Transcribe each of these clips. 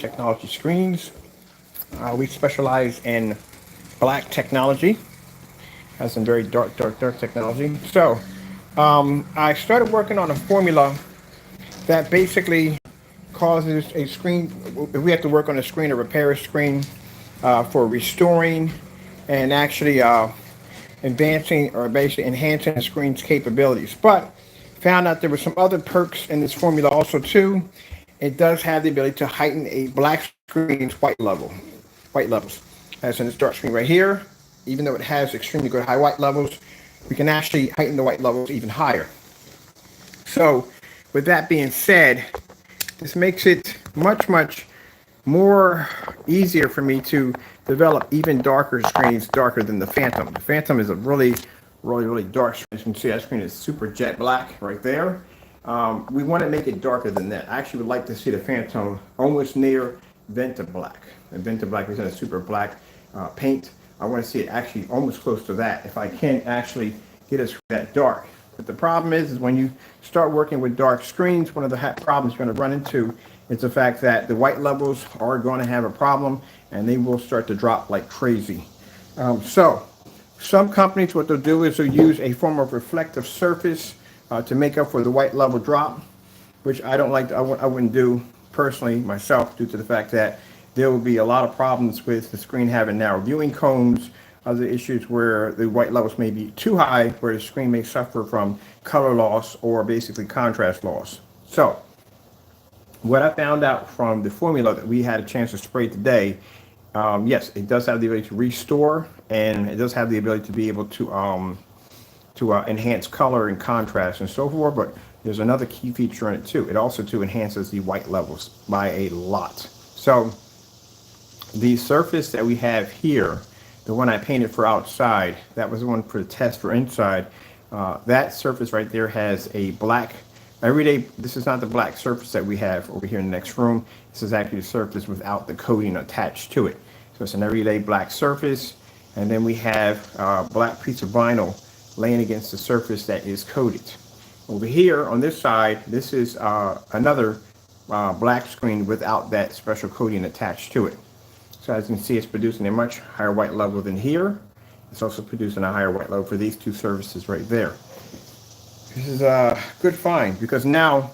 Technology Screens. We specialize in black technology, has some very dark technology. So I started working on a formula that basically causes a screen. We have to work on a screen, a repair screen, for restoring and actually advancing or basically enhancing the screen's capabilities. But found out there were some other perks in this formula also too. It does have the ability to heighten a black screen's white levels. As in this dark screen right here, even though it has extremely good high white levels, we can actually heighten the white levels even higher. So, with that being said, this makes it much more easier for me to develop even darker screens, darker than the Phantom. The Phantom is a really dark screen. As you can see, that screen is super jet black right there. We want to make it darker than that. I actually would like to see the Phantom almost near Venta Black. And Venta Black is in a super black paint. I want to see it actually almost close to that if I can actually get us that dark. But the problem is when you start working with dark screens, one of the problems you're going to run into is the fact that the white levels are going to have a problem and they will start to drop like crazy. So some companies, what they'll do is they'll use a form of reflective surface to make up for the white level drop, which I don't like. I wouldn't do personally myself due to the fact that there will be a lot of problems with the screen having narrow viewing cones, other issues where the white levels may be too high, where the screen may suffer from color loss or basically contrast loss. So what I found out from the formula that we had a chance to spray today, yes, it does have the ability to restore, and it does have the ability to be able to enhance color and contrast and so forth. But there's another key feature in it too. It also too enhances the white levels by a lot. So the surface that we have here, the one I painted for outside, that was the one for the test for inside. That surface right there has a black, everyday, this is not the black surface that we have over here in the next room. This is actually the surface without the coating attached to it. So it's an everyday black surface. And then we have a black piece of vinyl laying against the surface that is coated. Over here on this side, this is another black screen without that special coating attached to it. So as you can see, it's producing a much higher white level than here. It's also producing a higher white level for these two surfaces right there. This is a good find because now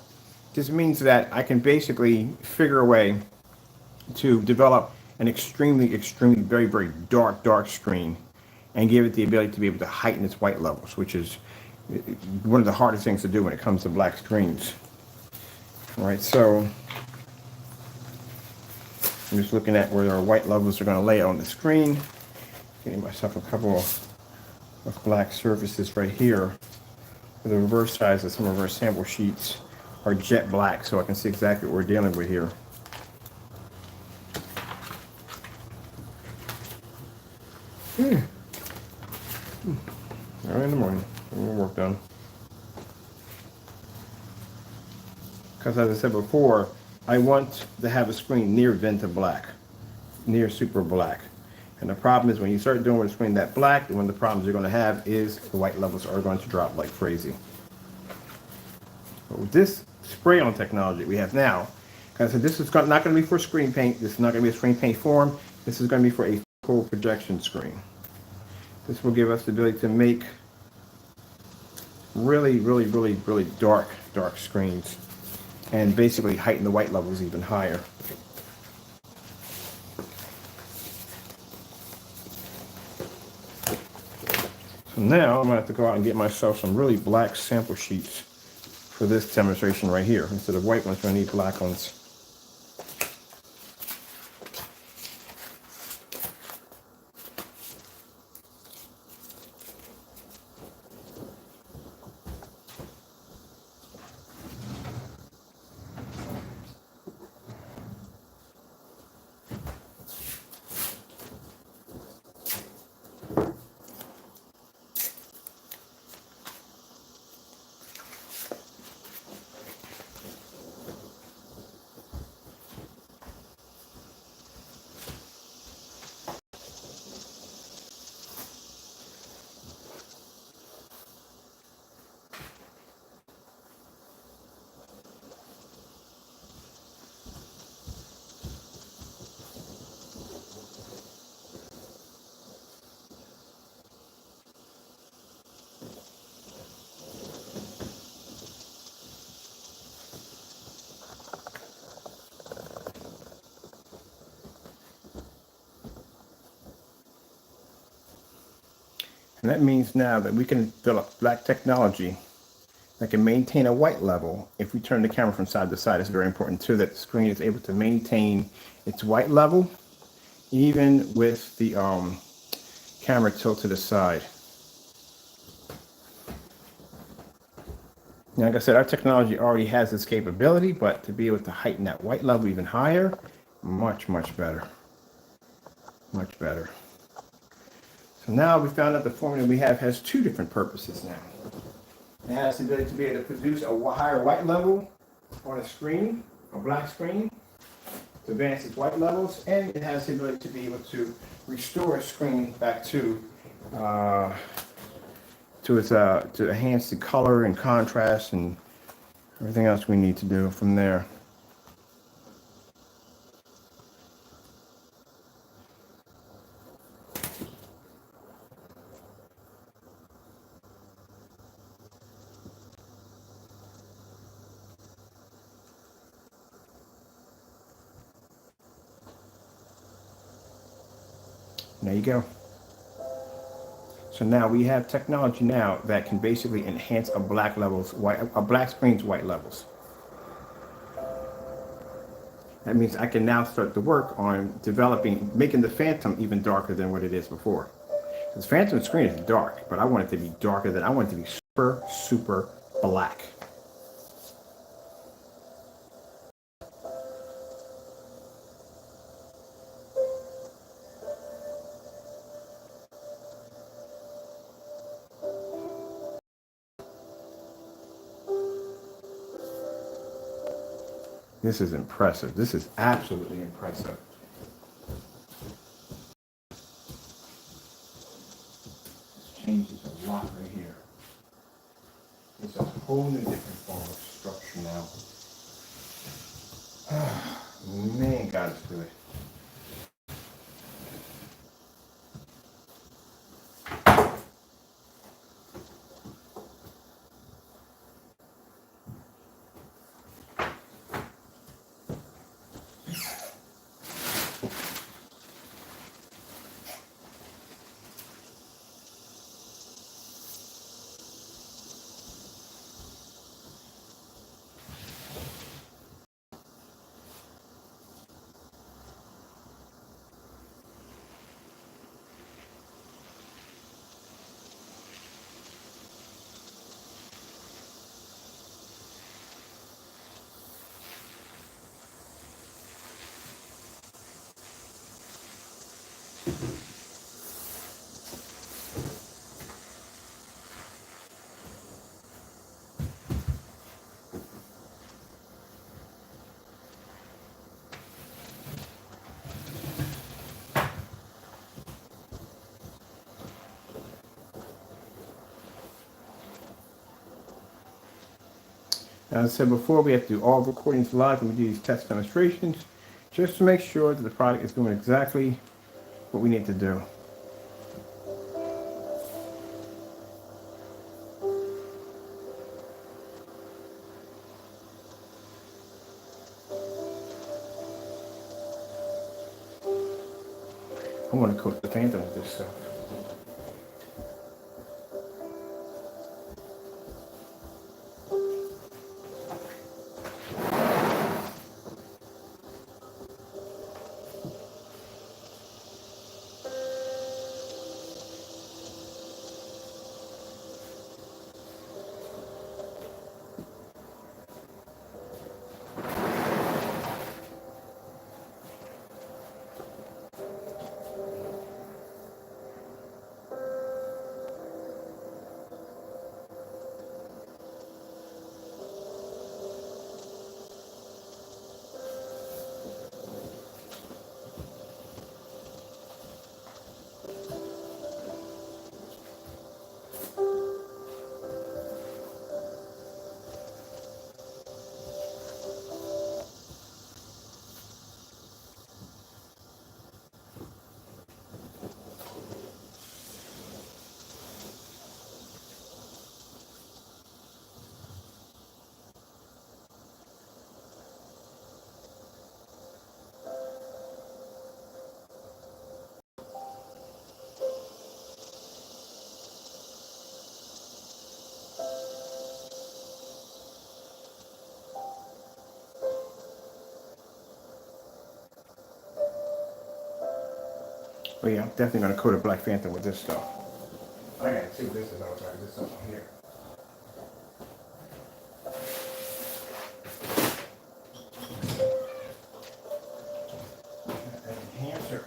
this means that I can basically figure a way to develop an extremely, very dark screen and give it the ability to be able to heighten its white levels, which is one of the hardest things to do when it comes to black screens. All right, so I'm just looking at where our white levels are going to lay on the screen. Getting myself a couple of black surfaces right here. The reverse sides of some of our sample sheets are jet black, so I can see exactly what we're dealing with here. Early in the morning, getting work done. Because as I said before, I want to have a screen near Venta Black, near super black. And the problem is when you start doing with a screen that black, one of the problems you're going to have is the white levels are going to drop like crazy. But with this spray on technology we have now, because this is not going to be for screen paint, this is not going to be a screen paint form, this is going to be for a full projection screen. This will give us the ability to make really dark screens and basically heighten the white levels even higher. So now I'm going to have to go out and get myself some really black sample sheets for this demonstration right here. Instead of white ones, I'm going to need black ones. And that means now that we can develop black technology that can maintain a white level. If we turn the camera from side to side, it's very important too that the screen is able to maintain its white level even with the camera tilt to the side. Now, like I said, our technology already has this capability, but to be able to heighten that white level even higher, much, much better. Much better. So now we found out the formula we have has two different purposes now. It has the ability to be able to produce a higher white level on a screen, a black screen, to advance its white levels, and it has the ability to be able to restore a screen back to to enhance the color and contrast and everything else we need to do from there. There you go. So now we have technology now that can basically enhance a black screen's white levels. That means I can now start to work on making the Phantom even darker than what it is before. This Phantom screen is dark, but I want it to be darker than I want it to be super, super black. This is impressive. This is absolutely impressive. This changes a lot right here. It's a whole new different form of structure now. Man, God is good. As I said before, we have to do all recordings live when we do these test demonstrations, just to make sure that the product is doing exactly what we need to do. I want to coat the Phantom with this stuff. Oh yeah, I'm definitely gonna coat a Black Phantom with this stuff. I gotta see what this is. I'll try this stuff on here. Enhancer.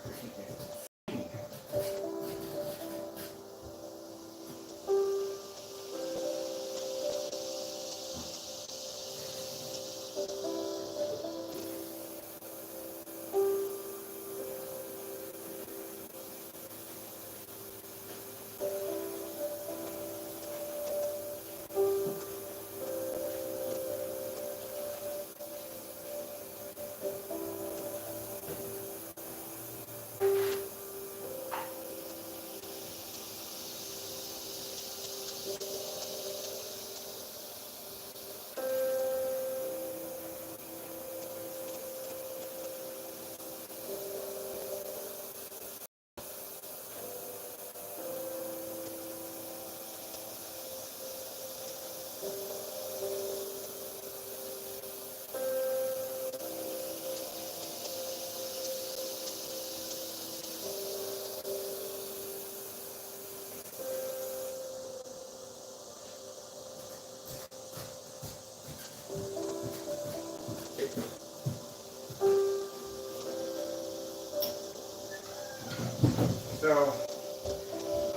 So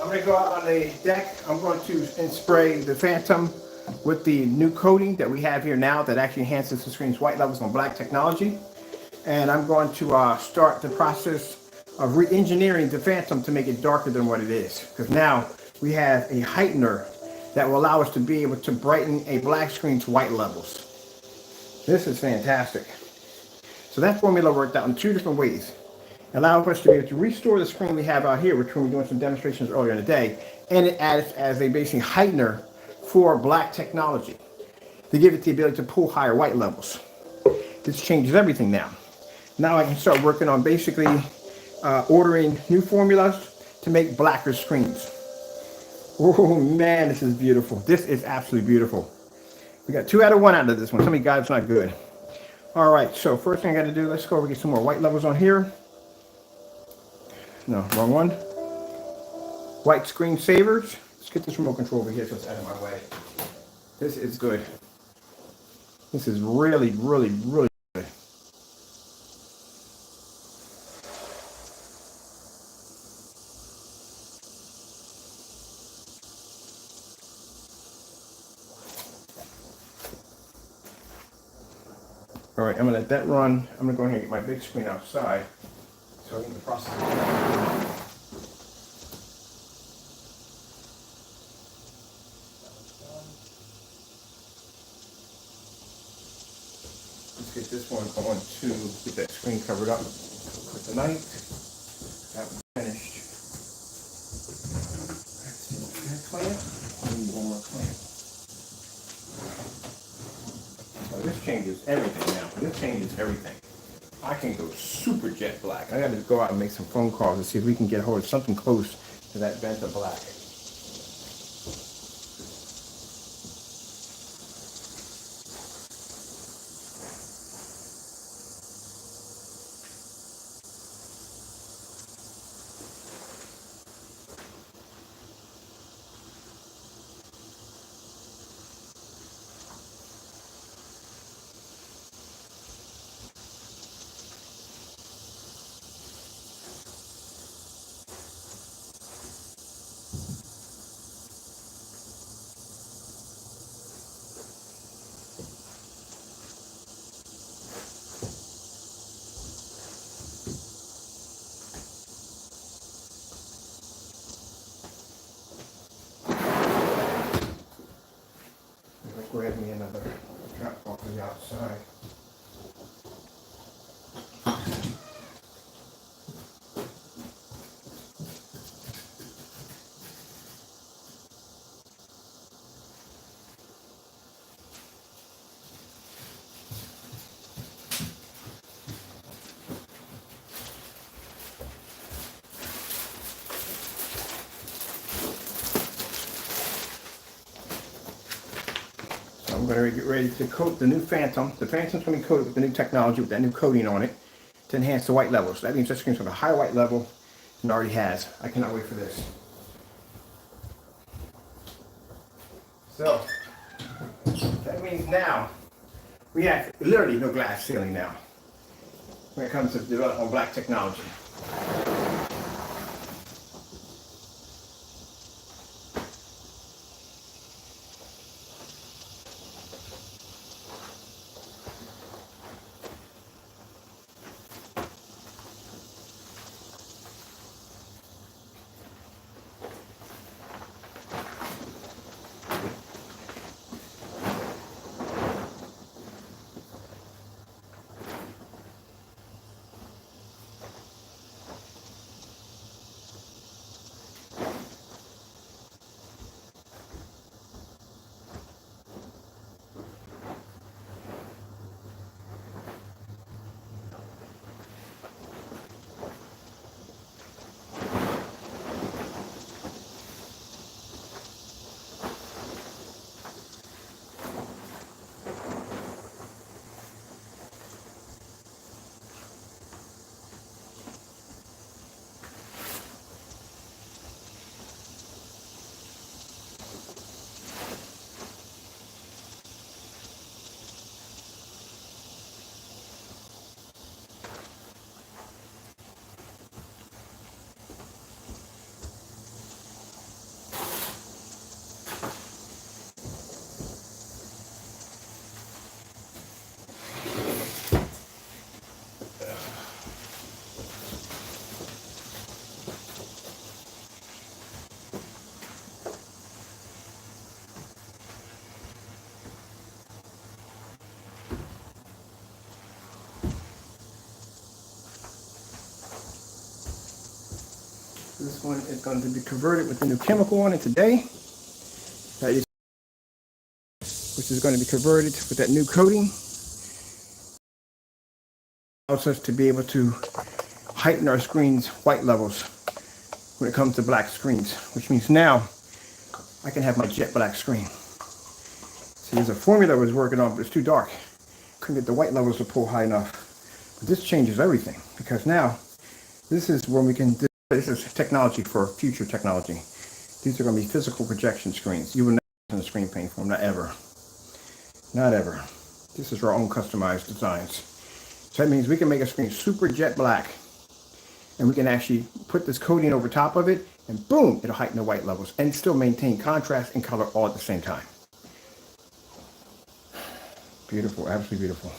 I'm going to go out on the deck. I'm going to spray the Phantom with the new coating that we have here now that actually enhances the screen's white levels on Black technology. And I'm going to start the process of re-engineering the Phantom to make it darker than what it is. Because now we have a heightener that will allow us to be able to brighten a black screen's white levels. This is fantastic. So that formula worked out in two different ways. Allow us to be able to restore the screen we have out here, which we were doing some demonstrations earlier in the day, and it acts as a basic heightener for Black technology to give it the ability to pull higher white levels. This changes everything now. Now I can start working on basically ordering new formulas to make blacker screens. Oh man, this is beautiful. This is absolutely beautiful. We got 2 out of 1 out of this one. Tell me God it's not good. All right, so first thing I got to do, let's go over and get some more white levels on here. No, wrong one. White screen savers. Let's get this remote control over here so it's out of my way. This is good. This is really, really, really good. All right, I'm gonna let that run. I'm gonna go ahead and get my big screen outside so I can process it. Let's get this one going to get that screen covered up for tonight. That one's finished. Let's see, that clamp. I need one more clamp. So this changes everything now. This changes everything. I can go super jet black. I gotta go out and make some phone calls and see if we can get a hold of something close to that Venta black. Let's grab me another drop off the outside. I'm going to get ready to coat the new Phantom. The Phantom's going to be coated with the new technology, with that new coating on it, to enhance the white levels. That means this screen's going to have a high white level and already has. I cannot wait for this. So that means now we have literally no glass ceiling now when it comes to developing on black technology. This one is going to be converted with the new chemical on it today. That is, which is going to be converted with that new coating. Allows us to be able to heighten our screen's white levels when it comes to black screens, which means now I can have my jet black screen. See, there's a formula I was working on, but it's too dark. Couldn't get the white levels to pull high enough. But this changes everything, because now this is when we can. This is technology for future technology. These are going to be physical projection screens. You will never use in a screen paint form, not ever. Not ever. This is our own customized designs. So that means we can make a screen super jet black, and we can actually put this coating over top of it, and boom, it'll heighten the white levels and still maintain contrast and color all at the same time. Beautiful, absolutely beautiful.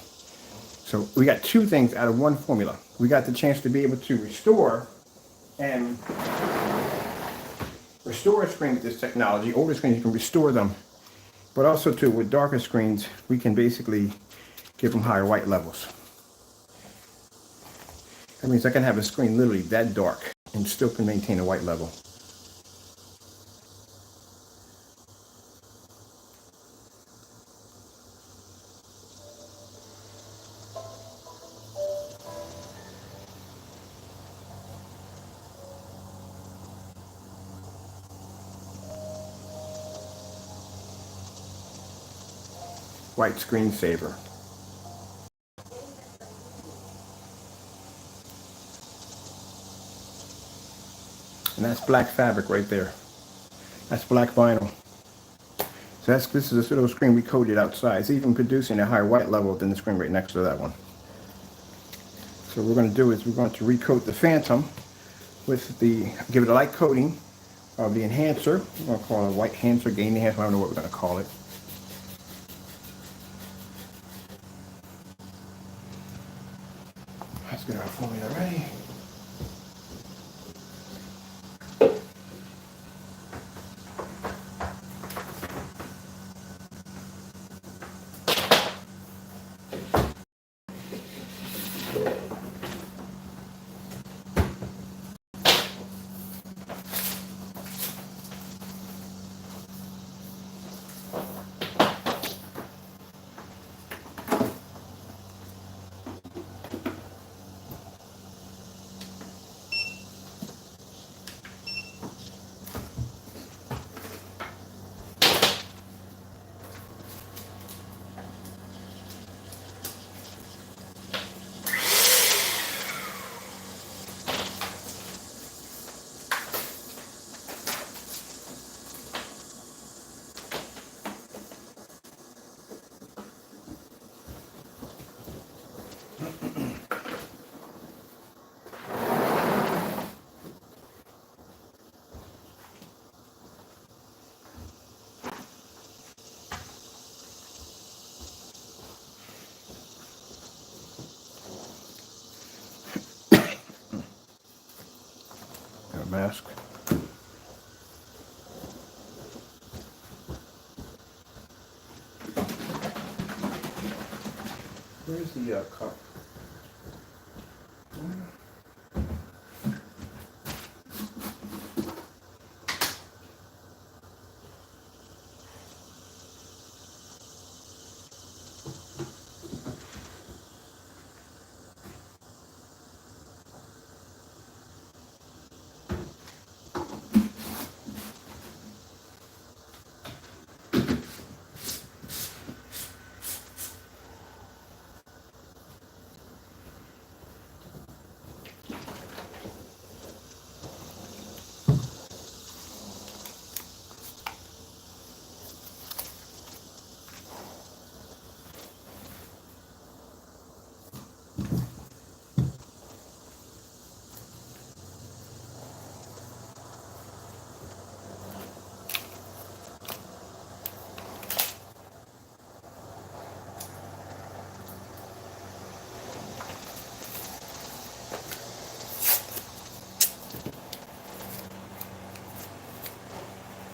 So we got two things out of one formula. We got the chance to be able to restore a screen with this technology. Older screens, you can restore them, but also too, with darker screens, we can basically give them higher white levels. That means I can have a screen literally that dark and still can maintain a white level. White screensaver. And that's black fabric right there. That's black vinyl. So this is a little screen we coated outside. It's even producing a higher white level than the screen right next to that one. So what we're going to do is we're going to recoat the Phantom with give it a light coating of the enhancer. We're going to call it a white enhancer, gain enhancer, I don't know what we're going to call it. Let's get our formula ready. mask. Where's the cup?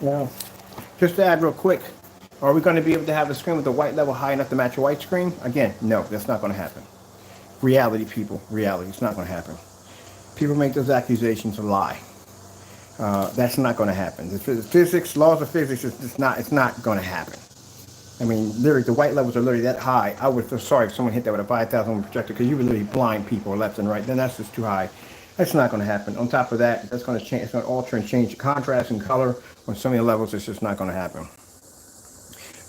Now, just to add real quick, are we going to be able to have a screen with the white level high enough to match a white screen? Again, no, that's not going to happen. Reality, people, reality, it's not going to happen. People make those accusations a lie. That's not going to happen. The physics, laws of physics, it's not going to happen. I mean, literally, the white levels are literally that high. I would feel sorry if someone hit that with a 5,000 projector, because you would literally blind people left and right. Then that's just too high. That's not going to happen. On top of that, that's going to change. It's going to alter and change the contrast and color on so many levels. It's just not going to happen.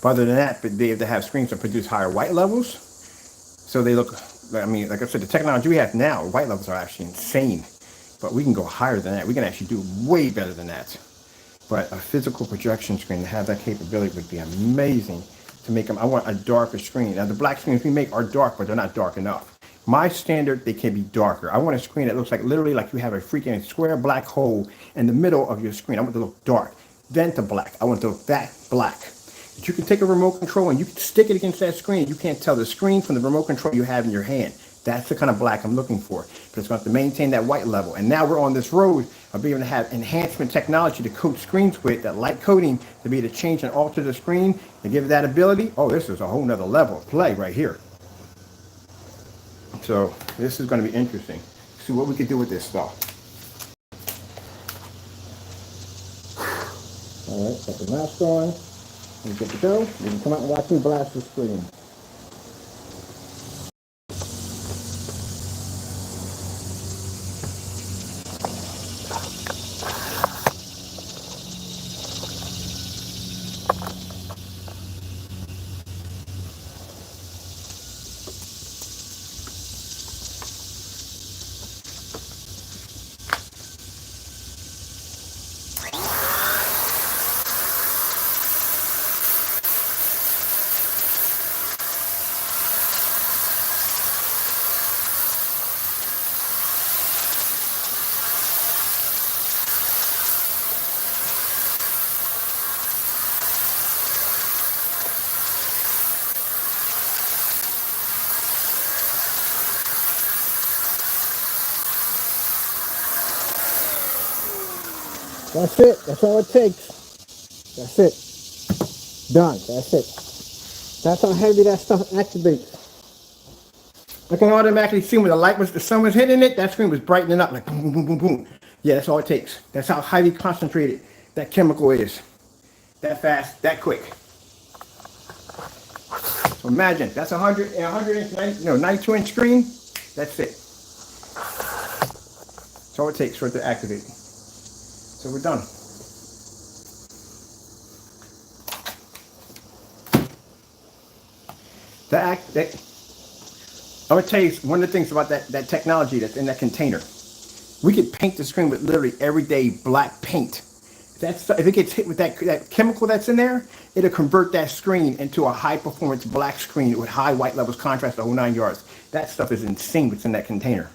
But other than that, they have to have screens that produce higher white levels, so they look. I mean, like I said, the technology we have now, white levels are actually insane. But we can go higher than that. We can actually do way better than that. But a physical projection screen to have that capability would be amazing. To make them, I want a darker screen. Now the black screens we make are dark, but they're not dark enough. My standard, they can be darker. I want a screen that looks like literally like you have a freaking square black hole in the middle of your screen. I want it to look dark, then to black. I want it to look that black. But you can take a remote control and you can stick it against that screen. You can't tell the screen from the remote control you have in your hand. That's the kind of black I'm looking for. But it's going to have to maintain that white level. And now we're on this road of being able to have enhancement technology to coat screens with, that light coating, to be able to change and alter the screen and give it that ability. Oh, this is a whole nother level of play right here. So this is going to be interesting. See what we can do with this stuff. All right, put the mask on. And get to go. You can come out and watch me blast the screen. That's it. That's all it takes. That's it. Done. That's it. That's how heavy that stuff activates. I can automatically see when the sun was hitting it, that screen was brightening up like boom, boom, boom, boom, boom. Yeah, that's all it takes. That's how highly concentrated that chemical is. That fast, that quick. So imagine, that's 92-inch screen. That's it. That's all it takes for it to activate. So we're done. I'm gonna tell you one of the things about that technology that's in that container. We could paint the screen with literally everyday black paint. If it gets hit with that chemical that's in there, it'll convert that screen into a high performance black screen with high white levels, contrast, the whole 9 yards. That stuff is insane what's in that container.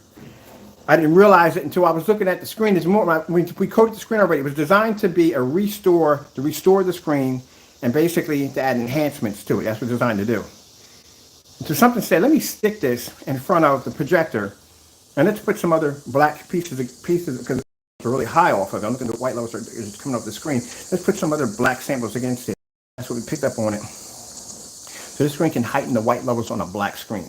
I didn't realize it until I was looking at the screen. We coated the screen already. It was designed to be to restore the screen and basically to add enhancements to it. That's what it's designed to do. So something said, let me stick this in front of the projector and let's put some other black pieces because are really high off of it. I'm looking at the white levels are just coming off the screen. Let's put some other black samples against it. That's what we picked up on it. So this screen can heighten the white levels on a black screen,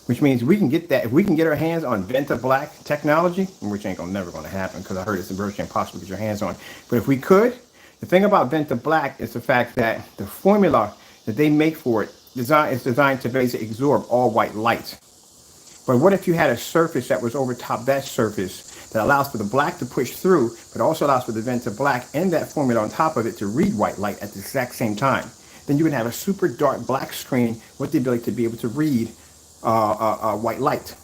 which means we can get that. If we can get our hands on Venta Black technology, which ain't never gonna happen because I heard it's virtually impossible to get your hands on. But if we could, the thing about Venta Black is the fact that the formula that they make for it is designed to basically absorb all white light. But what if you had a surface that was over top that surface that allows for the black to push through, but also allows for the Venta Black and that formula on top of it to read white light at the exact same time? Then you would have a super dark black screen with the ability to be able to read white light.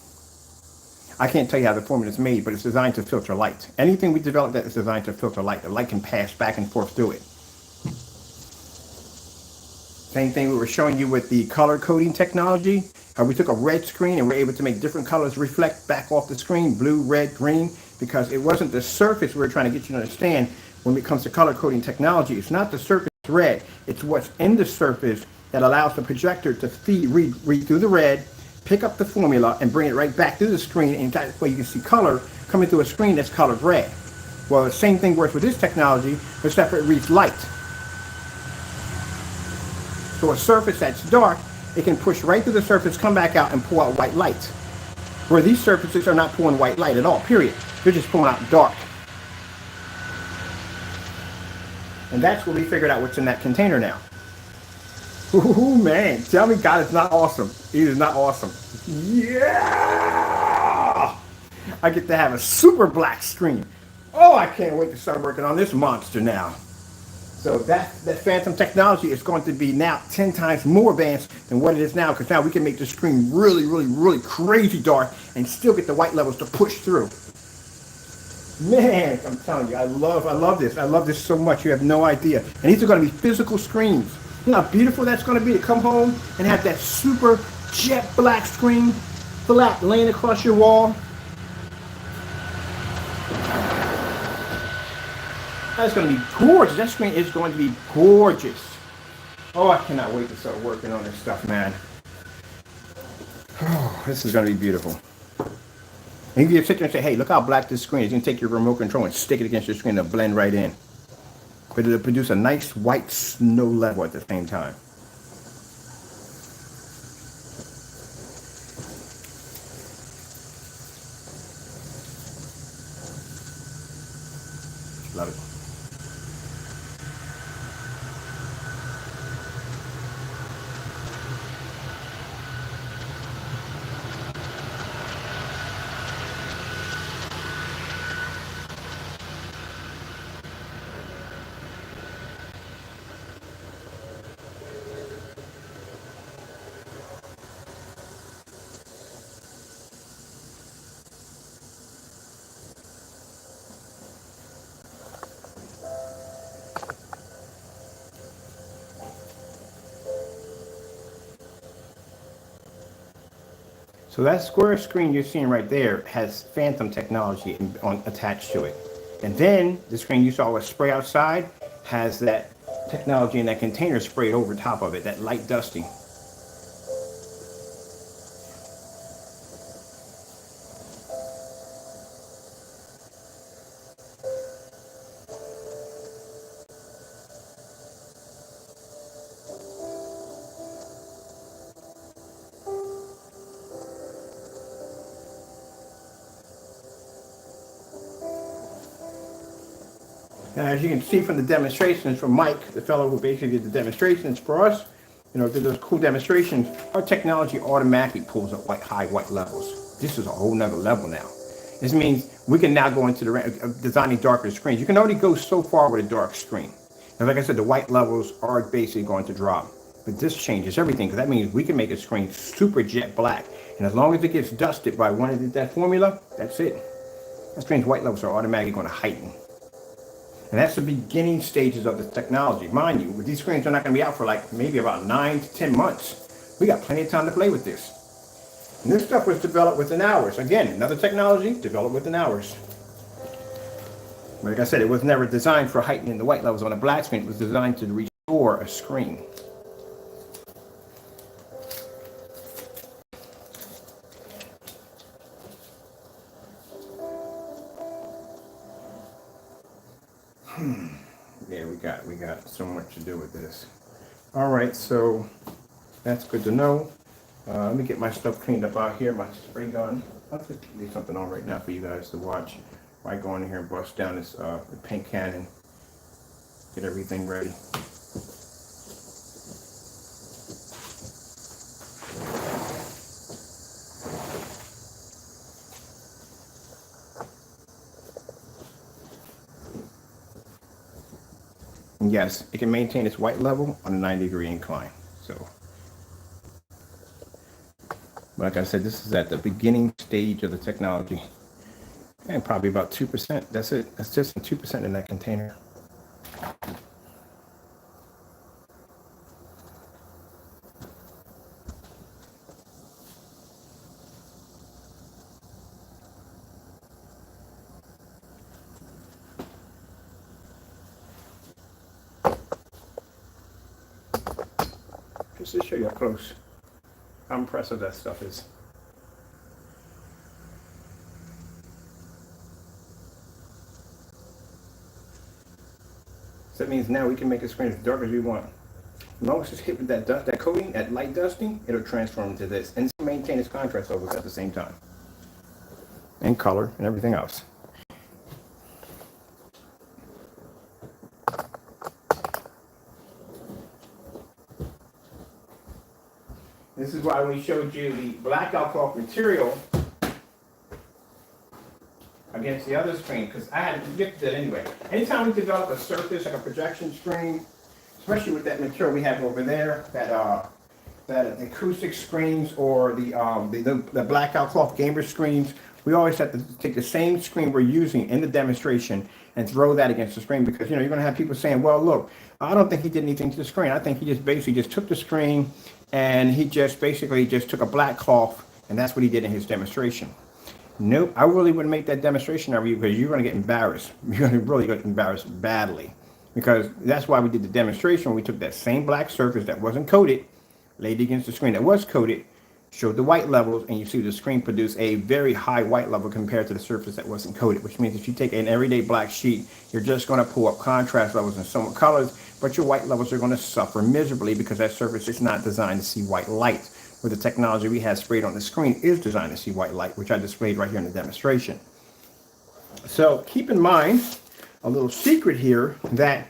I can't tell you how the formula is made, but it's designed to filter light. Anything we develop that is designed to filter light, the light can pass back and forth through it. Same thing we were showing you with the color coding technology. How we took a red screen and we're able to make different colors reflect back off the screen, blue, red, green, because it wasn't the surface we were trying to get you to understand when it comes to color coding technology. It's not the surface red, it's what's in the surface that allows the projector to read through the red, pick up the formula, and bring it right back through the screen, and that way you can see color coming through a screen that's colored red. Well, the same thing works with this technology, except it reads light. So a surface that's dark, it can push right through the surface, come back out, and pull out white light. Where these surfaces are not pulling white light at all, period. They're just pulling out dark. And that's what we figured out what's in that container now. Ooh, man, tell me God is not awesome. He is not awesome. Yeah! I get to have a super black screen. Oh, I can't wait to start working on this monster now. So that phantom technology is going to be now 10 times more advanced than what it is now, because now we can make the screen really, really, really crazy dark and still get the white levels to push through. Man, I'm telling you, I love this. I love this so much. You have no idea. And these are going to be physical screens. You know how beautiful that's going to be to come home and have that super jet black screen flat laying across your wall. That's going to be gorgeous. That screen is going to be gorgeous. Oh, I cannot wait to start working on this stuff, man. Oh, this is going to be beautiful. And you can sit there and say, hey, look how black this screen is. You can take your remote control and stick it against your screen and it'll blend right in. But it'll produce a nice white snow level at the same time. Love it. So that square screen you're seeing right there has phantom technology attached to it. And then the screen you saw with spray outside has that technology in that container sprayed over top of it, that light dusting. And as you can see from the demonstrations from Mike, the fellow who basically did the demonstrations for us, did those cool demonstrations, our technology automatically pulls up high white levels. This is a whole nother level now. This means we can now go into the designing darker screens. You can already go so far with a dark screen. And like I said, the white levels are basically going to drop. But this changes everything, because that means we can make a screen super jet black. And as long as it gets dusted by one of that formula, that's it. That screen's white levels are automatically going to heighten. And that's the beginning stages of the technology. Mind you, these screens are not going to be out for maybe about 9 to 10 months. We got plenty of time to play with this. And this stuff was developed within hours. Again, another technology developed within hours. Like I said, it was never designed for heightening the white levels on a black screen. It was designed to restore a screen. Yeah, we got so much to do with this. All right, so that's good to know. Let me get my stuff cleaned up out here, my spray gun. I'll just leave something on right now for you guys to watch. I go in here and bust down this paint can and get everything ready. And yes, it can maintain its white level on a 90-degree incline. So, like I said, this is at the beginning stage of the technology. And probably about 2%. That's it. That's just 2% in that container. Just to show you up close how impressive that stuff is. So that means now we can make a screen as dark as we want. As long as it's hit with that dust, that coating, that light dusting, it'll transform into this and maintain its contrast levels at the same time. And color and everything else. This is why we showed you the blackout cloth material against the other screen, because I had to get that anyway. Anytime we develop a surface like a projection screen, especially with that material we have over there, that acoustic screens or the blackout cloth gamer screens, we always have to take the same screen we're using in the demonstration and throw that against the screen, because you're going to have people saying, well, look, I don't think he did anything to the screen. I think he just basically just took the screen and he just basically just took a black cloth and that's what he did in his demonstration. Nope, I really wouldn't make that demonstration of you, because you're going to get embarrassed. You're going to really get embarrassed badly, because that's why we did the demonstration. We took that same black surface that wasn't coated, laid it against the screen that was coated, showed the white levels, and you see the screen produce a very high white level compared to the surface that wasn't coated, which means if you take an everyday black sheet, you're just going to pull up contrast levels and some colors, but your white levels are going to suffer miserably because that surface is not designed to see white light. Where the technology we have sprayed on the screen is designed to see white light, which I displayed right here in the demonstration. So keep in mind a little secret here, that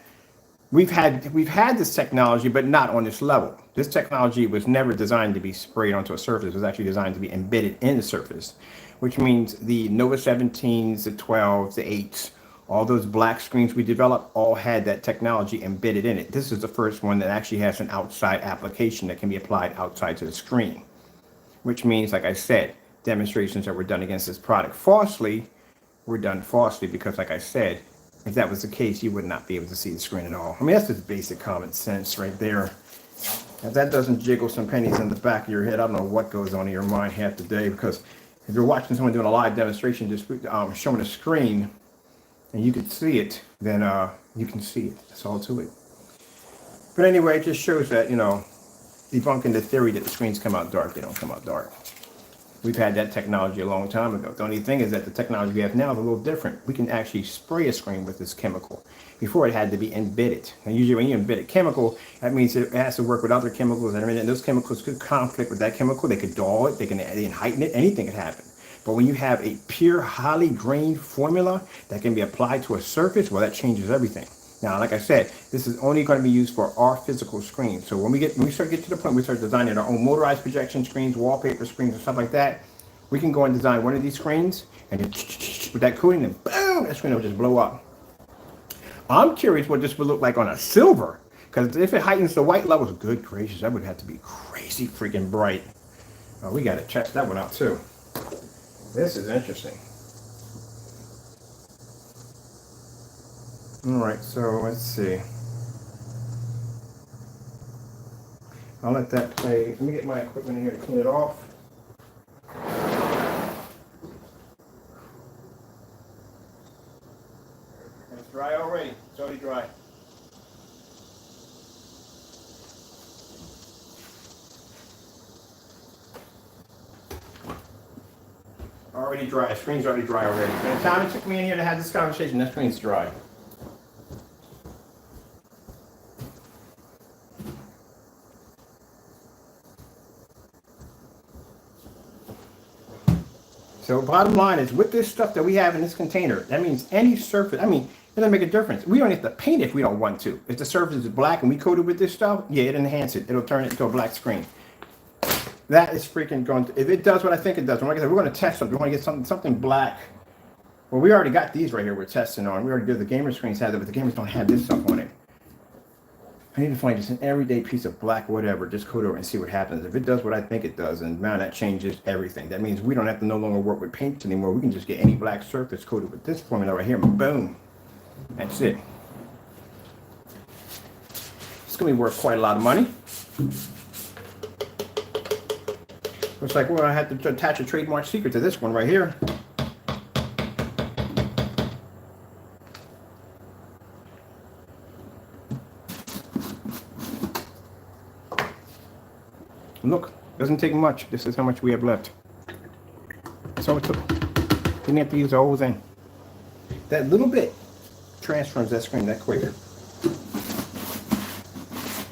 we've had this technology, but not on this level. This technology was never designed to be sprayed onto a surface. It was actually designed to be embedded in the surface, which means the Nova 17s, the 12s, the 8s, all those black screens we developed all had that technology embedded in it. This is the first one that actually has an outside application that can be applied outside to the screen, which means, like I said, demonstrations that were done against this product falsely were done falsely, because, like I said, if that was the case, you would not be able to see the screen at all. I mean, that's just basic common sense right there. If that doesn't jiggle some pennies in the back of your head, I don't know what goes on in your mind half the day, because if you're watching someone doing a live demonstration, just showing a screen, and you can see it, then you can see it. That's all to it. But anyway, it just shows that, debunking the theory that the screens come out dark. They don't come out dark. We've had that technology a long time ago. The only thing is that the technology we have now is a little different. We can actually spray a screen with this chemical. Before, it had to be embedded. And usually when you embed a chemical, that means it has to work with other chemicals, and those chemicals could conflict with that chemical. They could dull it, they can heighten it, anything could happen. But when you have a pure, highly grained formula that can be applied to a surface, well, that changes everything. Now, like I said, this is only going to be used for our physical screens. So when we start to get to the point we start designing our own motorized projection screens, wallpaper screens, and stuff like that, we can go and design one of these screens, and then with that coating, and boom, that screen will just blow up. I'm curious what this would look like on a silver, because if it heightens the white levels, good gracious, that would have to be crazy freaking bright. Oh, we got to check that one out too. This is interesting. All right, so let's see. I'll let that play. Let me get my equipment in here to clean it off. It's dry already. It's already dry. Already dry. The screen's already dry already. By the time it took me in here to have this conversation, that screen's dry. So bottom line is, with this stuff that we have in this container, that means any surface, I mean, it doesn't make a difference. We don't have to paint it if we don't want to. If the surface is black and we coat it with this stuff, yeah, it enhances it. It'll turn it into a black screen. That is freaking going to, if it does what I think it does, like I said, we're going to test something. We want to get something black. Well, we already got these right here we're testing on. We already did the gamer screens have it, but the gamers don't have this stuff on it. I need to find just an everyday piece of black whatever, just coat over and see what happens. If it does what I think it does, and man, that changes everything. That means we don't have to no longer work with paints anymore. We can just get any black surface coated with this formula right here, and boom. That's it. It's going to be worth quite a lot of money. Looks like we're going to have to attach a trademark secret to this one right here. Look, doesn't take much. This is how much we have left. So it took. Didn't have to use the whole thing. That little bit transforms that screen that quick.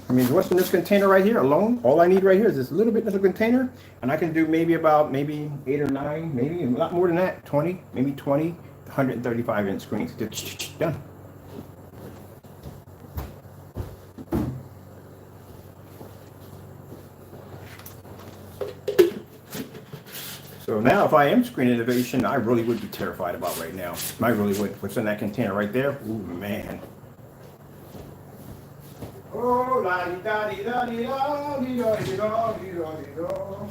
I mean, what's in this container right here alone? All I need right here is this little bit of a container, and I can do maybe 8 or 9, maybe a lot more than that, 20, maybe 20, 135-inch screens. Done. So now if I am screen innovation, I really would be terrified about right now. I really would. What's in that container right there? Ooh, man. Oh, la di da di da di da di da di da di da di da.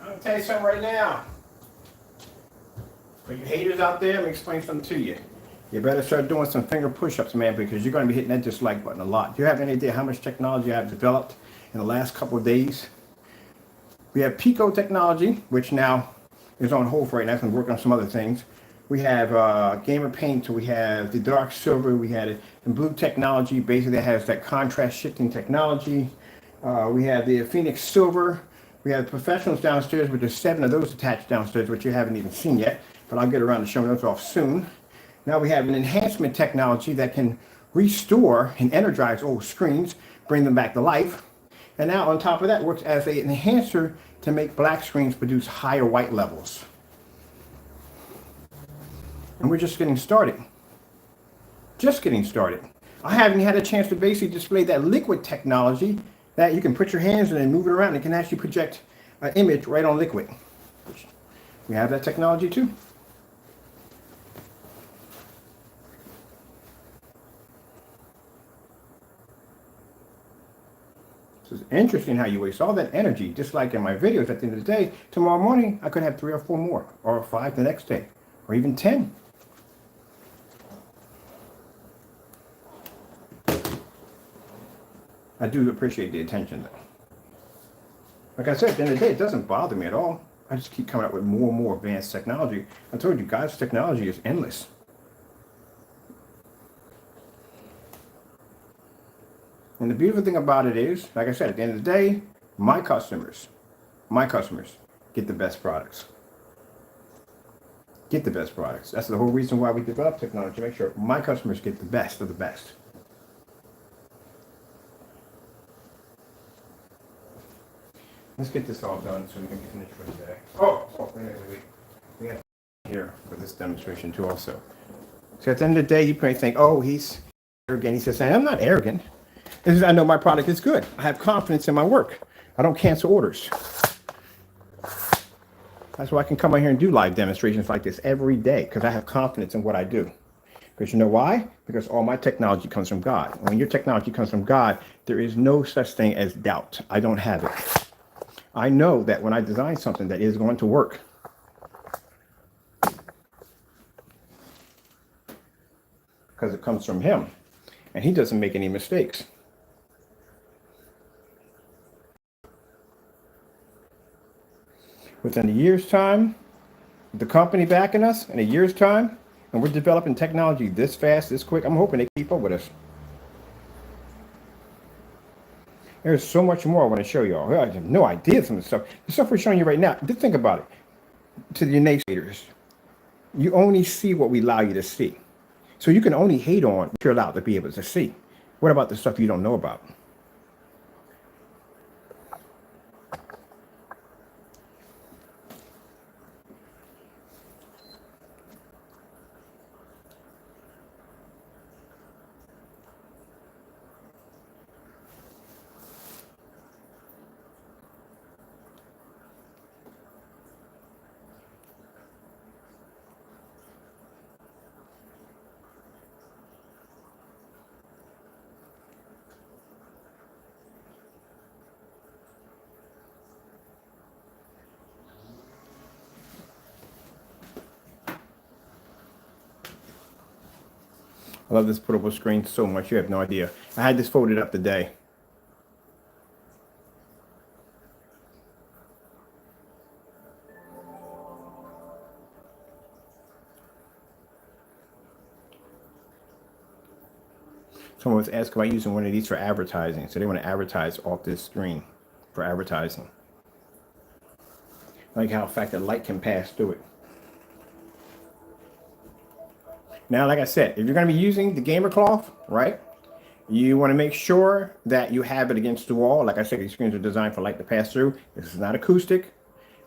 I'm gonna tell you something right now. For you haters out there, let me explain something to you. You better start doing some finger push-ups, man, because you're going to be hitting that dislike button a lot. Do you have any idea how much technology I've developed in the last couple of days? We have Pico technology, which now is on hold for right now. I'm working on some other things. We have Gamer Paint, so we have the dark silver, we had it in blue technology, basically that has that contrast shifting technology. We have the Phoenix Silver. We have professionals downstairs, but there's 7 of those attached downstairs, which you haven't even seen yet, but I'll get around to showing those off soon. Now we have an enhancement technology that can restore and energize old screens, bring them back to life. And now on top of that, works as an enhancer to make black screens produce higher white levels. And we're just getting started. Just getting started. I haven't had a chance to basically display that liquid technology that you can put your hands in and move it around. It can actually project an image right on liquid. We have that technology too. So it's interesting how you waste all that energy, just like in my videos at the end of the day. Tomorrow morning, I could have 3 or 4 more, or 5 the next day, or even 10. I do appreciate the attention, though. Like I said, at the end of the day, it doesn't bother me at all. I just keep coming up with more and more advanced technology. I told you, God's technology is endless. And the beautiful thing about it is, like I said, at the end of the day, my customers get the best products. Get the best products. That's the whole reason why we develop technology, to make sure my customers get the best of the best. Let's get this all done so we can get finished for today. We have here for this demonstration too also. So at the end of the day, you probably think, oh, he's arrogant. He says, I'm not arrogant. I know my product is good. I have confidence in my work. I don't cancel orders. That's why I can come out here and do live demonstrations like this every day, because I have confidence in what I do. Because you know why? Because all my technology comes from God. When your technology comes from God, there is no such thing as doubt. I don't have it. I know that when I design something that is going to work, because it comes from Him, and He doesn't make any mistakes. Within a year's time, the company backing us in a year's time, and we're developing technology this fast, this quick, I'm hoping they keep up with us. There's so much more I want to show y'all. I have no idea some of the stuff. The stuff we're showing you right now, just think about it. To the naysayers, you only see what we allow you to see. So you can only hate on what you're allowed to be able to see. What about the stuff you don't know about? I love this portable screen so much, you have no idea. I had this folded up today. Someone was asking about using one of these for advertising. So they want to advertise off this screen for advertising. I like how the fact that light can pass through it. Now, like I said, if you're going to be using the gamer cloth, right, you want to make sure that you have it against the wall. Like I said, these screens are designed for light to pass through. This is not acoustic.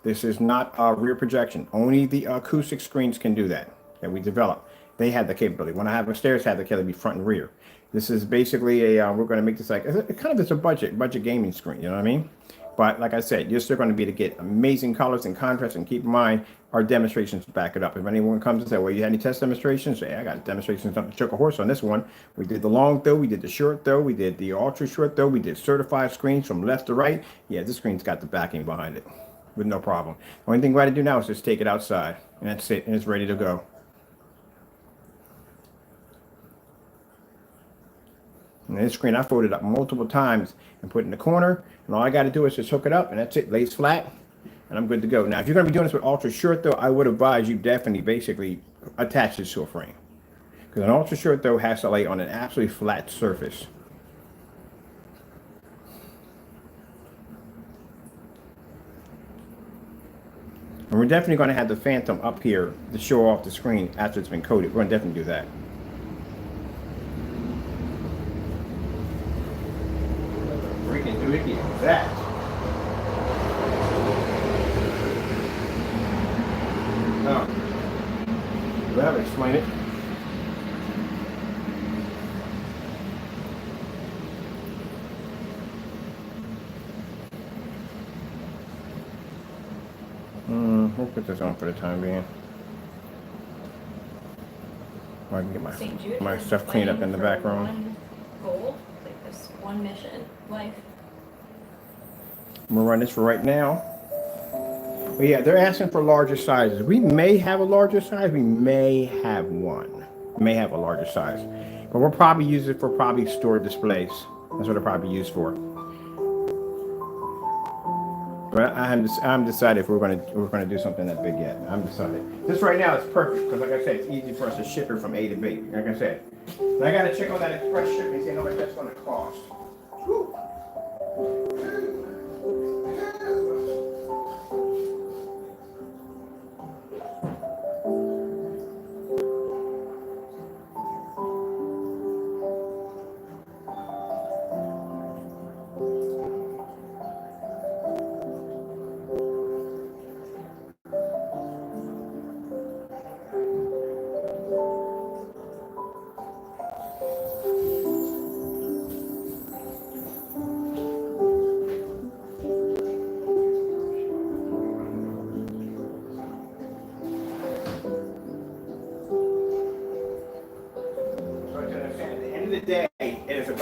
This is not rear projection. Only the acoustic screens can do that we develop. They have the capability. When I have upstairs, have the capability to be front and rear. This is basically a, we're going to make this like, it kind of is a budget gaming screen, you know what I mean? But like I said, you're still going to be able to get amazing colors and contrast, and keep in mind, our demonstrations back it up. If anyone comes and says, well, you had any test demonstrations? Say, I got demonstrations on the choke a horse on this one. We did the long throw, we did the short throw, we did the ultra short throw, we did certified screens from left to right. Yeah, this screen's got the backing behind it with no problem. The only thing we got to do now is just take it outside, and that's it, and it's ready to go. And this screen I folded up multiple times and put in the corner, and all I got to do is just hook it up, and that's it, lays flat, and I'm good to go. Now, if you're going to be doing this with ultra short throw, I would advise you definitely basically attach this to a frame, because an ultra short throw has to lay on an absolutely flat surface. And we're definitely going to have the Phantom up here to show off the screen after it's been coated. We're going to definitely do that. Freaking doohickey is that? Oh. That'll explain it. We'll put this on for the time being. I can get my stuff cleaned up in the back room. One goal, like this one mission, life. I'm gonna run this for right now. But yeah, they're asking for larger sizes. We may have a larger size. We may have one. We may have a larger size. But we'll probably use it for probably store displays. That's what it'll probably be used for. But I'm decided if we're gonna do something that big yet. I'm decided. This right now is perfect because, like I said, it's easy for us to ship it from A to B. Like I said, and I gotta check on that express shipping, see how much that's gonna cost. Whew.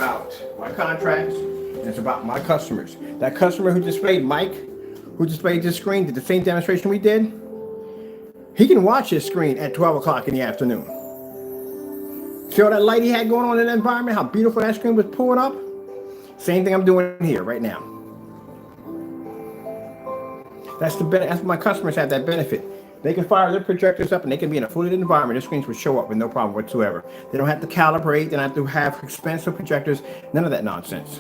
about my contracts, and it's about my customers. That customer who displayed Mike, who displayed this screen, did the same demonstration we did. He can watch his screen at 12 o'clock in the afternoon. See all that light he had going on in that environment, how beautiful that screen was pulling up? Same thing I'm doing here right now. That's what my customers have that benefit. They can fire their projectors up and they can be in a fully lit environment. Their screens will show up with no problem whatsoever. They don't have to calibrate. They don't have to have expensive projectors. None of that nonsense.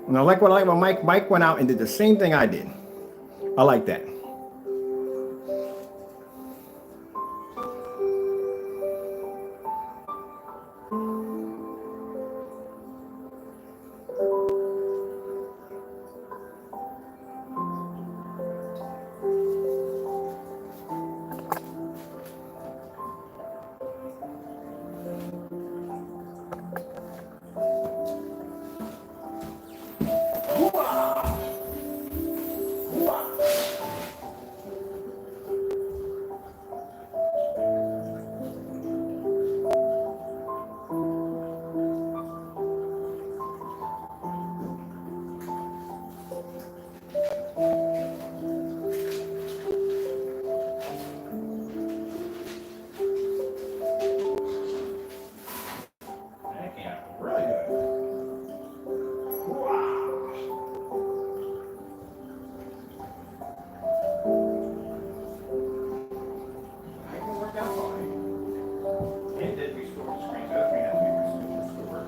And I like what Mike. Mike went out and did the same thing I did. I like that. Really good. I can work out fine. It did restore the screen. The other screen has to be restored.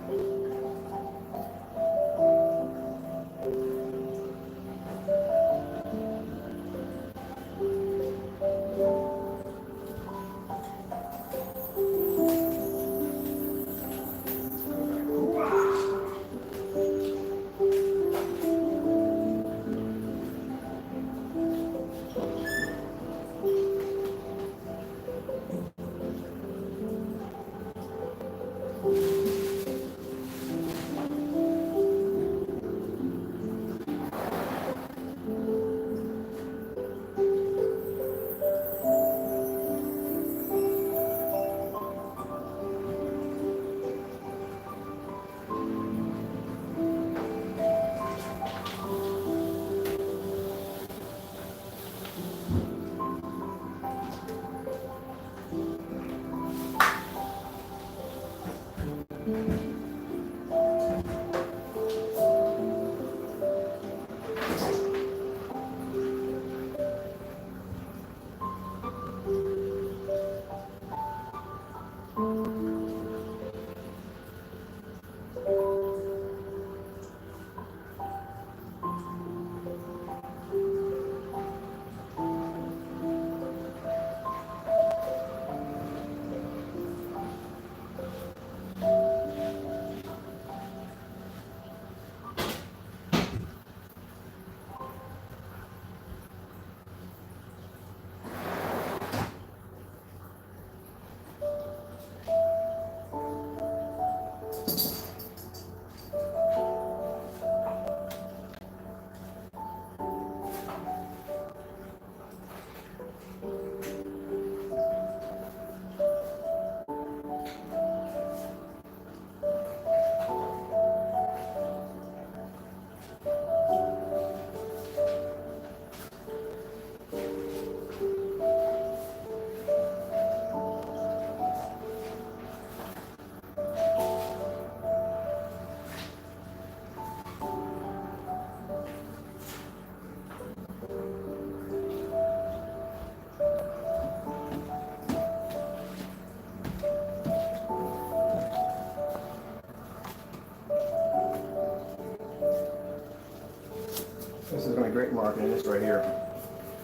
This is going to be great marketing, this right here.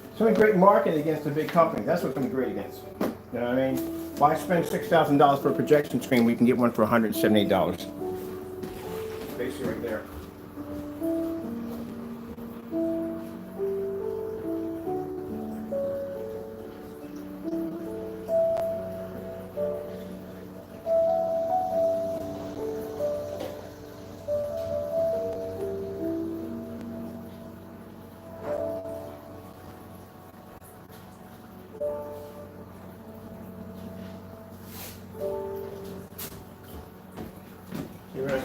It's going to be great marketing against the big companies. That's what's going to be great against. You know what I mean? Why spend $6,000 for a projection screen when you can get one for $178? Basically right there.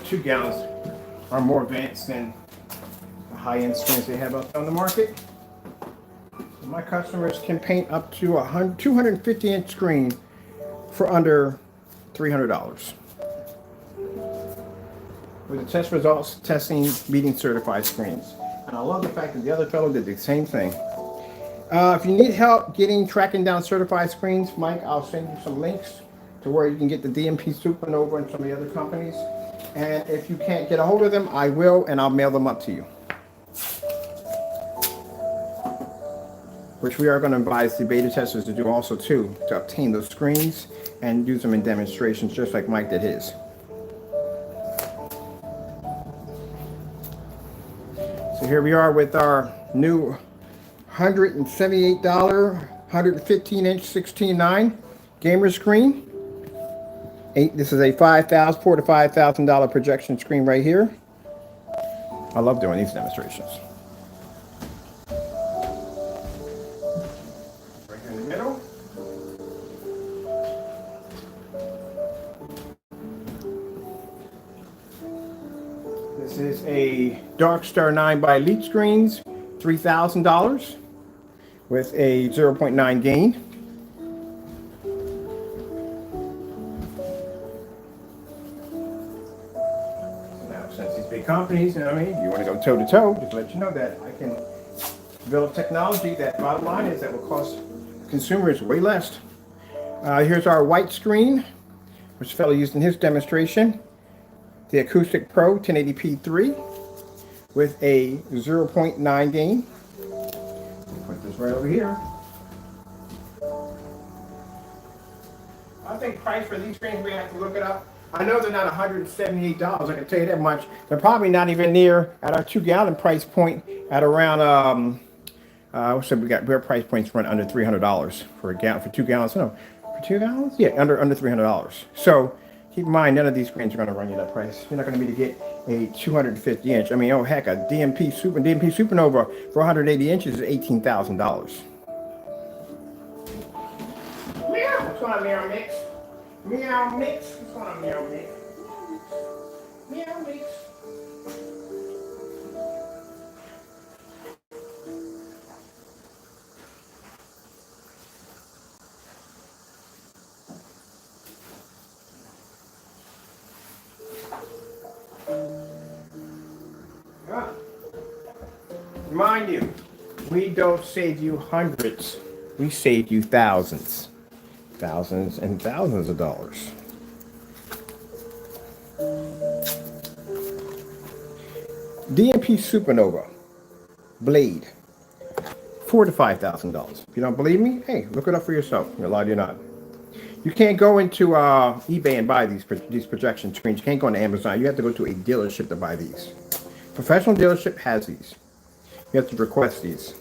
2 gallons are more advanced than the high-end screens they have out on the market. My customers can paint up to a 250-inch screen for under $300. With the test results testing meeting certified screens. And I love the fact that the other fellow did the same thing. If you need help tracking down certified screens, Mike, I'll send you some links to where you can get the DMP Supernova and some of the other companies. And if you can't get a hold of them, I will, and I'll mail them up to you. Which we are going to advise the beta testers to do also too, to obtain those screens and use them in demonstrations just like Mike did his. So here we are with our new $178, 115-inch 16:9 gamer screen. This is a $4,000 to $5,000 projection screen right here. I love doing these demonstrations. Right here in the middle. This is a Darkstar 9 by Elite Screens, $3,000 with a 0.9 gain. Since these big companies, you know what I mean, you want to go toe to toe, just let you know that I can build technology that, bottom line is, that will cost consumers way less. Here's our white screen, which the fellow used in his demonstration. The Acoustic Pro 1080p3 with a 0.9 gain. Put this right over here. I think price for these screens, we have to look it up. I know they're not $178, I can tell you that much. They're probably not even near at our 2-gallon price point at around, so we got, our price points run under $300 for a gallon, for 2 gallons. No, for 2 gallons? Yeah, under $300. So keep in mind, none of these screens are going to run you that price. You're not going to be able to get a 250-inch. I mean, oh heck, a DMP Supernova for 180 inches is $18,000. Meow! What's going on, Meow Mix? Meow Mix. What's going on, Meow Mix? Meow Mix. Mind you, we don't save you hundreds, we save you thousands. Thousands and thousands of dollars. DMP Supernova Blade, $4,000 to $5,000. If you don't believe me, hey, look it up for yourself. You're allowed, you're not. You can't go into eBay and buy these projection screens. You can't go on Amazon. You have to go to a dealership to buy these. Professional dealership has these. You have to request these.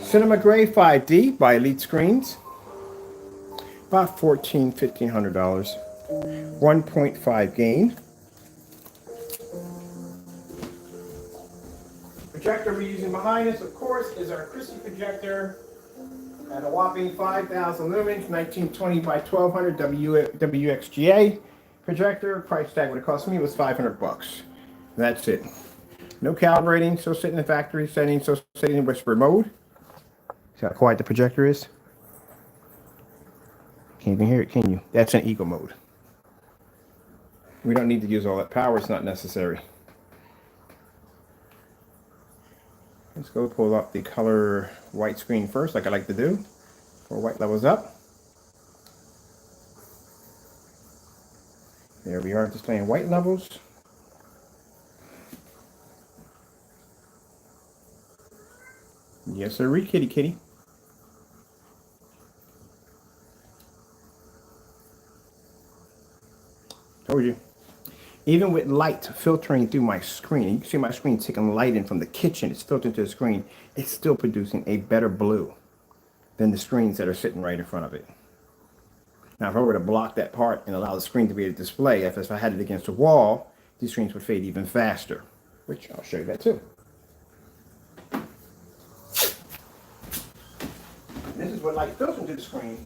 Cinema Gray 5D by Elite Screens, about $1,500, 1.5 gain. Projector we're using behind us, of course, is our Christie projector at a whopping 5,000 lumens, 1920 by 1200 WXGA projector. Price tag would have cost me was $500. That's it. No calibrating, so sitting in the factory setting, so sitting in whisper mode. See how quiet the projector is? Can't even hear it, can you? That's in eco mode. We don't need to use all that power, it's not necessary. Let's go pull up the color white screen first, like I like to do. Pull white levels up. There we are, displaying white levels. Yes, sir, kitty kitty. Told you. Even with light filtering through my screen, you can see my screen taking light in from the kitchen. It's filtered to the screen. It's still producing a better blue than the screens that are sitting right in front of it. Now, if I were to block that part and allow the screen to be a display, if I had it against a wall, these screens would fade even faster, which I'll show you that too. This is what light filters into the screen,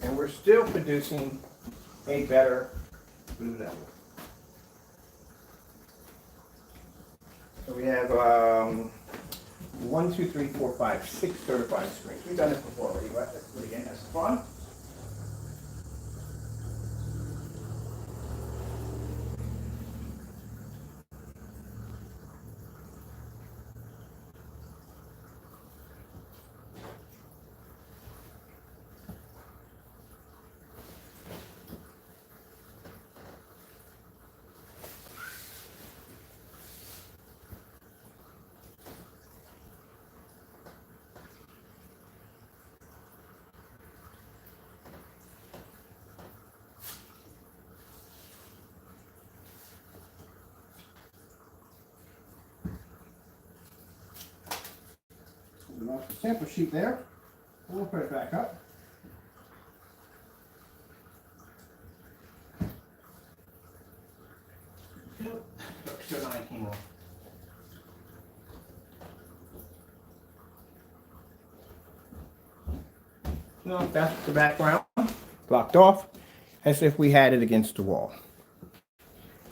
and we're still producing a better blue level. So we have 1, 2, 3, 4, 5, 6 certified screens. We've done this before already, right? Let's do it again. That's fun. We lost the sample sheet there. We'll put it back up. Still 19 more. No, that's the background. Blocked off as if we had it against the wall.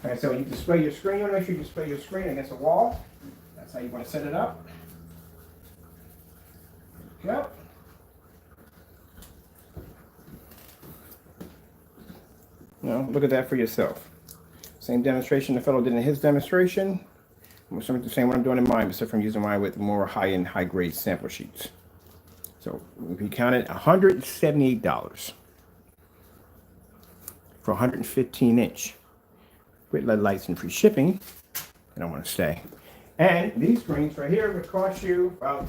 Okay, so when you display your screen, you want to make sure you display your screen against the wall. That's how you want to set it up. Yep. No, look at that for yourself. Same demonstration the fellow did in his demonstration. Something the same what I'm doing in mine, except from using mine with more high-end, high-grade sample sheets. So we counted $178 for 115-inch with LED lights and free shipping. I don't want to stay. And these screens right here would cost you about.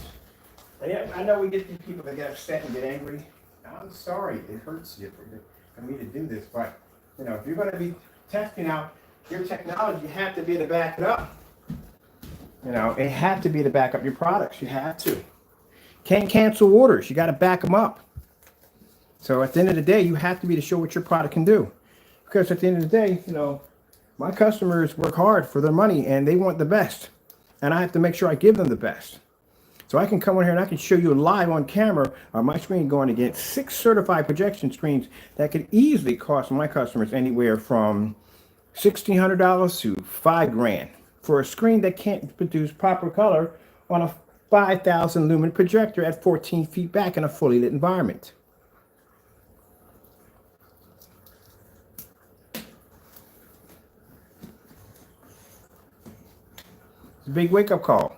Yeah, I know we get these people that get upset and get angry. I'm sorry, it hurts you for me to do this, but you know, if you're going to be testing out your technology, you have to be able to back it up. You know, it had to be to back up your products. You have to. Can't cancel orders. You got to back them up. So at the end of the day, you have to be to show what your product can do. Because at the end of the day, you know, my customers work hard for their money and they want the best. And I have to make sure I give them the best. So I can come in here and I can show you live on camera on my screen going against 6 certified projection screens that could easily cost my customers anywhere from $1,600 to $5,000 for a screen that can't produce proper color on a 5,000 lumen projector at 14 feet back in a fully lit environment. It's a big wake-up call.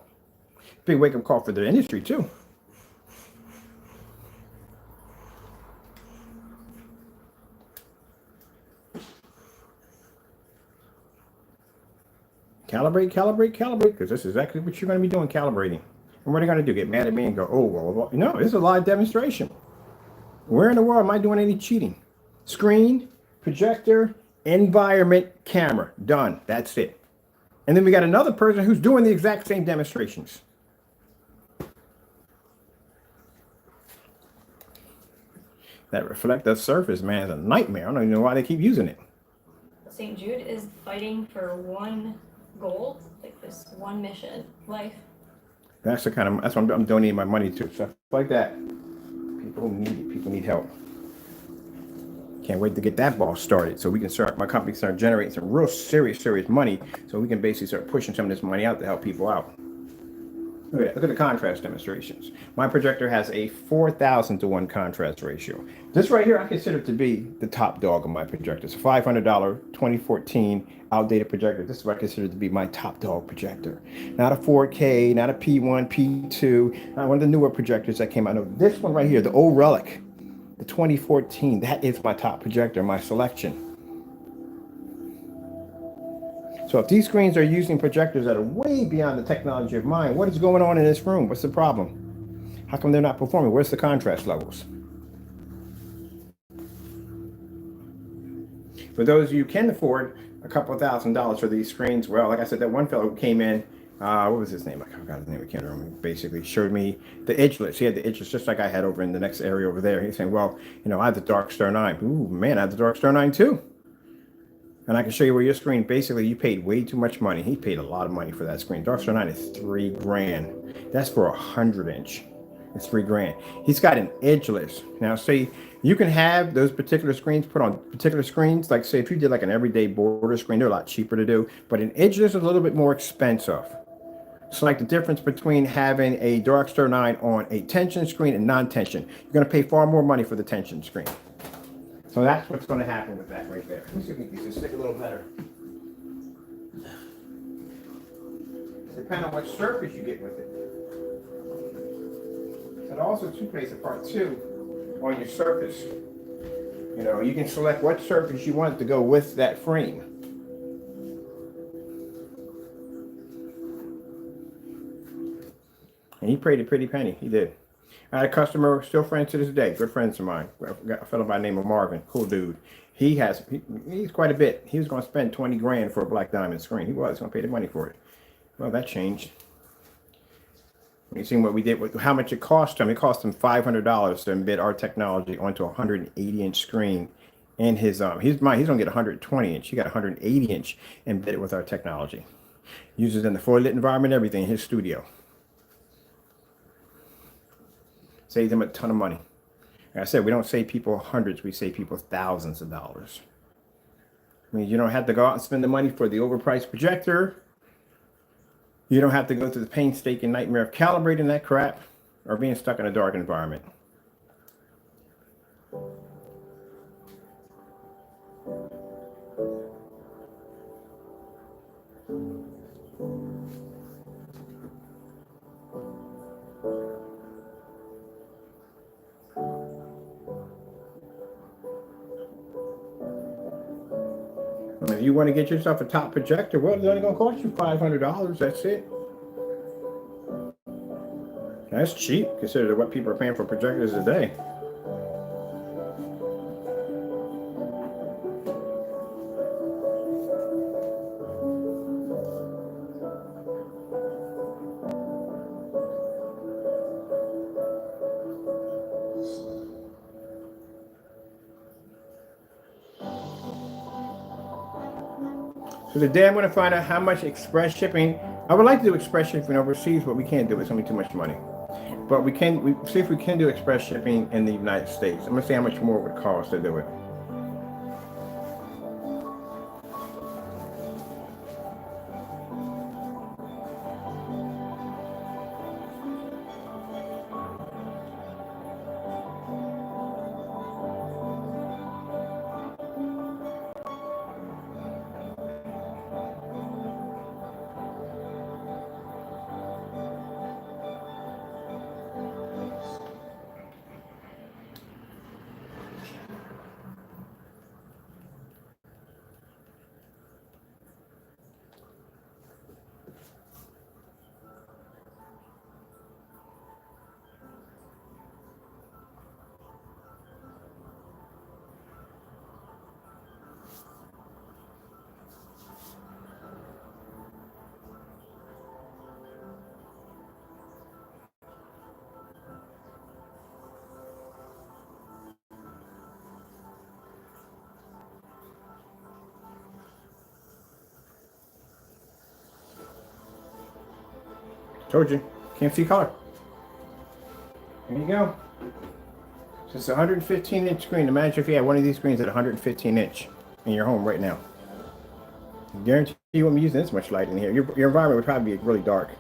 Big wake-up call for the industry too. Calibrate, calibrate, calibrate, because this is exactly what you're going to be doing, calibrating. And what are they going to do? Get mad at me and go, oh, well, no, this is a live demonstration. Where in the world am I doing any cheating? Screen, projector, environment, camera. Done. That's it. And then we got another person who's doing the exact same demonstrations. That reflective surface, man, is a nightmare. I don't even know why they keep using it. St. Jude is fighting for one goal, like this one mission, life. That's the kind of, that's what I'm donating my money to, stuff like that. People need help. Can't wait to get that ball started so we can start, my company start generating some real serious money so we can basically start pushing some of this money out to help people out. Look at the contrast demonstrations. My projector has a 4,000 to 1 contrast ratio. This right here I consider to be the top dog of my projector. It's a $500 2014 outdated projector. This is what I consider to be my top dog projector. Not a 4K, not a P1, P2, not one of the newer projectors that came out. No, this one right here, the old relic, the 2014, that is my top projector, my selection. So if these screens are using projectors that are way beyond the technology of mine, what is going on in this room? What's the problem? How come they're not performing? Where's the contrast levels? For those of you who can afford a couple of $1,000s for these screens. Well, like I said, that one fellow who came in, what was his name? I forgot his name. I can't remember. He basically showed me the edgeless. He had the edgeless just like I had over in the next area over there. He's saying, well, you know, I have the Dark Star 9. Ooh, man, I have the Dark Star 9 too. And I can show you where your screen, basically, you paid way too much money. He paid a lot of money for that screen. Dark Star 9 is $3,000. That's for a 100-inch. It's $3,000. He's got an edgeless. Now, say you can have those particular screens put on particular screens. Like, say, if you did like an everyday border screen, they're a lot cheaper to do. But an edgeless is a little bit more expensive. So, like the difference between having a Dark Star 9 on a tension screen and non-tension, you're going to pay far more money for the tension screen. So that's what's going to happen with that right there. Let me see if we can stick a little better. Depending on what surface you get with it. It also too plays a part too on your surface. You know, you can select what surface you want to go with that frame. And he paid a pretty penny. He did. I had a customer, still friends to this day, good friends of mine. A fellow by the name of Marvin, cool dude. He's quite a bit. He was going to spend $20,000 for a black diamond screen. He was going to pay the money for it. Well, that changed. You seen what we did with how much it cost him? It cost him $500 to embed our technology onto a 180-inch screen. And he's gonna get a 120-inch. He got a 180-inch embedded with our technology. Uses it in the fully lit environment, everything in his studio. Saves them a ton of money. Like I said, we don't save people hundreds, we save people thousands of dollars. I mean, you don't have to go out and spend the money for the overpriced projector. You don't have to go through the painstaking nightmare of calibrating that crap or being stuck in a dark environment. If you want to get yourself a top projector, well, it's only going to cost you $500. That's it. That's cheap considering what people are paying for projectors today. So today I'm going to find out how much express shipping. I would like to do express shipping overseas, but we can't do it. It's going to be too much money. But we see if we can do express shipping in the United States. I'm going to see how much more it would cost to do it. Told you, can't see color. There you go. So it's a 115-inch screen. Imagine if you had one of these screens at 115-inch in your home right now. I guarantee you won't be using this much light in here. Your environment would probably be really dark.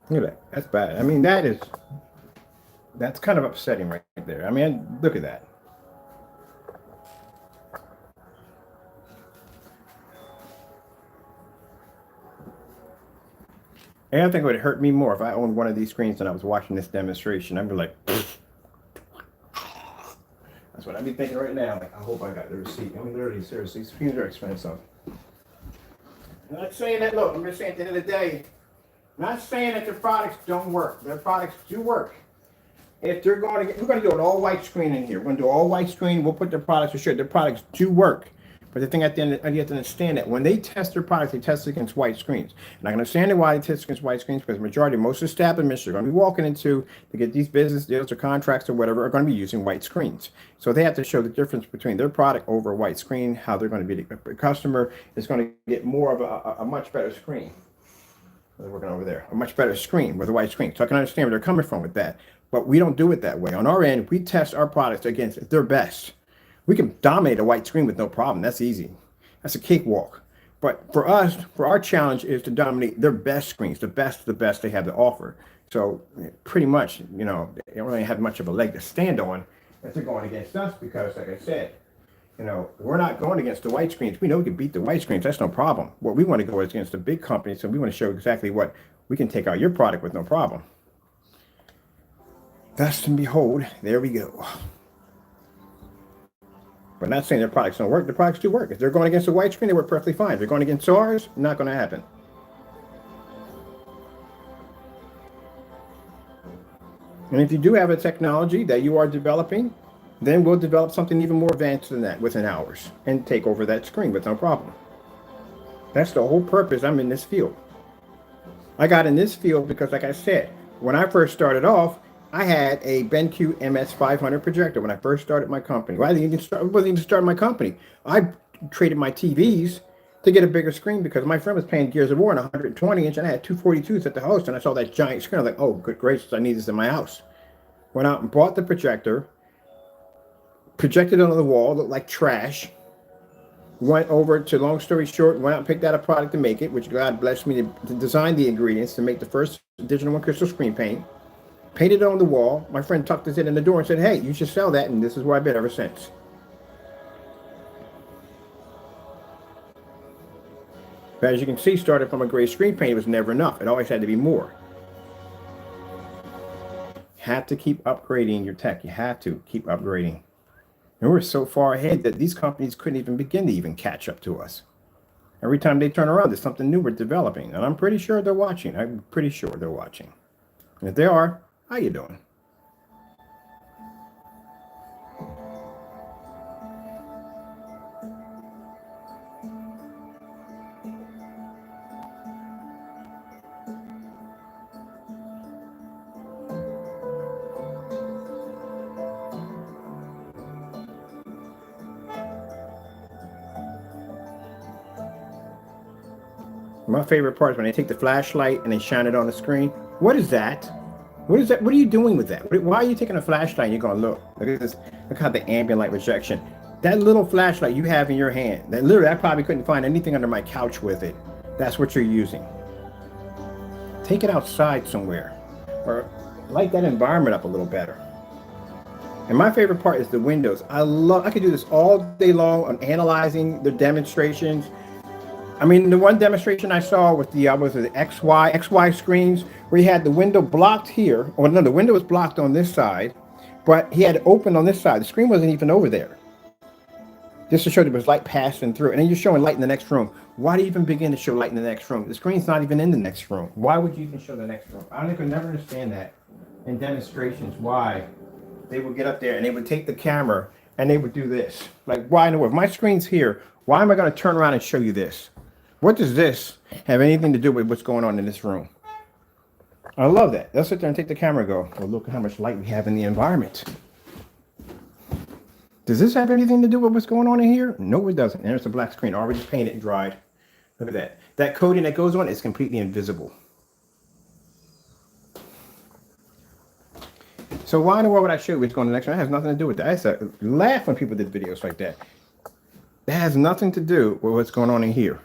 Look at that. That's bad. I mean, that's kind of upsetting right there. I mean, look at that. And I think it would hurt me more if I owned one of these screens and I was watching this demonstration. I'd be like, that's what I'd be thinking right now. Like, I hope I got the receipt. I mean, literally, seriously, these screens are expensive. I'm not saying that, look, I'm just saying at the end of the day, Not saying that their products don't work. Their products do work. If they're going to we're going to do an all white screen in here. We're going to do all white screen. We'll put their products for sure. Their products do work. But the thing at the end, you have to understand that when they test their products, they test against white screens. And I can understand why they test against white screens because the majority, most establishments you're going to be walking into to get these business deals or contracts or whatever are going to be using white screens. So they have to show the difference between their product over a white screen, how they're going to be the customer is going to get more of a much better screen. They're working over there, a much better screen with a white screen. So I can understand where they're coming from with that. But we don't do it that way. On our end, we test our products against their best. We can dominate a white screen with no problem. That's easy. That's a cakewalk. But for us, for our challenge is to dominate their best screens, the best they have to offer. So pretty much, they don't really have much of a leg to stand on if they're going against us because, like I said, we're not going against the white screens. We know we can beat the white screens. That's no problem. What we want to go is against the big companies, and we want to show exactly what we can take out your product with no problem. Thus and behold, there we go. But not saying their products don't work. The products do work. If they're going against a white screen, they work perfectly fine. If they're going against ours, not going to happen. And if you do have a technology that you are developing, then we'll develop something even more advanced than that within hours and take over that screen with no problem. That's the whole purpose. I'm in this field. I got in this field because, like I said, when I first started off, I had a BenQ MS500 projector when I first started my company. Well, I wasn't even starting my company. I traded my TVs to get a bigger screen because my friend was playing Gears of War on 120 inch and I had 242s at the house and I saw that giant screen. I was like, oh, good gracious, I need this in my house. Went out and bought the projector, projected it on the wall, looked like trash. Went over to, long story short, went out and picked out a product to make it, which God blessed me to design the ingredients to make the first Digital One Crystal screen paint. Painted it on the wall. My friend tucked his head in the door and said, hey, you should sell that. And this is where I've been ever since. But as you can see, started from a gray screen paint, it was never enough. It always had to be more. Had to keep upgrading your tech. You have to keep upgrading. And we're so far ahead that these companies couldn't even begin to even catch up to us. Every time they turn around, there's something new we're developing. And I'm pretty sure they're watching. I'm pretty sure they're watching. And if they are, how you doing? My favorite part is when they take the flashlight and they shine it on the screen. What is that? What is that? What are you doing with that? Why are you taking a flashlight and you're going to look? Look at this. Look how the ambient light rejection. That little flashlight you have in your hand, that literally I probably couldn't find anything under my couch with it. That's what you're using. Take it outside somewhere or light that environment up a little better. And my favorite part is the windows. I could do this all day long on analyzing the demonstrations. I mean, the one demonstration I saw with the XY screens where he had the window blocked here. Or no, the window was blocked on this side, but he had it open on this side. The screen wasn't even over there. Just to show there was light passing through. And then you're showing light in the next room. Why do you even begin to show light in the next room? The screen's not even in the next room. Why would you even show the next room? I could never understand that in demonstrations, why they would get up there and they would take the camera and they would do this. Like, why in the world? If my screen's here, why am I going to turn around and show you this? What does this have anything to do with what's going on in this room? I love that. They'll sit there and take the camera and go, well, look at how much light we have in the environment. Does this have anything to do with what's going on in here? No, it doesn't. There's a black screen already painted and dried. Look at that. That coating that goes on is completely invisible. So why in the world would I show you what's going on next one? That has nothing to do with that. I used to laugh when people did videos like that. That has nothing to do with what's going on in here.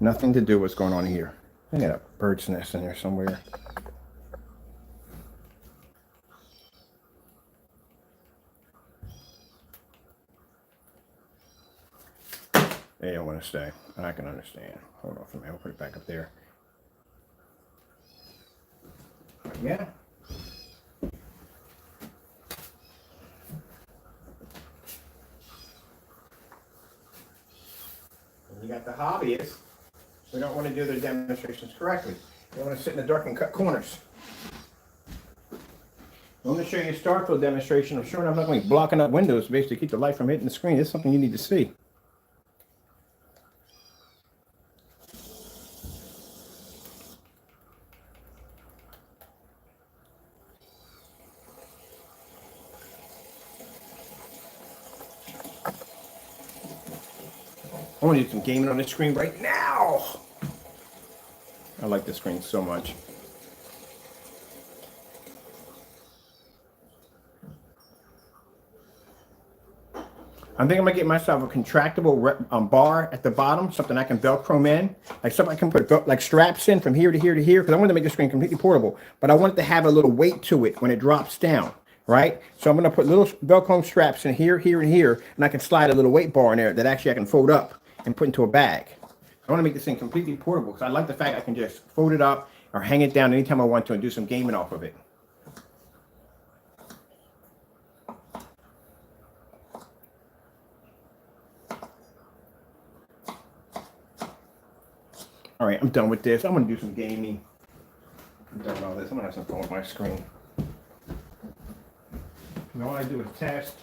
Nothing to do with what's going on here. I got a bird's nest in there somewhere. They don't want to stay. I can understand. Hold on for a minute. I'll put it back up there. Yeah. You got the hobbyists who don't want to do their demonstrations correctly. You want to sit in the dark and cut corners. I'm going to show you a Starfield demonstration. I'm sure I'm not going to be blocking up windows to basically keep the light from hitting the screen. It's something you need to see. I want to do some gaming on this screen right now. I like this screen so much. I think I'm gonna get myself a contractible bar at the bottom, something I can Velcro in, like something I can put like straps in from here to here to here, because I wanted to make the screen completely portable, but I want it to have a little weight to it when it drops down, right? So I'm gonna put little Velcro straps in here, here, and here, and I can slide a little weight bar in there that actually I can fold up and put into a bag. I want to make this thing completely portable because I like the fact I can just fold it up or hang it down anytime I want to and do some gaming off of it. All right, I'm done with this. I'm going to do some gaming. I'm done with all this. I'm going to have some fun with my screen. And all I do is test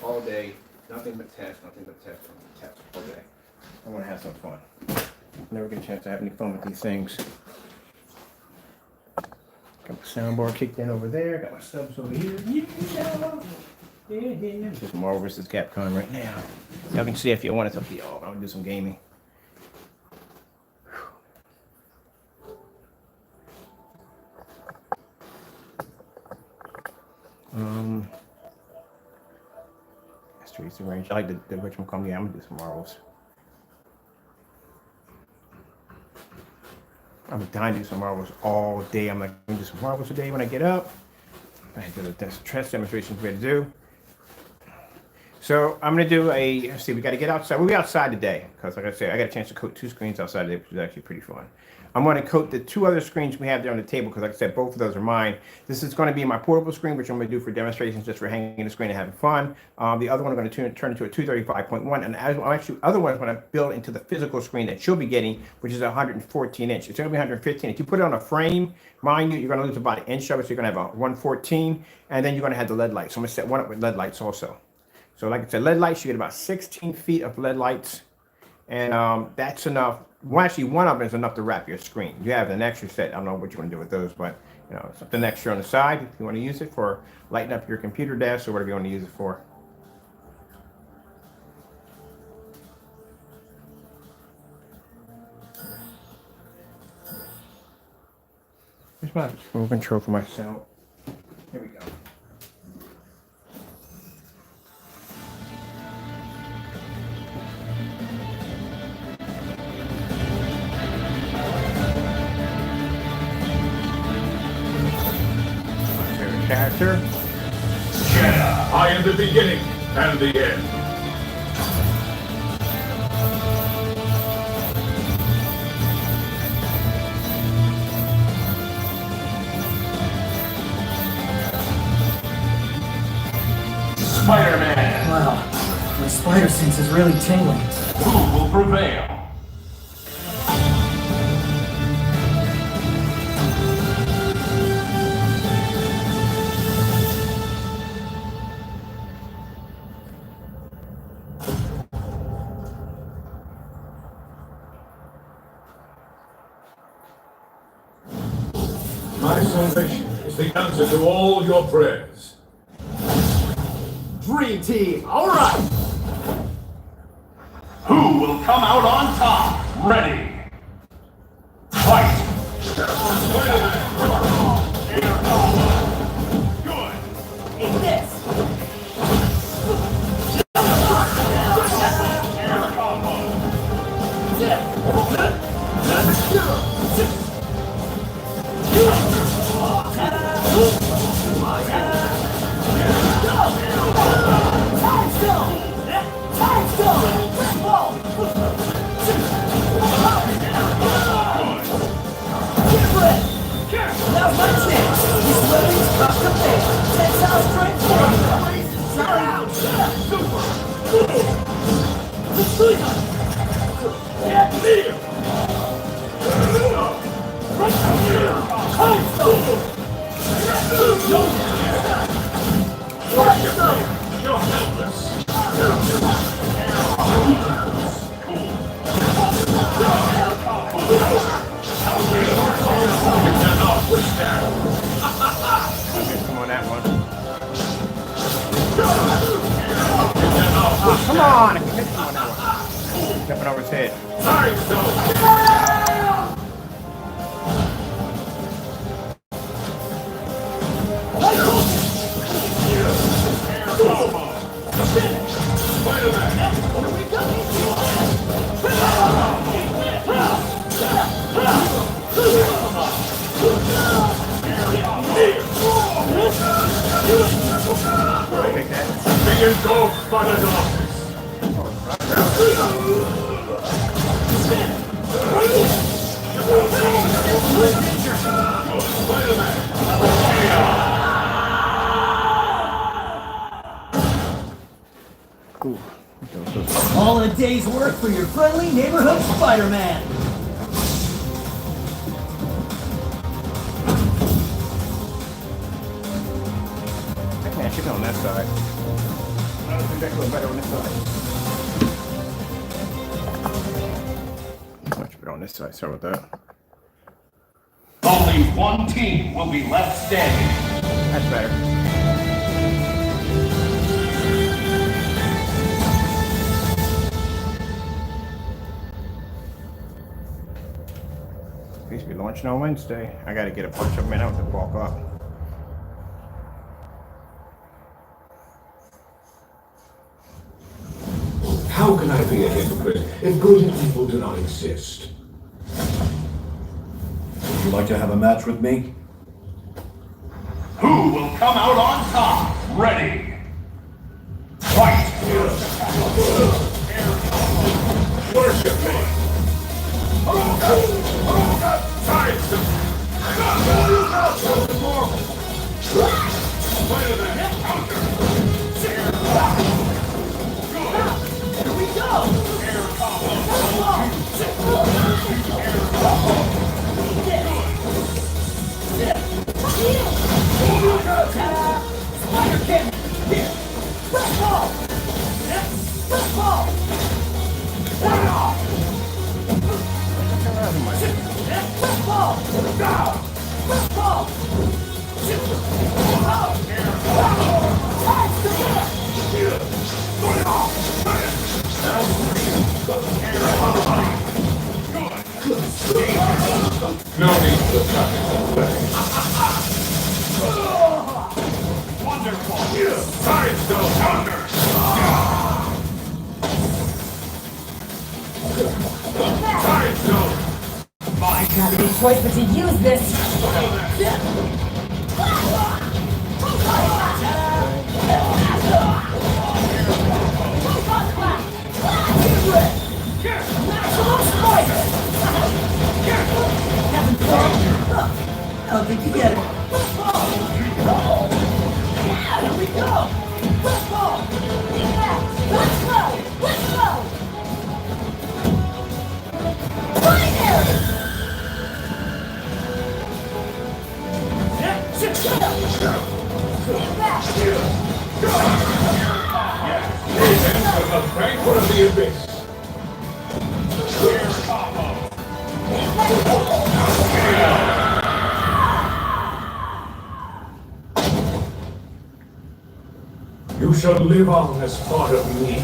all day. Nothing but test all day. I want to have some fun. Never get a chance to have any fun with these things. Got my soundbar kicked in over there. Got my subs over here. Yeah. Just Marvel vs. Capcom right now. Y'all can see if you want it to be all. I'm going to do some gaming. Streets of Rage. I like the Richmond Come. Yeah, I'm gonna do some Marvels. I'm dying to do some Marvels all day. I'm like, I'm gonna do some Marvels today when I get up. I do the test demonstrations we're gonna do. So I'm gonna do let's see, we gotta get outside. We'll be outside today, because like I said, I got a chance to coat 2 screens outside today, which is actually pretty fun. I'm going to coat the 2 other screens we have there on the table, because like I said, both of those are mine. This is going to be my portable screen, which I'm going to do for demonstrations, just for hanging the screen and having fun. The other one I'm going to turn into a 235.1, and actually other one I'm going to build into the physical screen that you'll be getting, which is 114 inch. It's going to be 115. If you put it on a frame, mind you, you're going to lose about an inch of it, so you're going to have a 114, and then you're going to have the LED lights. So I'm going to set one up with LED lights also. So like I said, LED lights, you get about 16 feet of LED lights, and that's enough. Well, actually, one of them is enough to wrap your screen. You have an extra set. I don't know what you want to do with those, but you know, something extra on the side if you want to use it for lighting up your computer desk or whatever you want to use it for. Here's my remote control for myself. Here we go. Character. Yeah, I am the beginning and the end. Spider-Man. Wow, my spider sense is really tingling. Who will prevail? My salvation is the answer to all your prayers. Dream team, all right. Who will come out on top? Ready. Fight! Good. Eat this. Air combo. Now's my chance. These weapons cost a bit. Tensile strength formula. Sorry. Super. Come on, that one. Oh, come on! I can hit him on that one. Stepping over his head. Take that. Ooh. All in a day's work for your friendly neighborhood Spider-Man. I can actually go on that side. I don't think that goes better on this side. Much better on this side. Sorry about that. Only one team will be left standing. That's better. Supposed to be launching on Wednesday. I gotta get a bunch of men out to walk up. How can I be a hypocrite if good and evil do not exist? Would you like to have a match with me? Who will come out on top? Ready. Fight! Worship me! Here we go! Spider Cannon! Here! Let's go! Let's go! Let's go! No need to attack. Wonderful! Sidestone thunder! Sidestone! My Got no choice but to use this. I don't think you get it. Here we go! Let's go! A banquet of the abyss! You shall live on as part of me.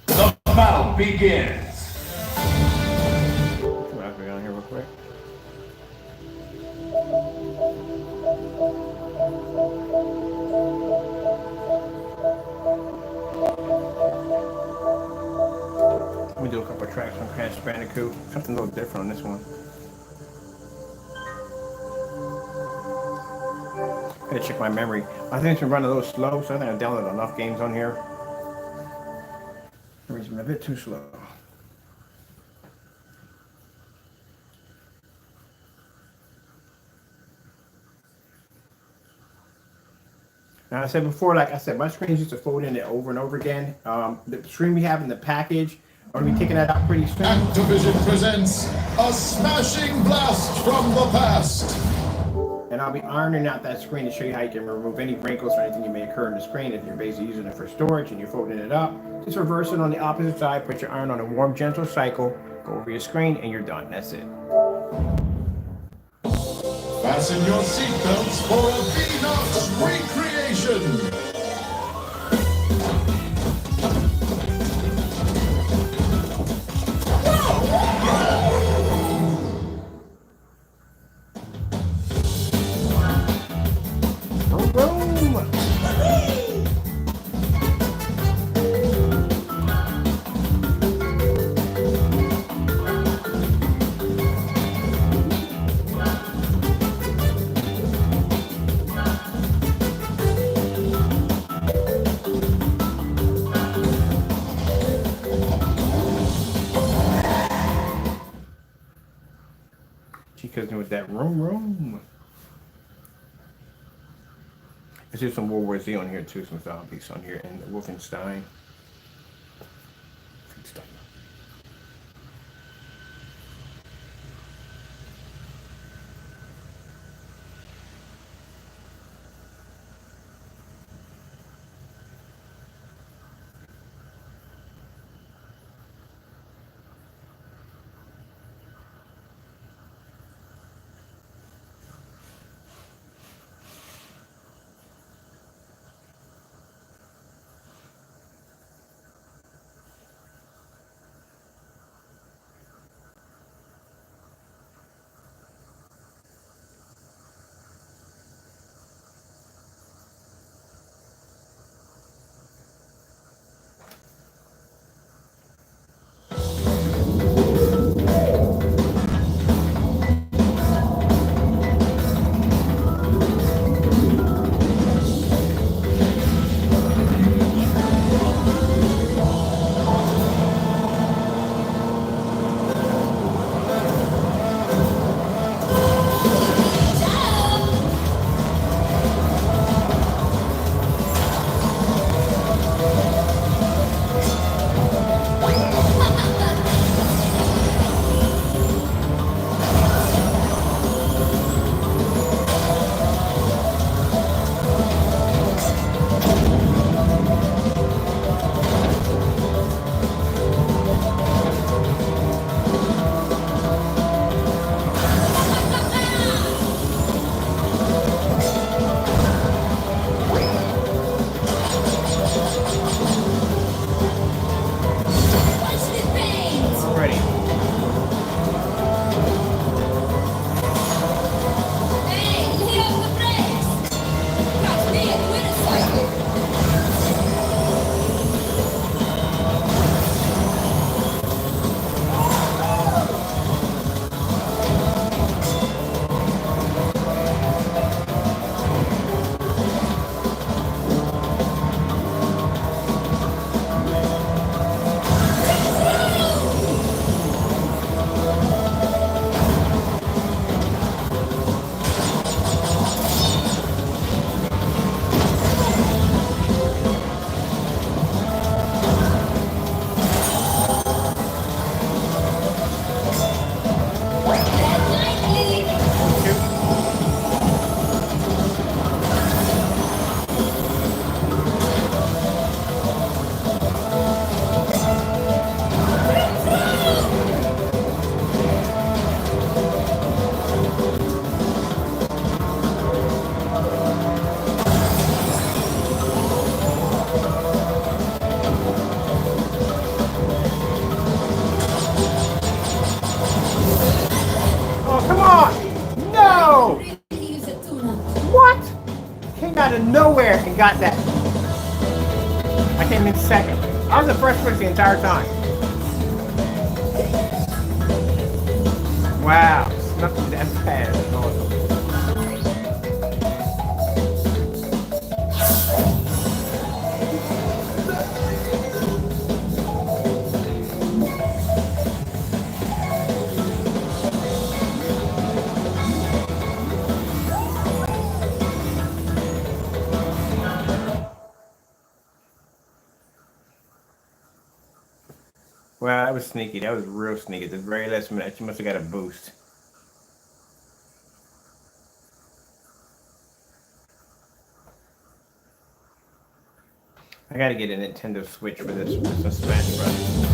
The battle begins. Let's go down here real quick. Let me do a couple of tracks on Crash Bandicoot. Something a little different on this one. I gotta check my memory. I think it's been running a little slow, so I think I downloaded enough games on here. Memory's been a bit too slow. Now I said before, like I said, my screens used to fold in it over and over again. The screen we have in the package, I'm gonna be taking that out pretty soon. Activision presents a smashing blast from the past. And I'll be ironing out that screen to show you how you can remove any wrinkles or anything that may occur in the screen if you're basically using it for storage and you're folding it up. Just reverse it on the opposite side, put your iron on a warm, gentle cycle, go over your screen, and you're done. That's it. Fasten your seatbelts for a Beanox recreation. Boom! Chica's with that room. Let's do some World War Z on here too, some zombies on here, and Wolfenstein. Out of nowhere and got that. I came in second. I was the first place the entire time. Wow, snuck me that fast. That's awesome. Well, that was sneaky. That was real sneaky. The very last minute, she must have got a boost. I gotta get a Nintendo Switch for this Smash Bros.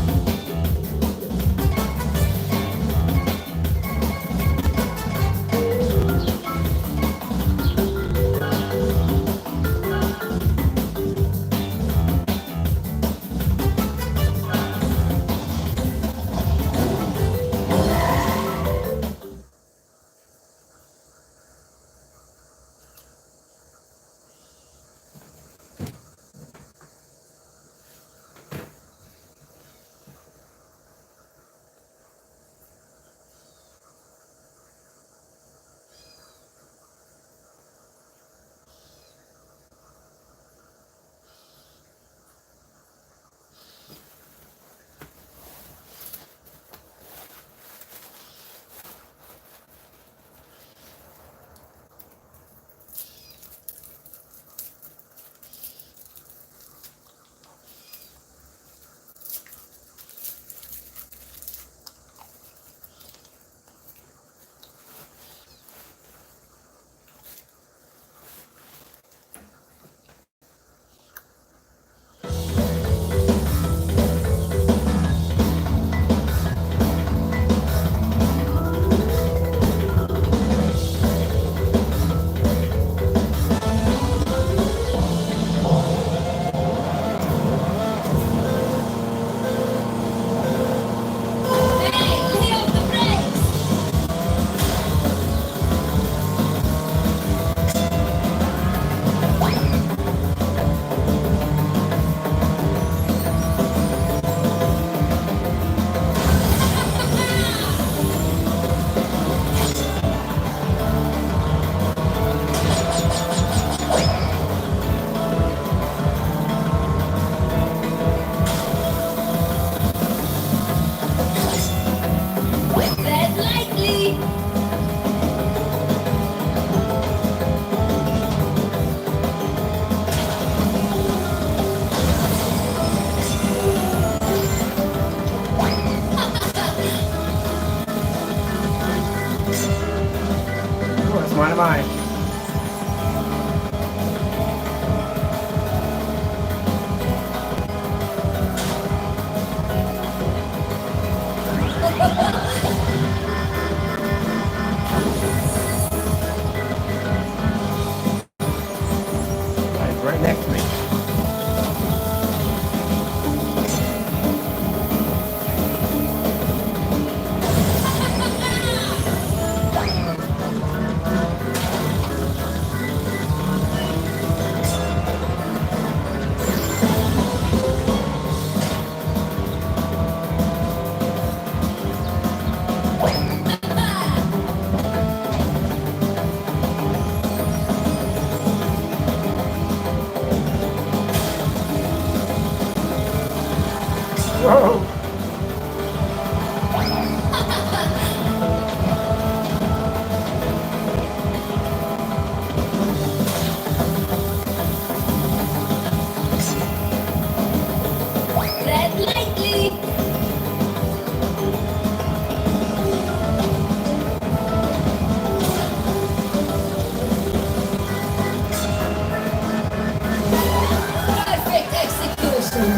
Tread lightly. Oh, it's one of mine. It's right next to me. Whoa! Tread lightly. Perfect execution.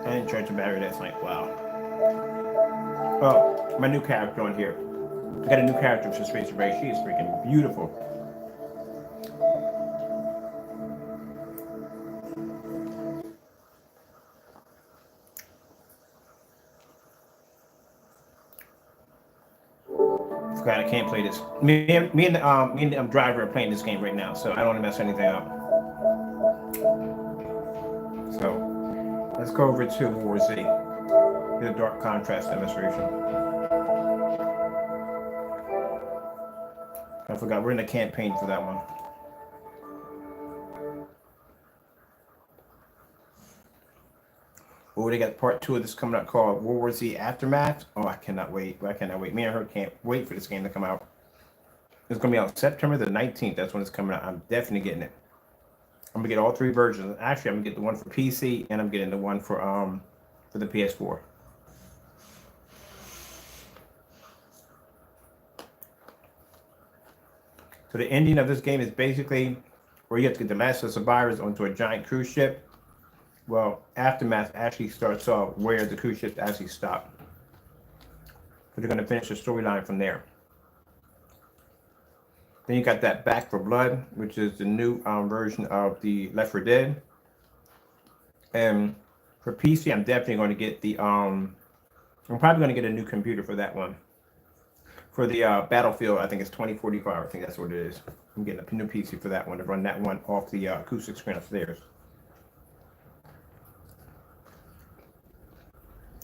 I didn't charge the battery last night. Wow. Oh, my new character on here. I got a new character for Streets of Rage. She is freaking beautiful. Forgot I can't play this. Me and the driver are playing this game right now, so I don't want to mess anything up. So let's go over to War Z. The Dark Contrast demonstration. I forgot, we're in the campaign for that one. Oh, they got part 2 of this coming out called World War Z Aftermath. Oh, I cannot wait. I cannot wait. Me and her can't wait for this game to come out. It's going to be out September the 19th. That's when it's coming out. I'm definitely getting it. I'm going to get all 3 versions. Actually, I'm going to get the one for PC, and I'm getting the one for the PS4. So the ending of this game is basically where you have to get the last of the survivors onto a giant cruise ship. Well, Aftermath actually starts off where the cruise ship actually stopped. So they're going to finish the storyline from there. Then you got that Back 4 Blood, which is the new version of the Left 4 Dead. And for PC, I'm definitely going to get the I'm probably going to get a new computer for that one. For the Battlefield, I think it's 2045. I think that's what it is. I'm getting a new PC for that one to run that one off the acoustic screen upstairs.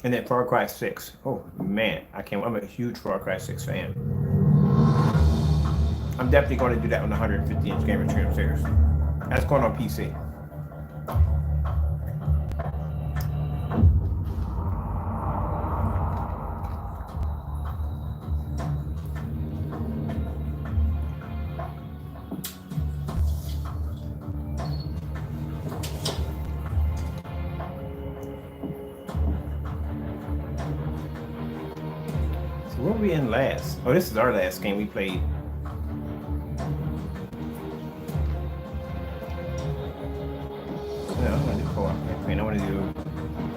And then Far Cry 6. Oh man, I'm a huge Far Cry 6 fan. I'm definitely going to do that on the 150-inch gamer screen upstairs. That's going on PC. Where were we in last? Oh, this is our last game we played. No, I'm gonna do co-op campaign. I want to do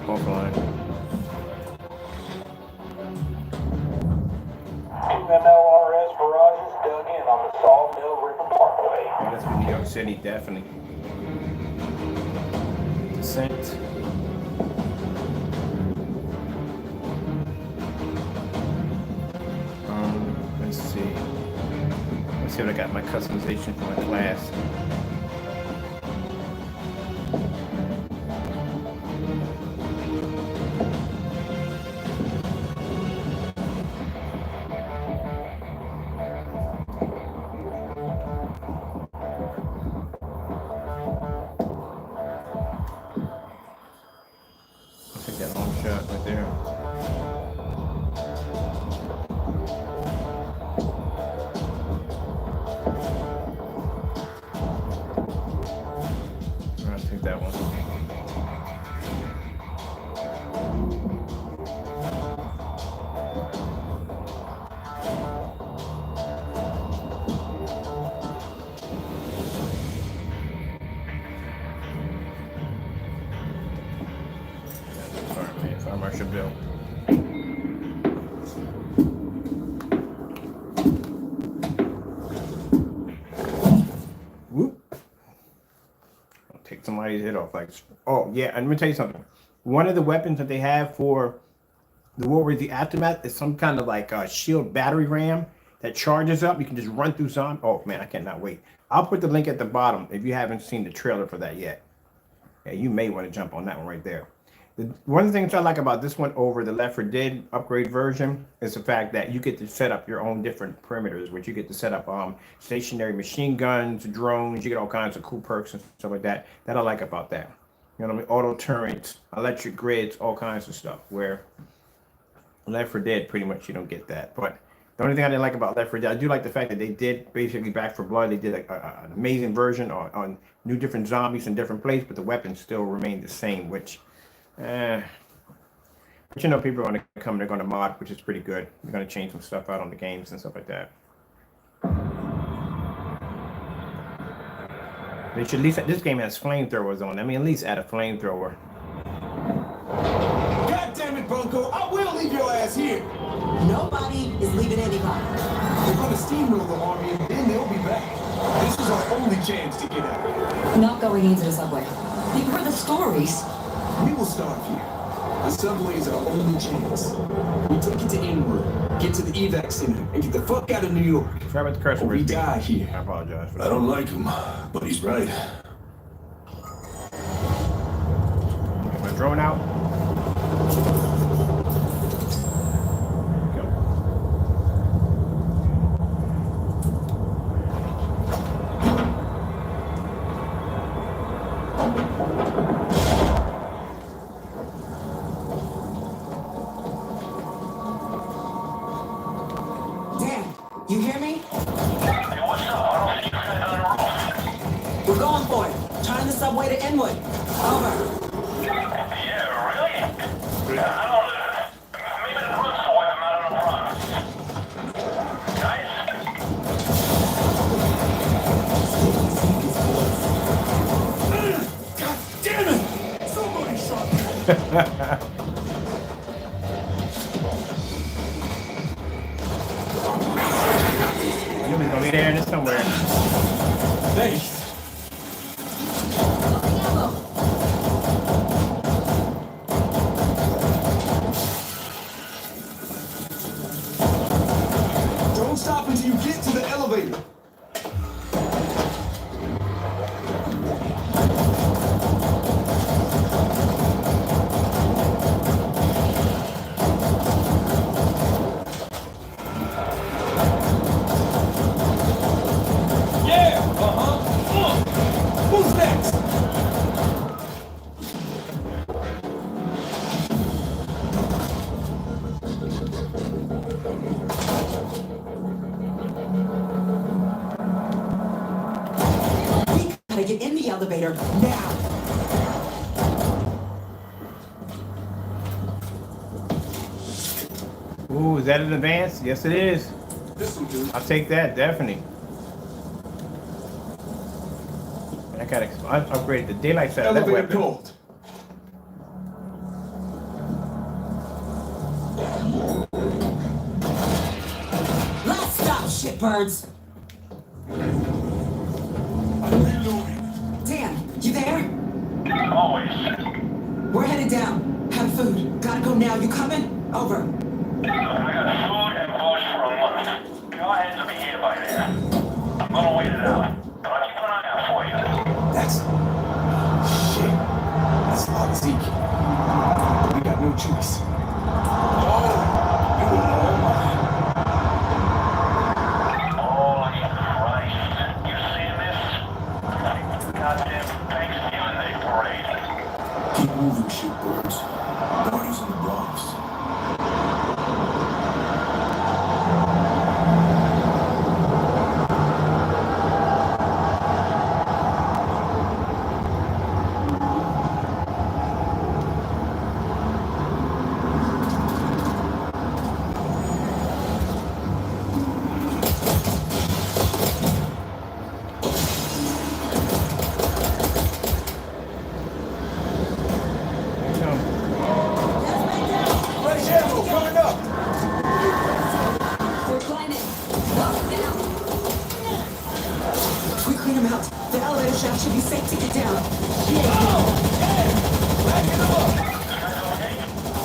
offline. MLRS barrages dug in on the Sawmill River Parkway. Oh, that's for New York City, definitely. Descent. Let's see what I got my customization for my class. I'll take that long shot right there. That one. Fire Marshal Bill. Whoop. Take somebody's head off. Like, oh yeah, and let me tell you something. One of the weapons that they have for the World War Z Aftermath is some kind of like a shield battery ram that charges up. You can just run through some. Oh man, I cannot wait. I'll put the link at the bottom if you haven't seen the trailer for that yet. Yeah, you may want to jump on that one right there. One of the things I like about this one over the Left 4 Dead upgrade version is the fact that you get to set up your own different perimeters, which you get to set up stationary machine guns, drones. You get all kinds of cool perks and stuff like that. That I like about that. You know what I mean? Auto turrets, electric grids, all kinds of stuff. Where Left 4 Dead, pretty much you don't get that. But the only thing I didn't like about Left 4 Dead, I do like the fact that they did basically Back 4 Blood. They did an amazing version on new different zombies in different places, but the weapons still remain the same, which. But you know, people are going to come, they're going to mod, which is pretty good. They're going to change some stuff out on the games and stuff like that. They should at least, this game has flamethrowers on. I mean, at least add a flamethrower. God damn it, Bunko! I will leave your ass here! Nobody is leaving anybody. We're gonna steamroll the army and then they'll be back. This is our only chance to get out. Not going into the subway. You've heard the stories. We will start here. The subway is our only chance. We take it to Inwood, get to the evac center, and get the fuck out of New York. Sorry about the curse We die here. I apologize for that. I don't like him, but he's right. Get my drone out. Go. You hear me? Hey, what's up? I don't see you guys on the roof. We're going for it. Trying the subway to Inwood. Over. Yeah, really? I don't maybe the roof's the way I'm not on a promise. Guys? God damn it! Somebody shot me! Human's gonna be there in somewhere. Thanks. Don't stop until you get to the elevator. Yeah, who's next? We gotta get in the elevator now. Ooh, is that an advance? Yes, it is. This'll do. I'll take that, definitely. I gotta upgrade the daylight side of that Elevator weapon. cold. Last stop, shitbirds. I'm reloading. Dan, you there? Always. We're headed down. Have food. Gotta go now. You coming? Over. I got food and booze for a month. Go ahead to be here by then. I'm gonna wait it out. But I'll keep an eye out for you. That's... Shit. That's a lot of Zeke. We got no choice. Holy Christ. You seeing this? Goddamn Thanksgiving Day parade. Keep moving, shitbirds. Party's in the Bronx. Fresh ammo coming up. We're climbing. Lock down. We clean them out. The elevator shaft should be safe to get down.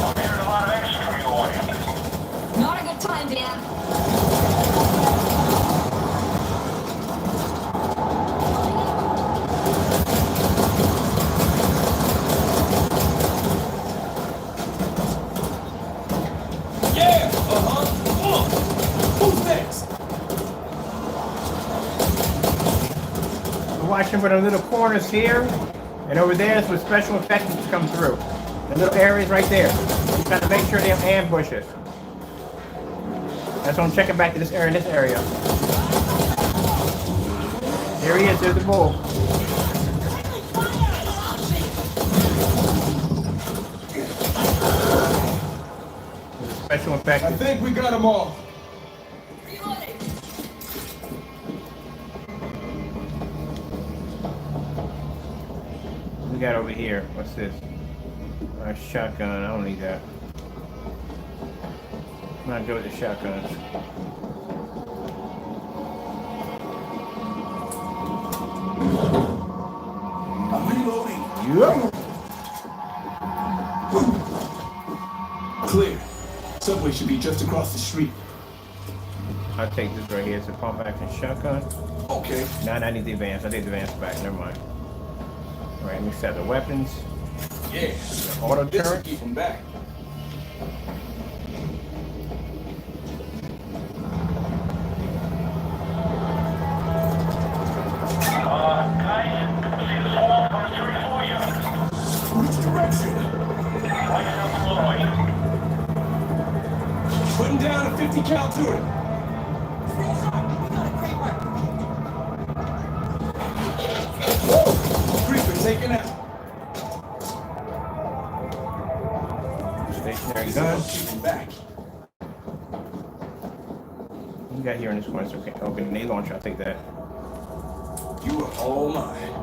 I'm hearing a lot of extra from your way. Not a good time, Dan. Yeah, who's next? We're watching for the little corners here, and over there is where special effects come through. The little areas right there. You gotta make sure they don't ambush us. That's why I'm checking back to this area and this area. Here he is, there's the bull. Special effects. I think we got them all. We got over here. What's this? A shotgun. I don't need that. I'm not good with the shotguns. I'm reloading. Yep. Clear. Subway should be just across the street. I'll take this right here. It's a pump action shotgun. Okay. Now I need the advance. I need the advance back. Never mind. All right, let me set the weapons. Yeah. Auto This will turret. keep him back. Guys, see this wall coming through for you? Which direction? Right down the roadway. Putting down a 50 cal to it. Stationary This is gun. what I'm shooting back. What you got here in this corner? Okay, oh, grenade launcher. I'll take that. You are all mine.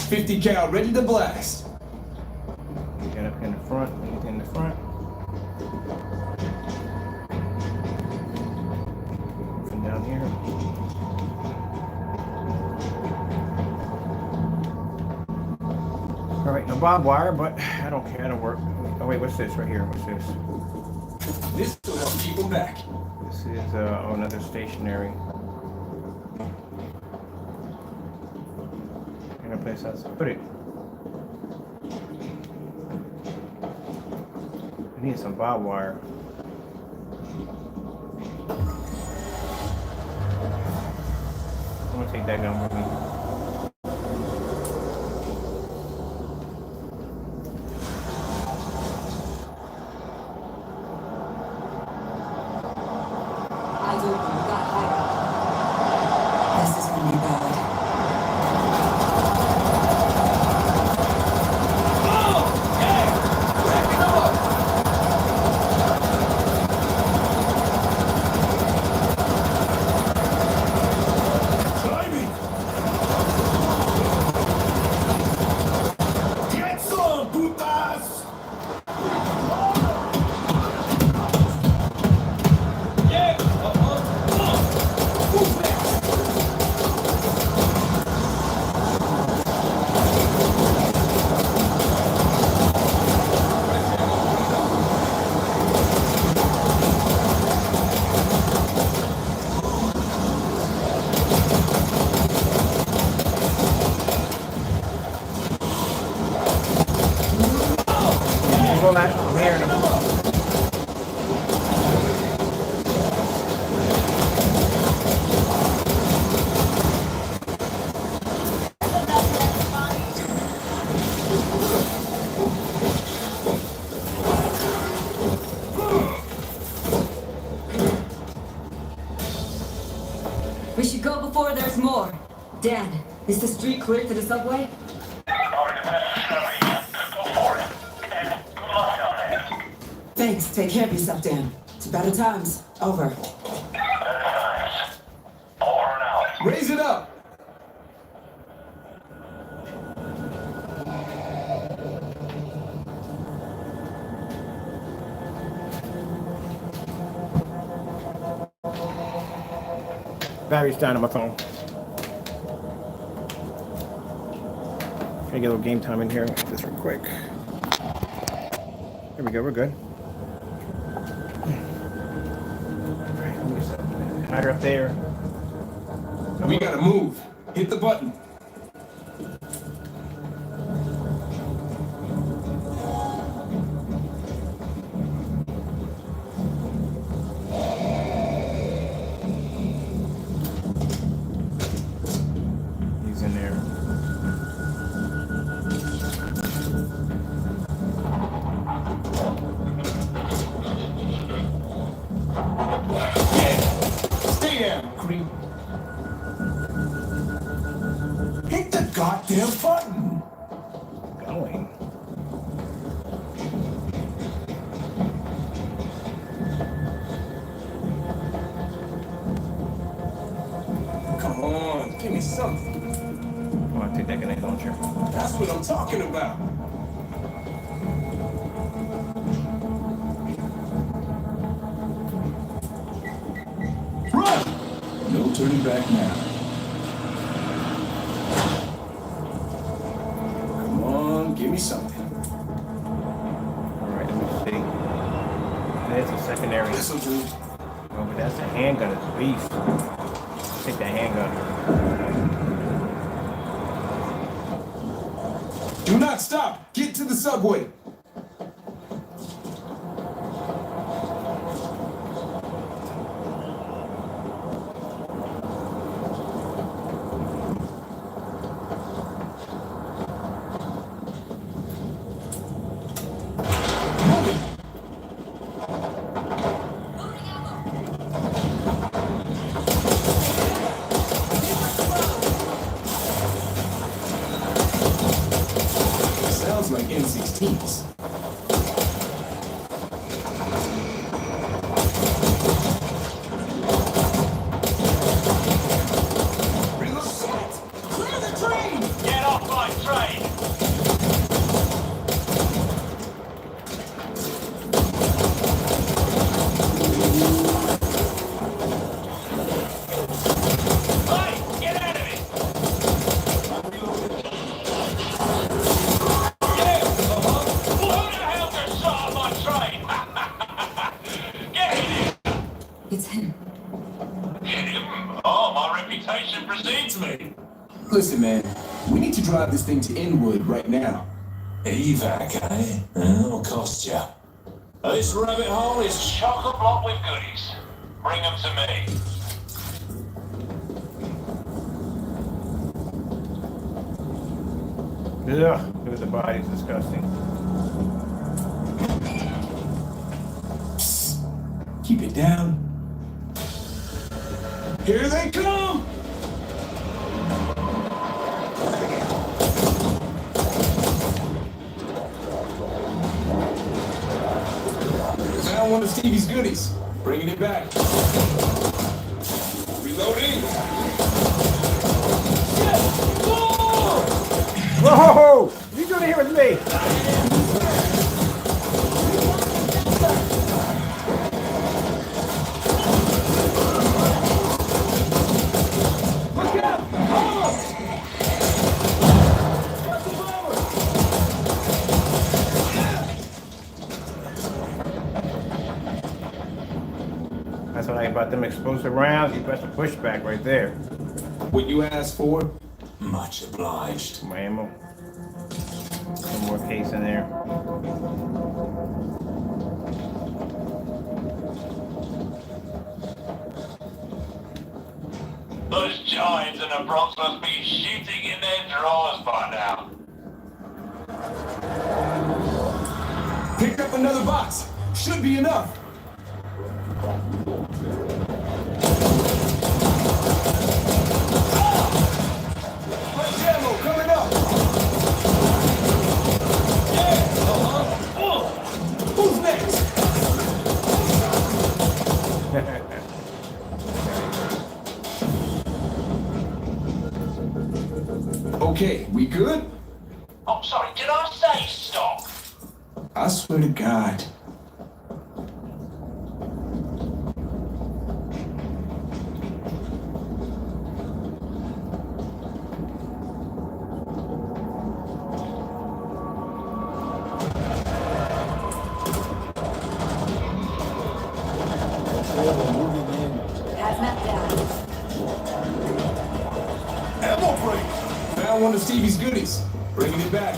.50 cal, ready to blast. Get up in the front. Anything in the front? From down here. All right, no barbed wire, but I don't care. That'll work. Oh wait, what's this right here? What's this? This will help keep them back. This is oh, another stationary. Ain't no place else to put it. I need some barbed wire. I'm gonna take that gun with me. Eyes open. We got higher. This is gonna be bad. Timing! Get some, putas! Pull that from here. And We should go before there's more. Dan, is the street clear to the subway? Already passed the 7 Go for it. And good luck down there. Thanks. Take care of yourself, Dan. It's better times. Over. Better times. Over and out. Raise it up. battery's down on my phone. Try to get a little game time in here. Just real quick. There we go. We're good. Alright, let me just hide her up there. We gotta move. Hit the button. He's in there. Stay down, creep. Hit the goddamn button! Going. Come on, give me something. Oh, I take that grenade launcher. That's what I'm talking about. Run! No turning back now. Come on, give me something. Alright, let me see. There's a secondary. This'll do. Oh, but that's a handgun. It's a beast. Take that handgun. Do not stop. Get to the subway. Salutation precedes me. Listen, man, we need to drive this thing to Inwood right now. Evac, eh? It'll cost ya. This rabbit hole is chock-a-block with goodies. Bring them to me. Ugh, look at the body's disgusting. Keep it down. Here they come! Found one of Stevie's goodies. Bringing it back. Reloading. Whoa! What are you doing here with me? Look out! Oh! That's what I about them explosive rounds. You best to push back right there. What you asked for? Much obliged. My ammo. One more case in there. Those giants in the Bronx must be shooting in their drawers by now. Pick up another box. Should be enough. Fresh ammo coming up. Who's next? Okay, we good? I'm sorry, did I say stop? I swear to God. Hazmat down. Ammo break. Found one of Stevie's goodies. Bringing it back.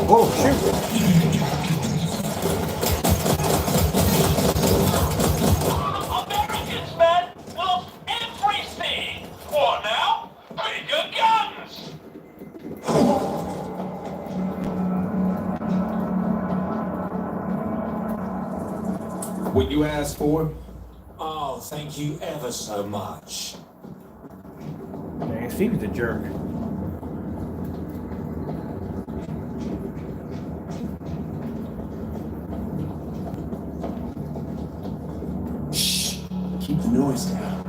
Oh, shoot! Americans, man, lost everything. What now? Bigger guns. What you asked for? Oh, thank you ever so much. Man, Stevie's a jerk. Shh. Keep the noise down.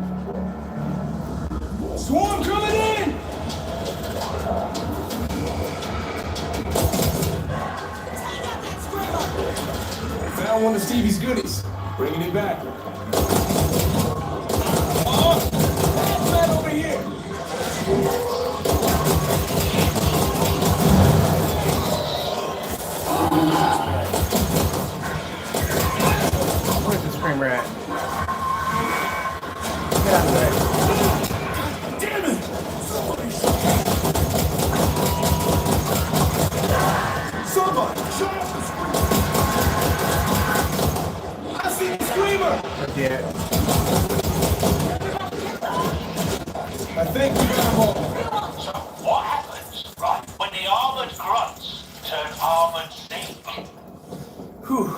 Swarm coming in! Found one of Stevie's goodies. Bringing it back. Oh! Man over here! Where's the screamer at? Get out of there. Damn it! Somebody! Shut up! I see the screamer! Yeah. I think we got him all. So what happens, right, when the armored grunts turn armored steel? Whew.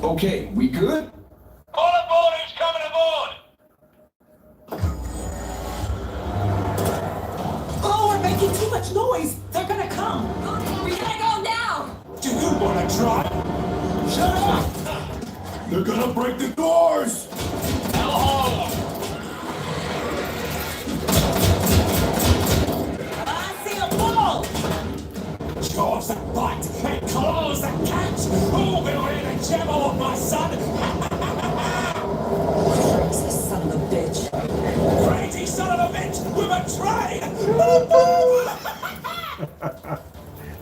Okay, we good? All aboard, who's coming aboard? Oh, we're making too much noise! They're gonna come! We gotta go now! Do you wanna try? Shut up! They're gonna break the doors! Hellhole! I see a wall! Jaws that bite! Hey, come claws that catch! Who will really jabber on my son? Crazy son of a bitch. Crazy son of a bitch! We're betrayed!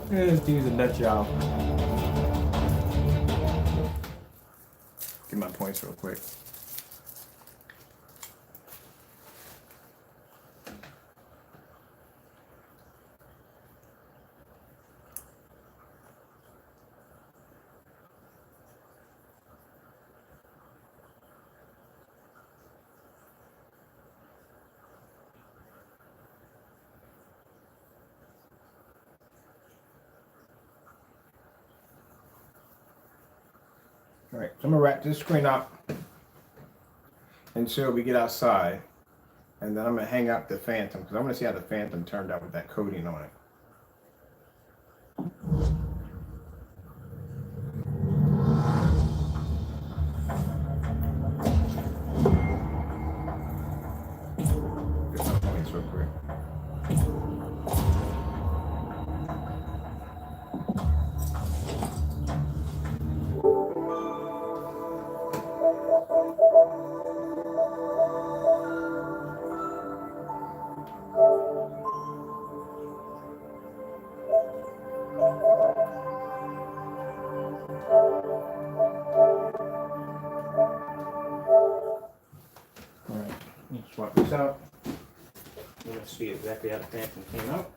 This dude's a nut job. Get my points real quick. All right, so I'm gonna wrap this screen up until we get outside, and then I'm gonna hang up the Phantom because I want to see how the Phantom turned out with that coating on it. Get my points real quick. All right, let's swap this out. Let's see exactly how the Phantom came out.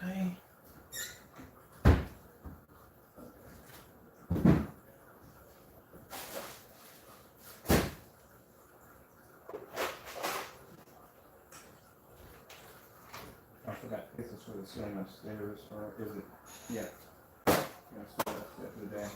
Okay. I forgot, this is for the cinema stairs, or is it? Yeah. That's the day.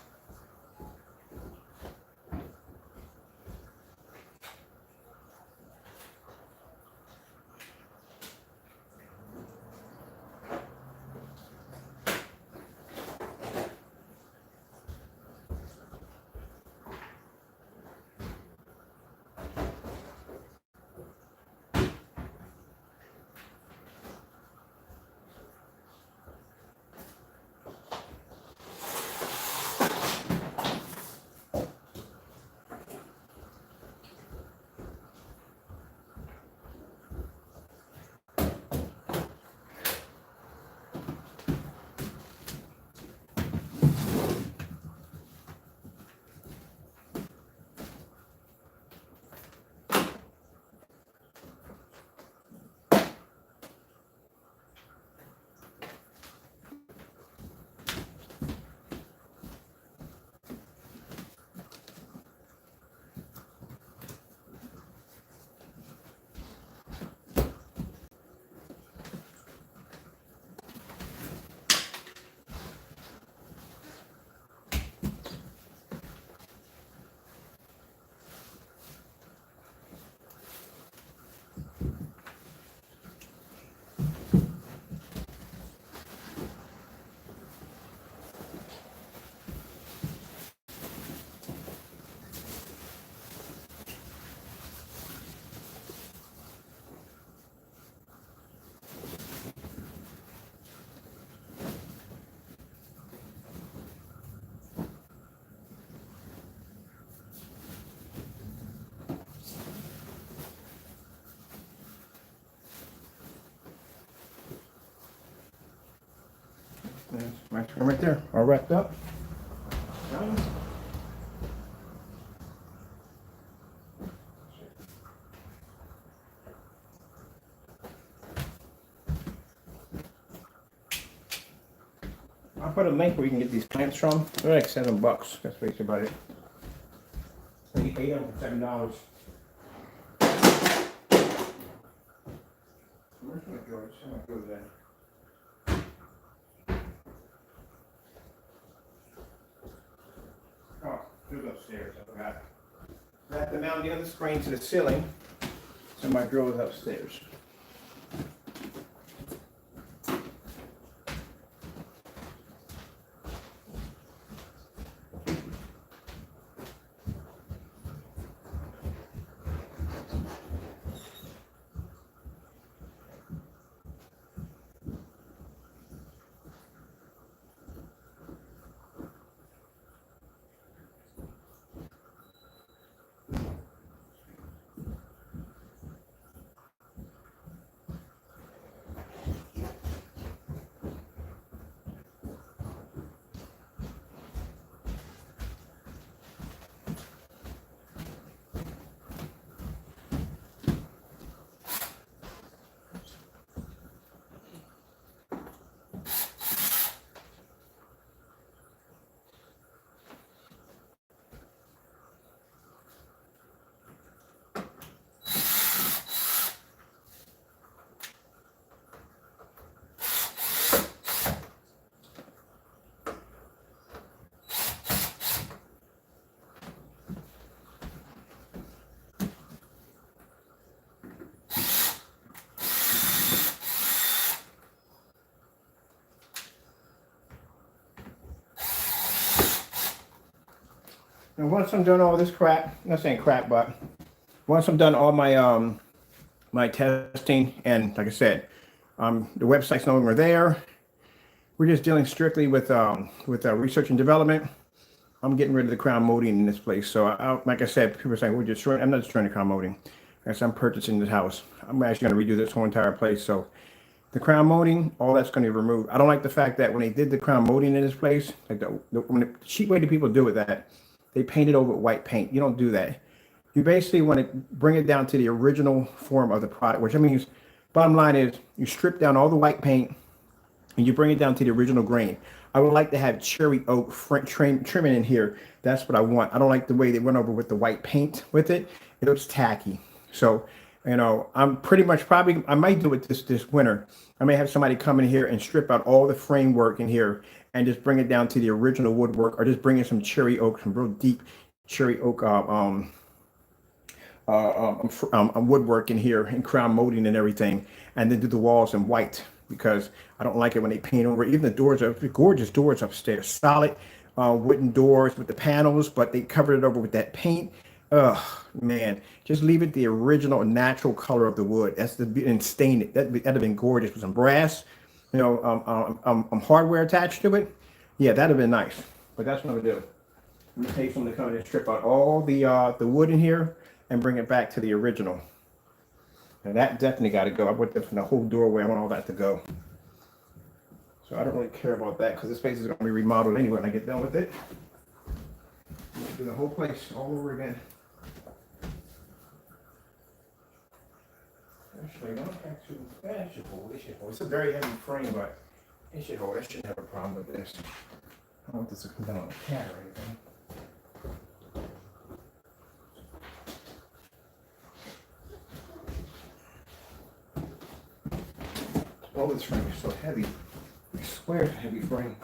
There's my screen right there, all wrapped up. Done. I'll put a link where you can get these plants from. They're like $7. That's basically about it. So you pay them for $7. Where's my George? I'm gonna go there. Oh, it was upstairs. I forgot. Wrap them out the other screen to the ceiling. So my drill is upstairs. And once I'm done all this crap, not saying crap, but once I'm done all my my testing, and like I said, the website's no longer there. We're just dealing strictly with research and development. I'm getting rid of the crown molding in this place. So like I said, people are saying we're destroying. I'm not destroying the crown molding. As I'm purchasing this house, I'm actually going to redo this whole entire place. So the crown molding, all that's going to be removed. I don't like the fact that when they did the crown molding in this place, like when the cheap way that people do it, that they paint it over with white paint. You don't do that. You basically want to bring it down to the original form of the product, which means, bottom line is, you strip down all the white paint and you bring it down to the original grain. I would like to have cherry oak trimming in here. That's what I want. I don't like the way they went over with the white paint with it. It looks tacky. So, you know, I'm pretty much I might do it this winter. I may have somebody come in here and strip out all the framework in here and just bring it down to the original woodwork, or just bring in some cherry oak, some real deep cherry oak woodwork in here, and crown molding and everything, and then do the walls in white, because I don't like it when they paint over. Even the doors are gorgeous doors upstairs, solid wooden doors with the panels, but they covered it over with that paint. Ugh, man, just leave it the original natural color of the wood. And stain it. That'd have been gorgeous with some brass, you know, hardware attached to it. Yeah, that'd have been nice. But that's what I'm gonna do. I'm gonna take someone to come in and strip out all the wood in here and bring it back to the original. And that definitely got to go. I put that from the whole doorway. I want all that to go. So I don't really care about that, because this space is going to be remodeled anyway when I get done with it. I'm gonna do the whole place all over again. Actually, that should hold. It should hold. It's a very heavy frame, but it should hold. I shouldn't have a problem with this. I don't want this to come down on the cat or anything. Oh, this frame is so heavy. I swear it's a heavy frame.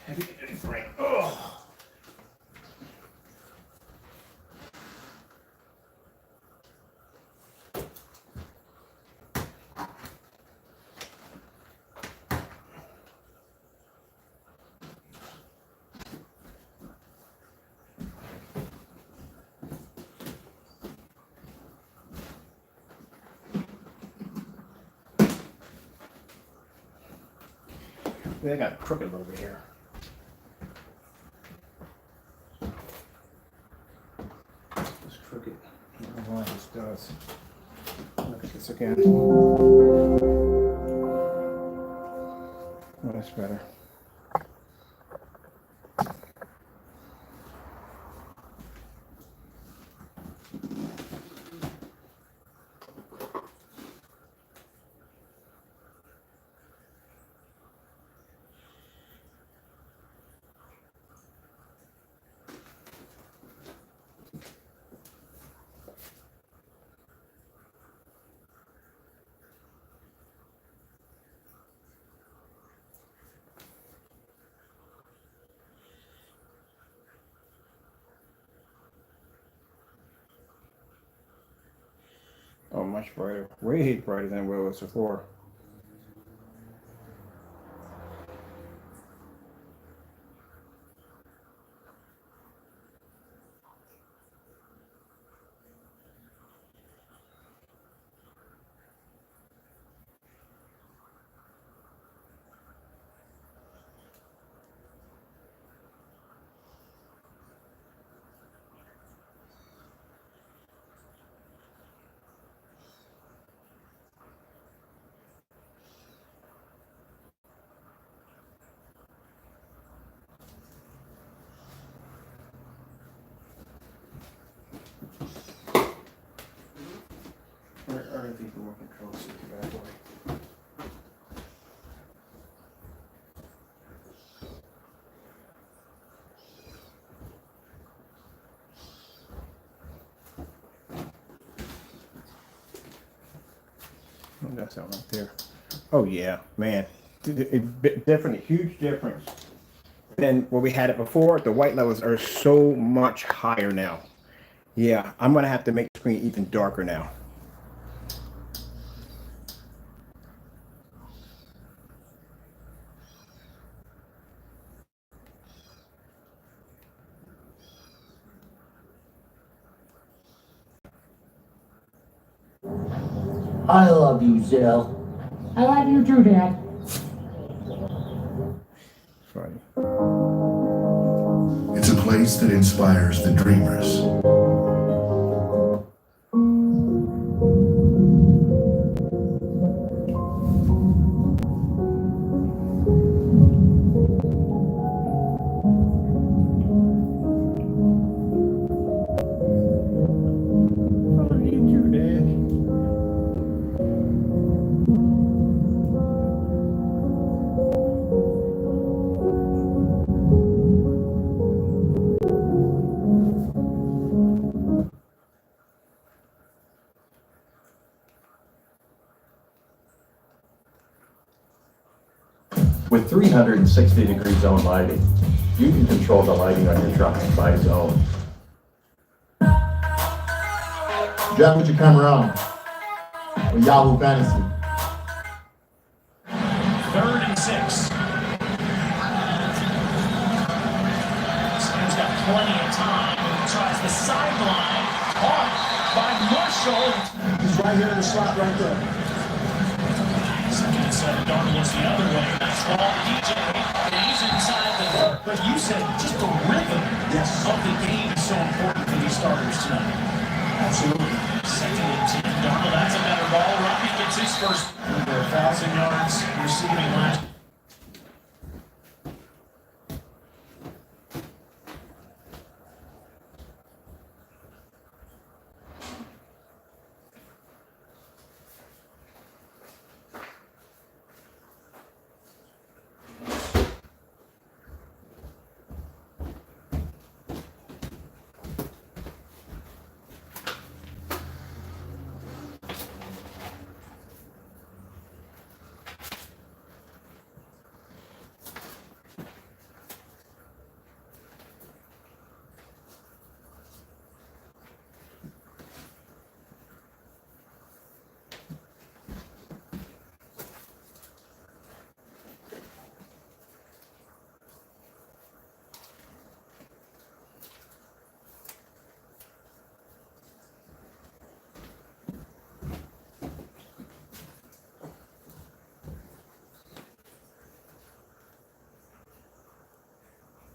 Heavy frame. Oh. They got crooked over here. It's crooked. I don't know why this does. Look at this again. That's better. Oh, much brighter. Way brighter than what it was before. I think more control bad boy. Oh, that's out right there. Oh yeah, man, different, huge difference than what we had it before. The white levels are so much higher now. Yeah, I'm gonna have to make the screen even darker now. I love you, Zell. I love you too, Dad. Funny. It's a place that inspires the dreamers. With 360-degree zone lighting, you can control the lighting on your truck by zone. Jack, with your camera on. With Yahoo Fantasy. 3rd and 6. Sam's got plenty of time. He tries the sideline. Caught by Marshall. He's right here in the slot right there. Second and 7. Darnold looks the other way. Nice ball, DJ. And he's inside the. But you said just the rhythm of the game is so important for these starters tonight. Absolutely. Second and 10. Darnold, that's a better ball. Robbie gets his first 1,000 yards receiving last.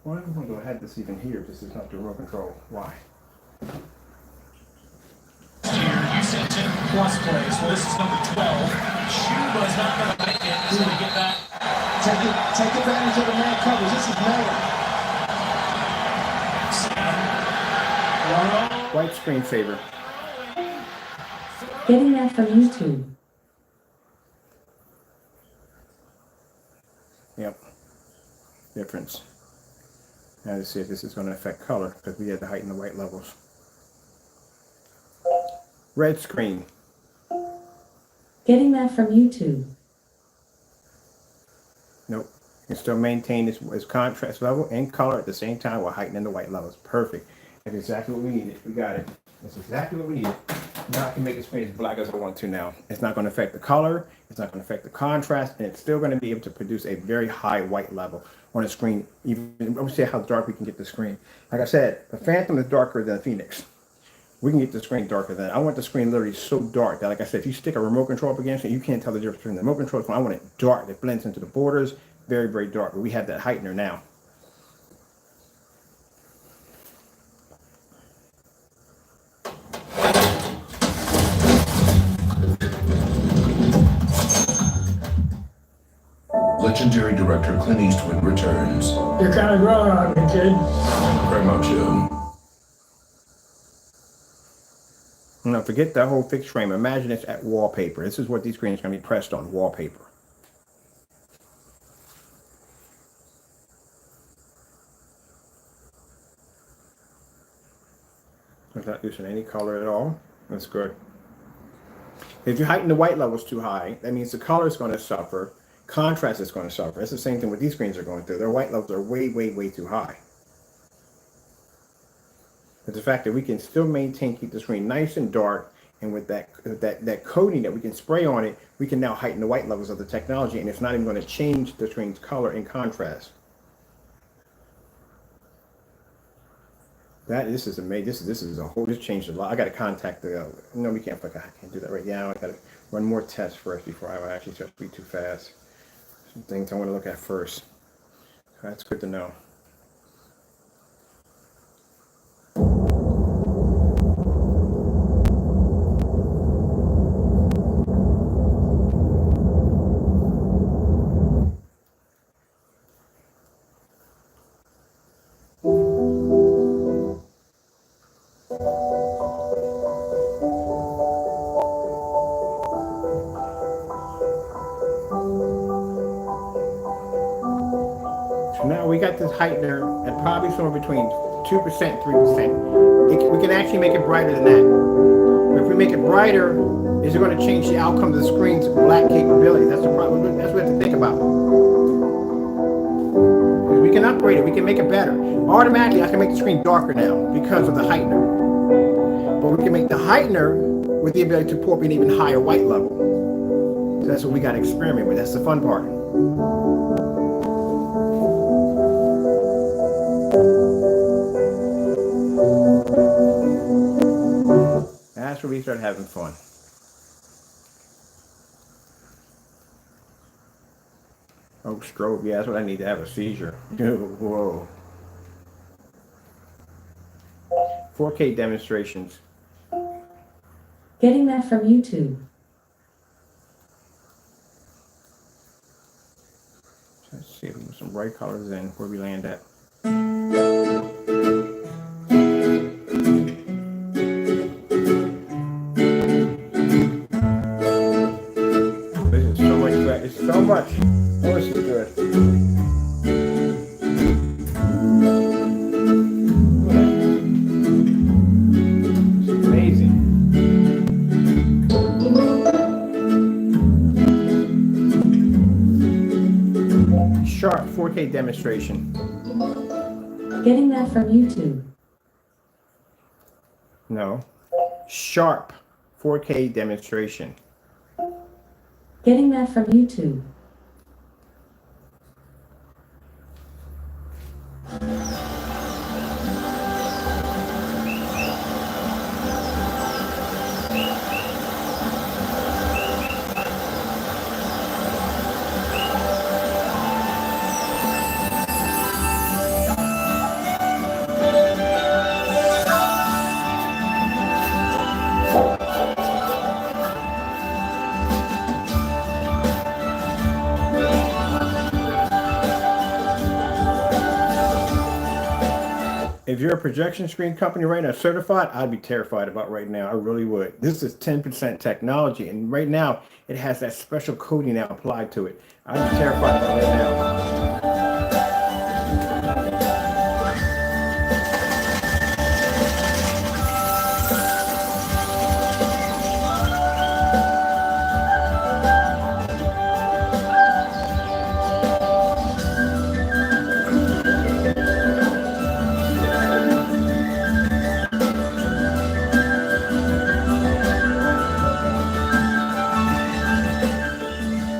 Why do I want to go ahead this even here? This is not the remote control. Why? You said 10 plus plays. Well, this is number 12. Shuba's not going to make it. He's going to get back. Take advantage of the man coverage. This is Miller. White screensaver. Getting that from YouTube. Yep. Difference. Now let's see if this is going to affect color because we had to heighten the white levels. Red screen. Getting that from YouTube. Nope. You can still maintain this contrast level and color at the same time while heightening the white levels. Perfect. That's exactly what we needed. We got it. That's exactly what we needed. Now I can make the screen as black as I want to now. It's not going to affect the color. It's not going to affect the contrast. And it's still going to be able to produce a very high white level on the screen. Even, let's see how dark we can get the screen. Like I said, the Phantom is darker than the Phoenix. We can get the screen darker than that. I want the screen literally so dark that, like I said, if you stick a remote control up against it, you can't tell the difference between the remote control. I want it dark. That blends into the borders. Very, very dark. But we have that heightener now. Legendary director Clint Eastwood returns. You're kind of growing on me, kid. Very much No, forget that whole fixed frame. Imagine it's at wallpaper. This is what these screens are going to be pressed on, wallpaper. It's not using any color at all. That's good. If you heighten the white levels too high, that means the color is going to suffer. Contrast is going to suffer. It's the same thing what these screens are going through. Their white levels are way, way, way too high. But the fact that we can still keep the screen nice and dark, and with that coating that we can spray on it, we can now heighten the white levels of the technology, and it's not even going to change the screen's color and contrast. This is amazing. This is a whole. This changed a lot. I got to contact the. No, we can't. I can't do that right now. I got to run more tests first before I actually start to be too fast. Some things I want to look at first. That's good to know. This heightener at probably somewhere between 2%, 3%. We can actually make it brighter than that. But if we make it brighter, is it going to change the outcome of the screen's black capability? That's the problem. That's what we have to think about. We can upgrade it. We can make it better. Automatically, I can make the screen darker now because of the heightener. But we can make the heightener with the ability to pull up an even higher white level. So that's what we got to experiment with. That's the fun part. That's where we start having fun. Oh, strobe. Yeah, that's what I need to have a seizure. Whoa. 4K demonstrations. Getting that from YouTube. Let's see if we put some bright colors in where we land at. So much. Oh, this is good. It's amazing. Sharp 4K demonstration. Getting that from YouTube. No. Sharp 4K demonstration. Getting that from YouTube. if you're a projection screen company right now, certified, I'd be terrified about right now. I really would. This is 10% technology, and right now it has that special coating now applied to it. I'd be terrified about it right now.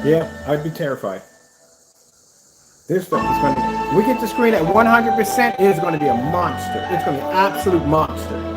Yeah, I'd be terrified. This stuff is going to, we get the screen at 100%, it is going to be a monster. It's going to be an absolute monster.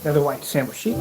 Another white sample sheet.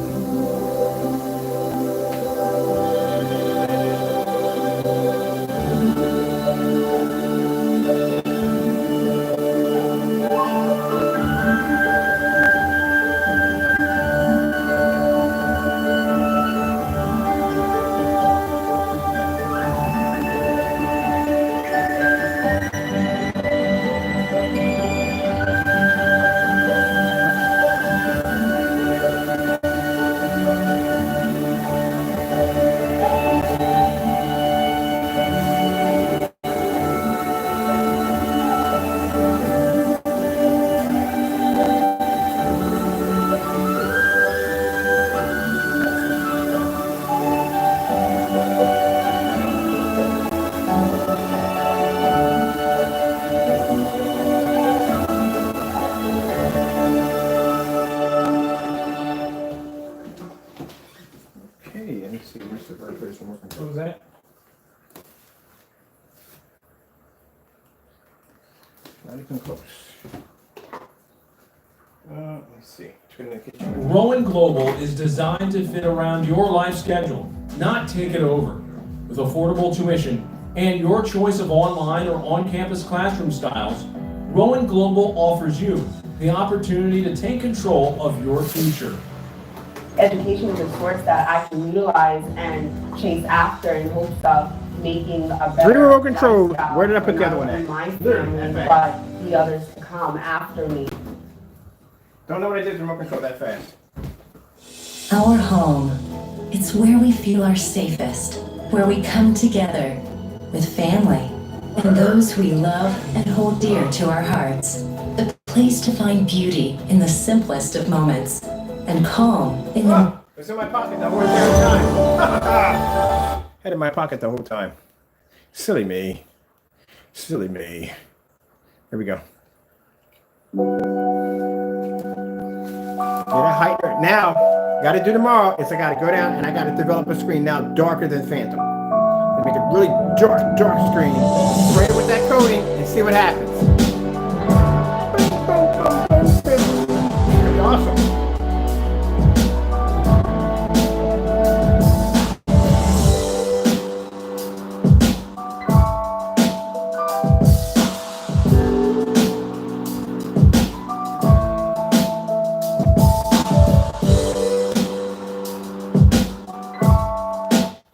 Rowan Global is designed to fit around your life schedule, not take it over. With affordable tuition and your choice of online or on-campus classroom styles, Rowan Global offers you the opportunity to take control of your future. Education is a source that I can utilize and chase after in hopes of making a better remote control. lifestyle Where did I put the for other one not at? only my family, but the others to come after me. Don't know what I did to remote control that fast. Our home. It's where we feel our safest, where we come together with family and those we love and hold dear to our hearts. A place to find beauty in the simplest of moments and calm in the... It's in my pocket. That worked every time. Had it in my pocket the whole time. Silly me. Silly me. Here we go. Get a height. Now, got to do tomorrow is I got to go down and I got to develop a screen now darker than Phantom. And make a really dark screen. Spray it with that coating and see what happens. Pretty awesome.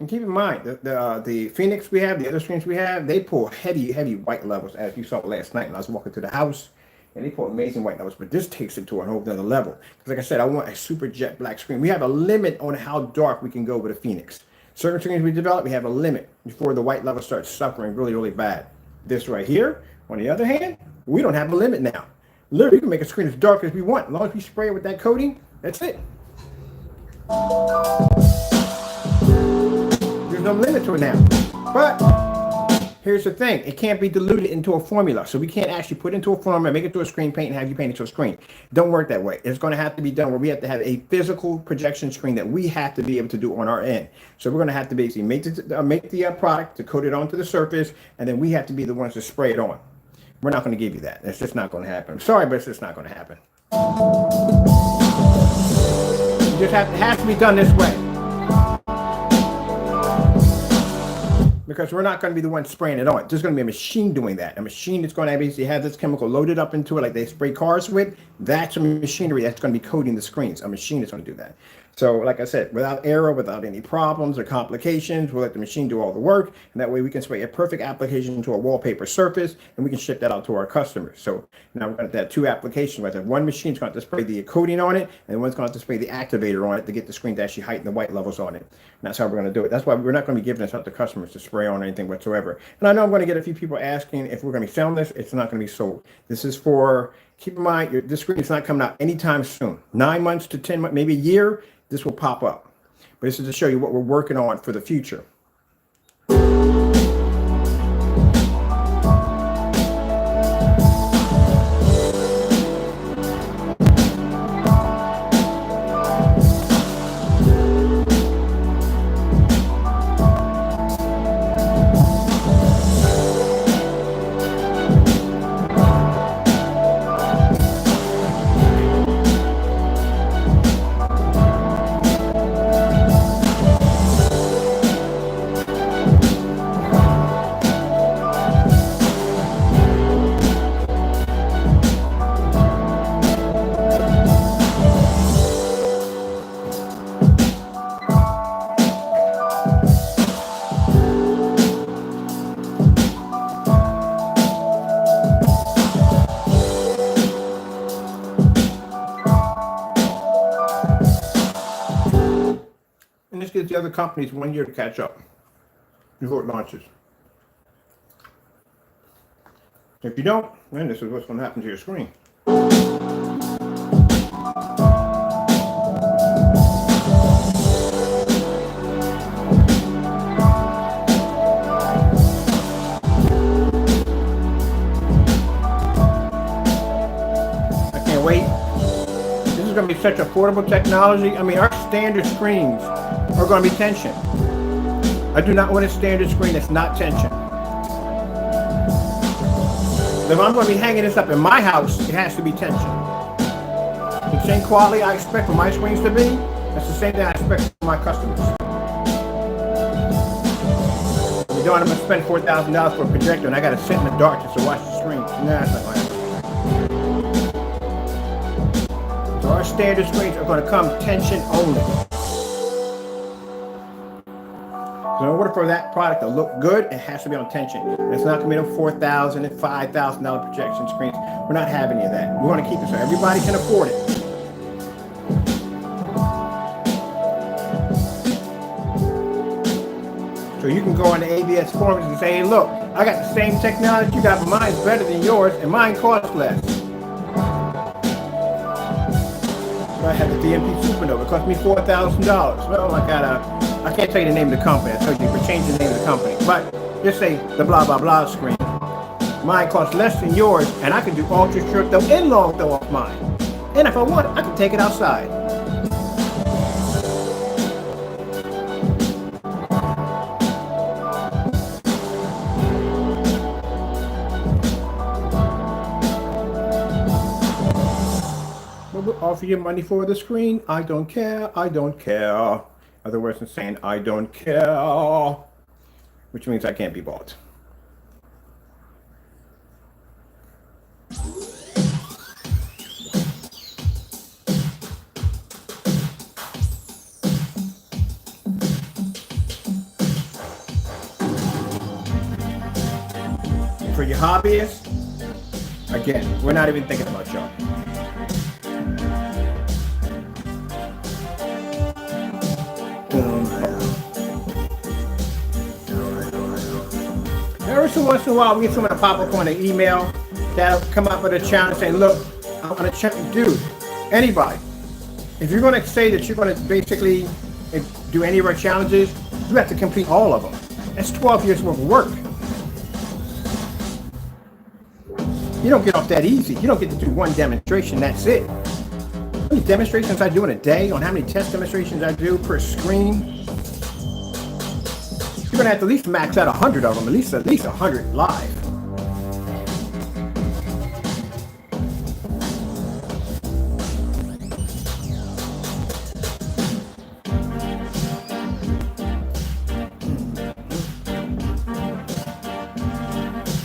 Keep in mind, the Phoenix we have, the other screens we have, they pull heavy white levels, as you saw last night when I was walking through the house, and they pull amazing white levels, but this takes it to a whole other level. Because like I said, I want a super jet black screen. We have a limit on how dark we can go with a Phoenix. Certain screens we develop, we have a limit before the white level starts suffering really bad. This right here, on the other hand, we don't have a limit now. Literally, we can make a screen as dark as we want. As long as we spray it with that coating, that's it. There's no limit to it now. But here's the thing. It can't be diluted into a formula. So we can't actually put it into a formula, make it to a screen paint, and have you paint it to a screen. It don't work that way. It's going to have to be done where we have to have a physical projection screen that we have to be able to do on our end. So we're going to have to basically make the product to coat it onto the surface, and then we have to be the ones to spray it on. We're not going to give you that. It's just not going to happen. I'm sorry, but it's just not going to happen. It has to be done this way. Because we're not going to be the ones spraying it on. There's going to be a machine doing that. A machine that's going to basically have this chemical loaded up into it like they spray cars with. That's a machinery that's going to be coating the screens. A machine is going to do that. So like I said, without error, without any problems or complications, we'll let the machine do all the work. And that way we can spray a perfect application to a wallpaper surface and we can ship that out to our customers. So now we're going to have two applications. Right? One machine's going to have to spray the coating on it and one's going to have to spray the activator on it to get the screen to actually heighten the white levels on it. And that's how we're going to do it. That's why we're not going to be giving this out to customers to spray on anything whatsoever. And I know I'm going to get a few people asking if we're going to be selling this. It's not going to be sold. This is for, keep in mind, this screen is not coming out anytime soon. 9 months to 10 months, maybe a year. This will pop up. But this is to show you what we're working on for the future. And this gives the other companies 1 year to catch up before it launches. If you don't, then this is what's going to happen to your screen. I can't wait. This is going to be such affordable technology. I mean, our standard screens are going to be tension. I do not want a standard screen that's not tension. If I'm going to be hanging this up in my house, it has to be tension. The same quality I expect for my screens to be, that's the same thing I expect for my customers. You know, I'm going to spend $4,000 for a projector and I got to sit in the dark just to watch the screen. Nah, that's not going to happen. So our standard screens are going to come tension only. So in order for that product to look good, it has to be on tension. And it's not going to be no $4,000 and $5,000 projection screens. We're not having any of that. We want to keep it so everybody can afford it. So you can go on the ABS forums and say, hey, look, I got the same technology you got, but mine's better than yours, and mine costs less. I had the DMP Supernova. It cost me $4,000. Well, I can't tell you the name of the company. I told you to change the name of the company. But just say the blah, blah, blah screen. Mine costs less than yours, and I can do ultra short throw and long throw off mine. And if I want, I can take it outside. Offer you money for the screen. I don't care. I don't care. Other words than saying I don't care, which means I can't be bought. For your hobbyists, again, we're not even thinking about y'all. Every once in a while, we get someone to pop up on an email that'll come up with a challenge saying, look, I'm going to check, dude, anybody. If you're going to say that you're going to basically do any of our challenges, you have to complete all of them. That's 12 years worth of work. You don't get off that easy. You don't get to do one demonstration, that's it. How many demonstrations I do in a day, on how many test demonstrations I do per screen? You're gonna have to at least max out 100 of them, at least 100 live.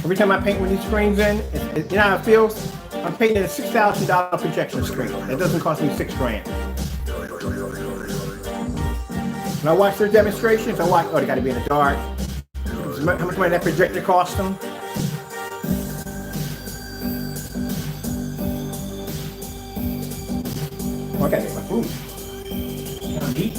Every time I paint with these screens in, you know how it feels? I'm painting a $6,000 projection screen. That doesn't cost me $6,000. When I watch their demonstrations, I watch, oh, they got to be in the dark. How much money that projector cost them? Oh, I got to make my food. Can I eat?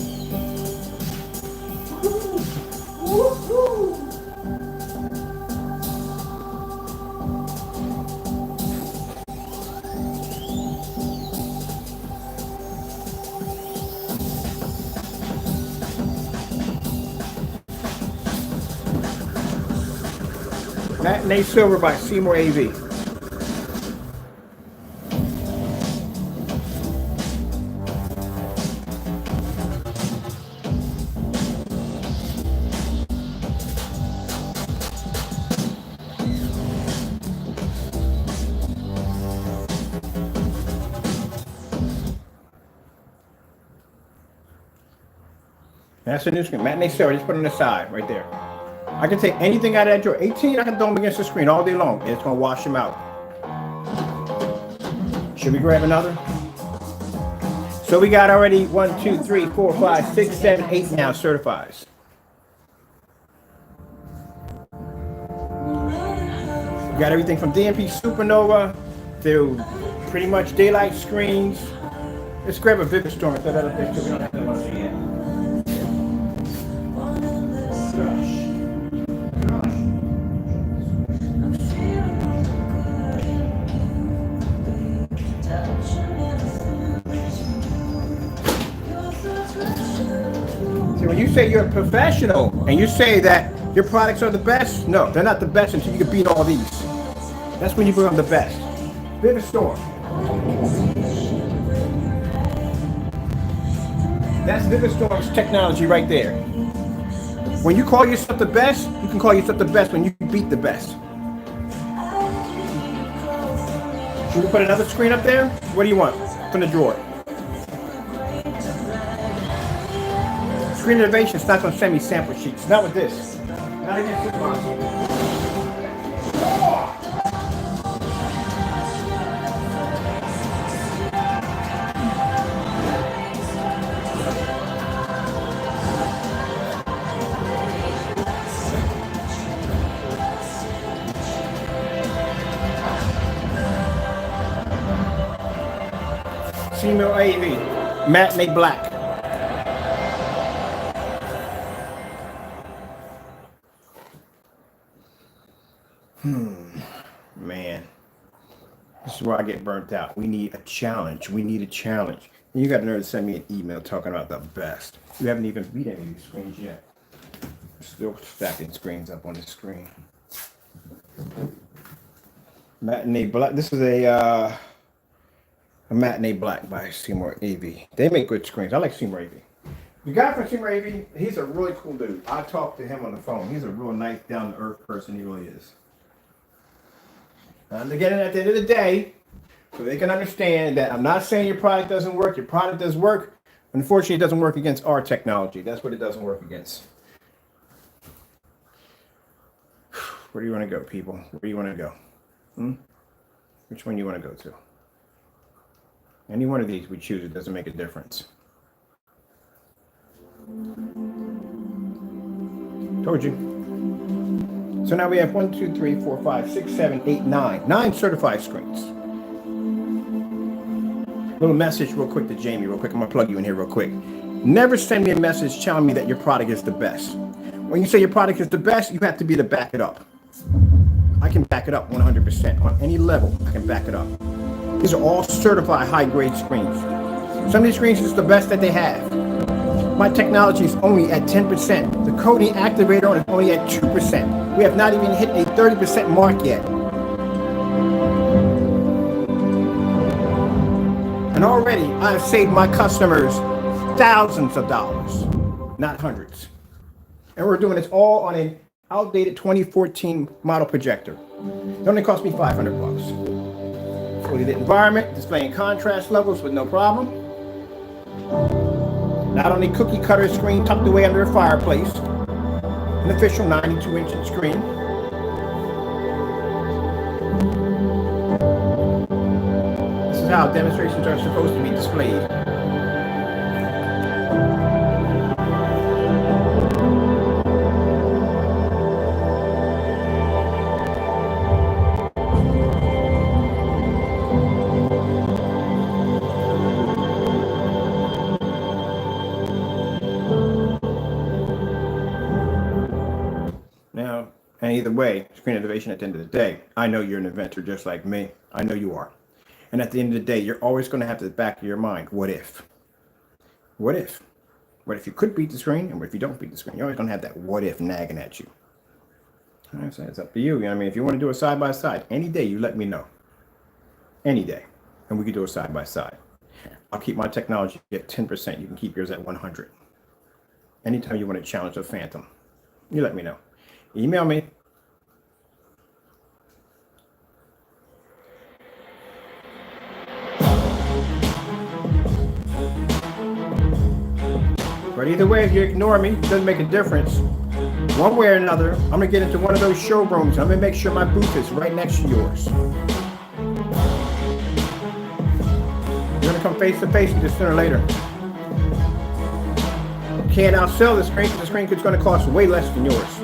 Matinee Silver by Seymour AV. That's the new screen. Matinee Silver, just put it on the side, right there. I can take anything out of that drawer. 18, I can throw them against the screen all day long, and it's going to wash them out. Should we grab another? So we got already 1, 2, 3, 4, 5, 6, 7, 8 now certifies. We got everything from DMP Supernova to pretty much daylight screens. Let's grab a Vivid Storm and throw that up there too. We don't have that much yet. When you say you're a professional and you say that your products are the best, no, they're not the best until you can beat all these. That's when you become the best. Vivid Storm. That's Vivid Storm's technology right there. When you call yourself the best, you can call yourself the best when you beat the best. Should we put another screen up there? What do you want from the drawer? Screen Innovation is not going to send me sample sheets. Not with this. Not against this box. Seymour AV, Matinee Black. Man, this is where I get burnt out. We need a challenge. We need a challenge. You got the nerve to send me an email talking about the best. You haven't even beat any of these screens yet. Still stacking screens up on the screen. Matinee Black. This is a Matinee Black by Seymour AV. They make good screens. I like Seymour AV. The guy from Seymour AV, he's a really cool dude. I talked to him on the phone. He's a real nice, down-to-earth person. He really is. And again, at the end of the day, so they can understand that I'm not saying your product doesn't work. Your product does work. Unfortunately, it doesn't work against our technology. That's what it doesn't work against. Where do you want to go, people? Where do you want to go? Which one do you want to go to? Any one of these we choose, it doesn't make a difference. Told you. So now we have 1, 2, 3, 4, 5, 6, 7, 8, 9. 9 certified screens. Little message real quick to Jamie, real quick. I'm going to plug you in here real quick. Never send me a message telling me that your product is the best. When you say your product is the best, you have to be to back it up. I can back it up 100%. On any level, I can back it up. These are all certified high-grade screens. Some of these screens is the best that they have. My technology is only at 10%. The coding activator on it is only at 2%. We have not even hit a 30% mark yet. And already, I have saved my customers thousands of dollars, not hundreds. And we're doing this all on an outdated 2014 model projector. It only cost me $500. Fully lit environment, displaying contrast levels with no problem. Not only cookie cutter screen tucked away under a fireplace, an official 92-inch screen. This is how demonstrations are supposed to be displayed. And either way, Screen Innovation, at the end of the day, I know you're an inventor just like me. I know you are. And at the end of the day, you're always going to have to back of your mind, what if? What if? What if you could beat the screen? And what if you don't beat the screen? You're always going to have that what if nagging at you. So it's up to you. You know what I mean? If you want to do it side by side, any day you let me know. Any day. And we can do it side by side. I'll keep my technology at 10%. You can keep yours at 100. Anytime you want to challenge the Phantom, you let me know. Email me. But either way, if you ignore me, it doesn't make a difference. One way or another, I'm going to get into one of those showrooms. I'm going to make sure my booth is right next to yours. You're going to come face to face with this sooner or later. Can't outsell the screen because the screen is going to cost way less than yours.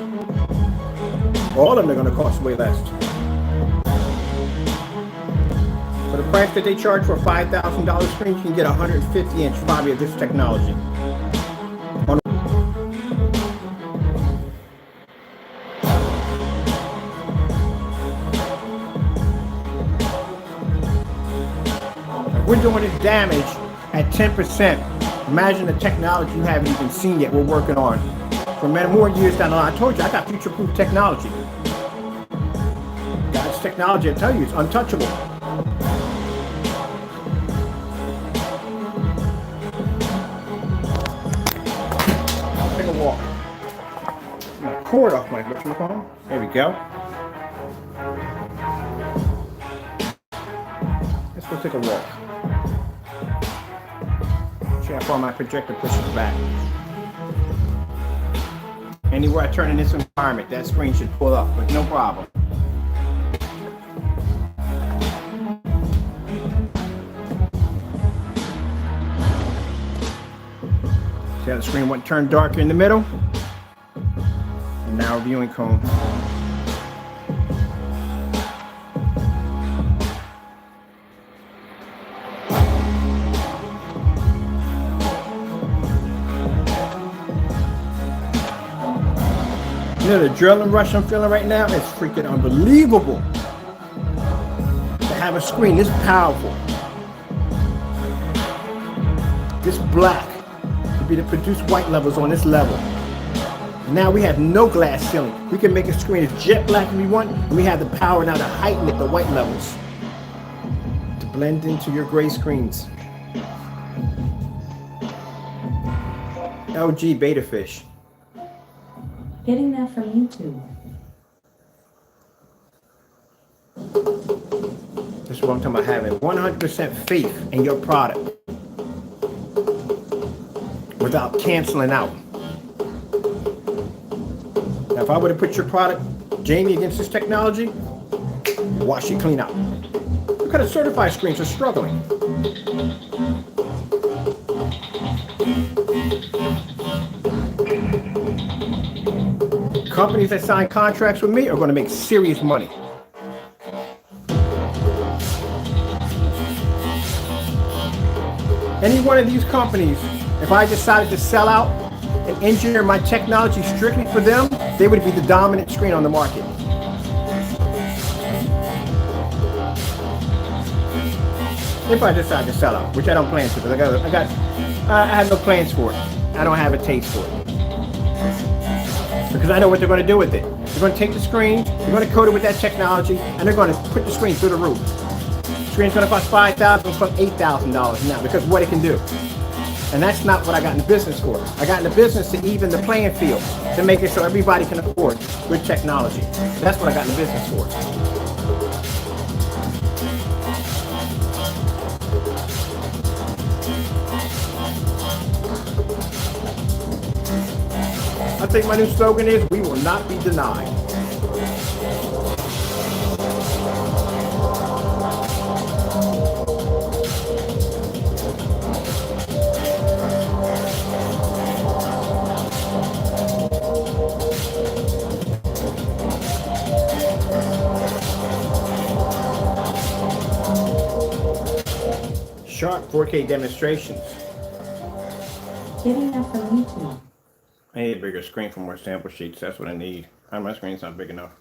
All of them are going to cost way less. For the price that they charge for a $5,000 screen, you can get a 150-inch probably of this technology. We're doing this damage at 10%. Imagine the technology you haven't even seen yet we're working on. For many more years down the line. I told you, I got future-proof technology. God's technology, I tell you, it's untouchable. Take a walk. I'm gonna cord off my phone. There we go. Let's go take a walk. See how far my projector pushes back. Anywhere I turn in this environment, that screen should pull up, but no problem. See how the screen went turn darker in the middle? And now viewing cone. You know, the adrenaline rush I'm feeling right now is freaking unbelievable. To have a screen this powerful. this black to be to produce white levels on this level. Now we have no glass ceiling. We can make a screen as jet black as we want, and we have the power now to heighten it, the white levels, to blend into your gray screens. LG Beta Fish. Getting that from YouTube. This is what I'm talking about, having 100% faith in your product without canceling out. Now, if I were to put your product, Jamie, against this technology, wash it clean out. Look how the certified screens are struggling. Companies that sign contracts with me are going to make serious money. Any one of these companies, if I decided to sell out and engineer my technology strictly for them, they would be the dominant screen on the market. If I decide to sell out, which I don't plan to, because I have no plans for it. I don't have a taste for it. Because I know what they're going to do with it. They're going to take the screen, they're going to coat it with that technology, and they're going to put the screen through the roof. The screen's going to cost $5,000, it's going to cost $8,000 now because of what it can do. And that's not what I got in the business for. I got in the business to even the playing field, to make it so everybody can afford good technology. That's what I got in the business for. I think my new slogan is, we will not be denied. Sharp 4K demonstrations. Getting that from YouTube. I need a bigger screen for more sample sheets. That's what I need. My screen's not big enough.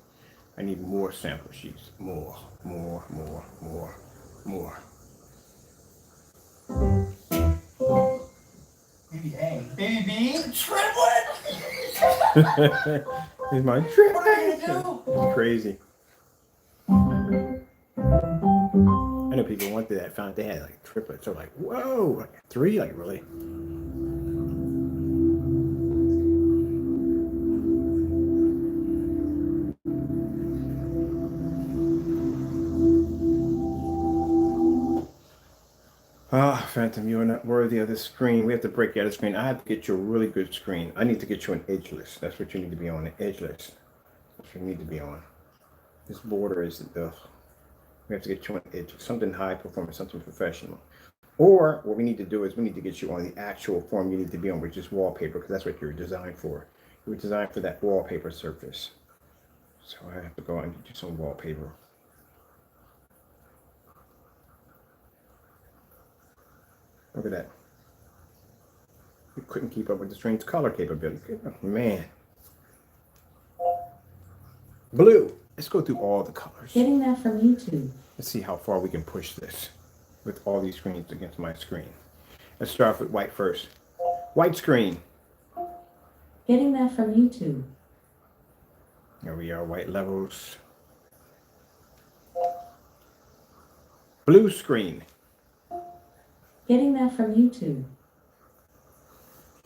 I need more sample sheets. More. Baby A. Baby B. Triplet! He's my triplet. What are you gonna do? It's crazy. I know people wanted that. Found they had like triplets. So like, whoa, like 3, like really? Ah, Phantom, you are not worthy of this screen. We have to break you out of the screen. I have to get you a really good screen. I need to get you an edgeless. That's what you need to be on, an edgeless. That's what you need to be on. This border is the... We have to get you on edge, something high performance, something professional. Or what we need to do is we need to get you on the actual form you need to be on, which is wallpaper, because that's what you're designed for. You were designed for that wallpaper surface. So I have to go and get you some wallpaper. Look at that. We couldn't keep up with the screen's color capability. Oh, man. Blue. Let's go through all the colors. Getting that from YouTube. Let's see how far we can push this with all these screens against my screen. Let's start with white first. White screen. Getting that from YouTube. There we are, white levels. Blue screen. Getting that from YouTube.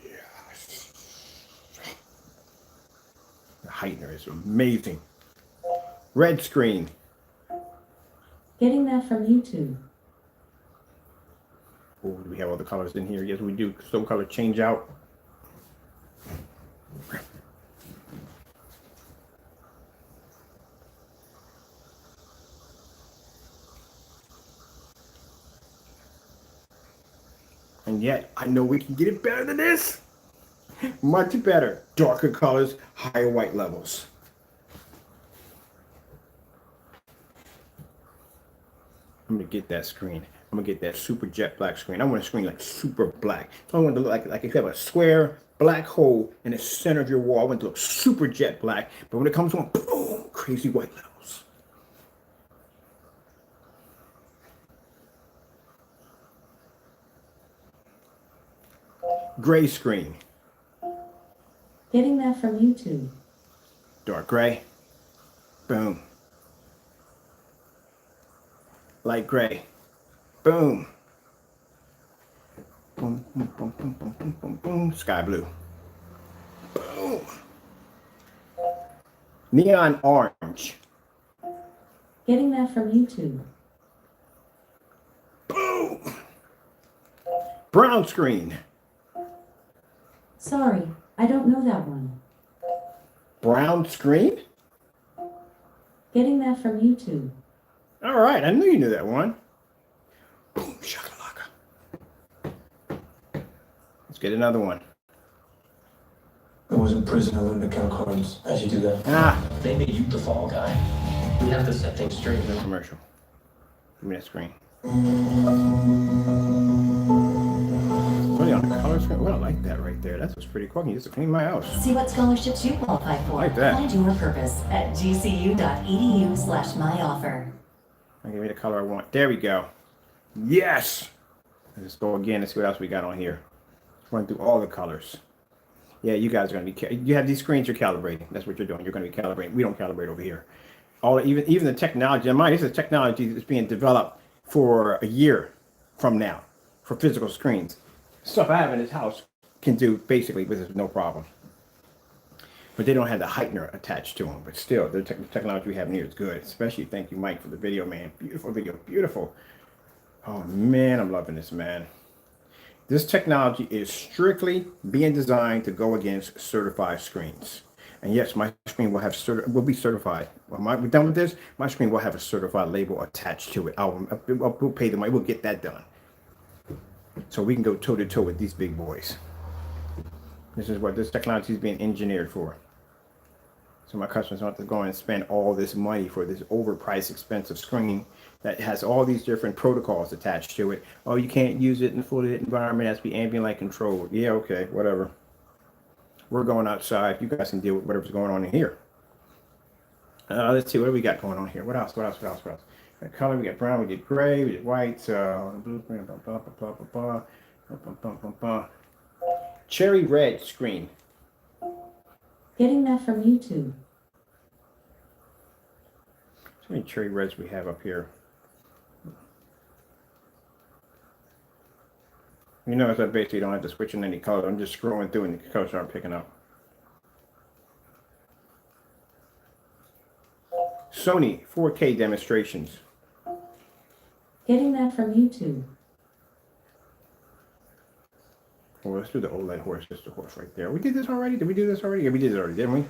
Yes. The heightener is amazing. Red screen. Getting that from YouTube. Oh, do we have all the colors in here? Yes, we do. So color change out. And yet, I know we can get it better than this. Much better. Darker colors, higher white levels. I'm gonna get that screen. I'm gonna get that super jet black screen. I want a screen like super black. So I want it to look like if you have a square black hole in the center of your wall, I want it to look super jet black. But when it comes on, boom, crazy white levels. Gray screen. Getting that from YouTube. Dark gray. Boom. Light gray. Boom. Boom, boom, boom, boom, boom, boom, boom, boom. Sky blue. Boom. Neon orange. Getting that from YouTube. Boom. Brown screen. Sorry, I don't know that one. Brown screen? Getting that from YouTube. All right, I knew you knew that one. Boom, shakalaka. Let's get another one. I was in prison. I learned to count cards. How'd you do that? Ah, They made you the fall guy. We have to set things straight. no commercial. Give me that screen. Really on the color screen? Well, I like that right there. That's what's pretty cool. I can use it to clean my house. See what scholarships you qualify for. Like that. Find your purpose at gcu.edu/myoffer. I'll give me the color I want. There we go. Yes! Let's go again and see what else we got on here. Run through all the colors. Yeah, you guys are going to be, you have these screens you're calibrating. That's what you're doing. You're going to be calibrating. We don't calibrate over here. Even the technology, and mind, this is technology that's being developed for a year from now for physical screens. Stuff I have in this house can do basically with no problem. But they don't have the heightener attached to them. But still, the technology we have in here is good. Especially, thank you, Mike, for the video, man. Beautiful video, beautiful. Oh, man, I'm loving this, man. This technology is strictly being designed to go against certified screens. And yes, my screen will have will be certified. When we're done with this, my screen will have a certified label attached to it. I'll pay the money. We'll get that done. So we can go toe to toe with these big boys. This is what this technology is being engineered for. So my customers don't have to go and spend all this money for this overpriced, expensive screen that has all these different protocols attached to it. Oh, you can't use it in a full lit environment. It has to be ambient light controlled. Yeah, okay, whatever. We're going outside. You guys can deal with whatever's going on in here. Let's see, what do we got going on here? What else? We got color, we got brown, we did gray, we did white, blue, green, blah, blah, blah, blah, blah, blah, blah, blah, blah. Cherry red screen. Getting that from YouTube. How many cherry reds we have up here? You notice I basically don't have to switch in any color. I'm just scrolling through and the colors aren't picking up. Sony 4K demonstrations. Getting that from YouTube. Well, let's do the OLED horse. Just the horse right there. We did this already? Did we do this already? Yeah, we did it already, didn't we?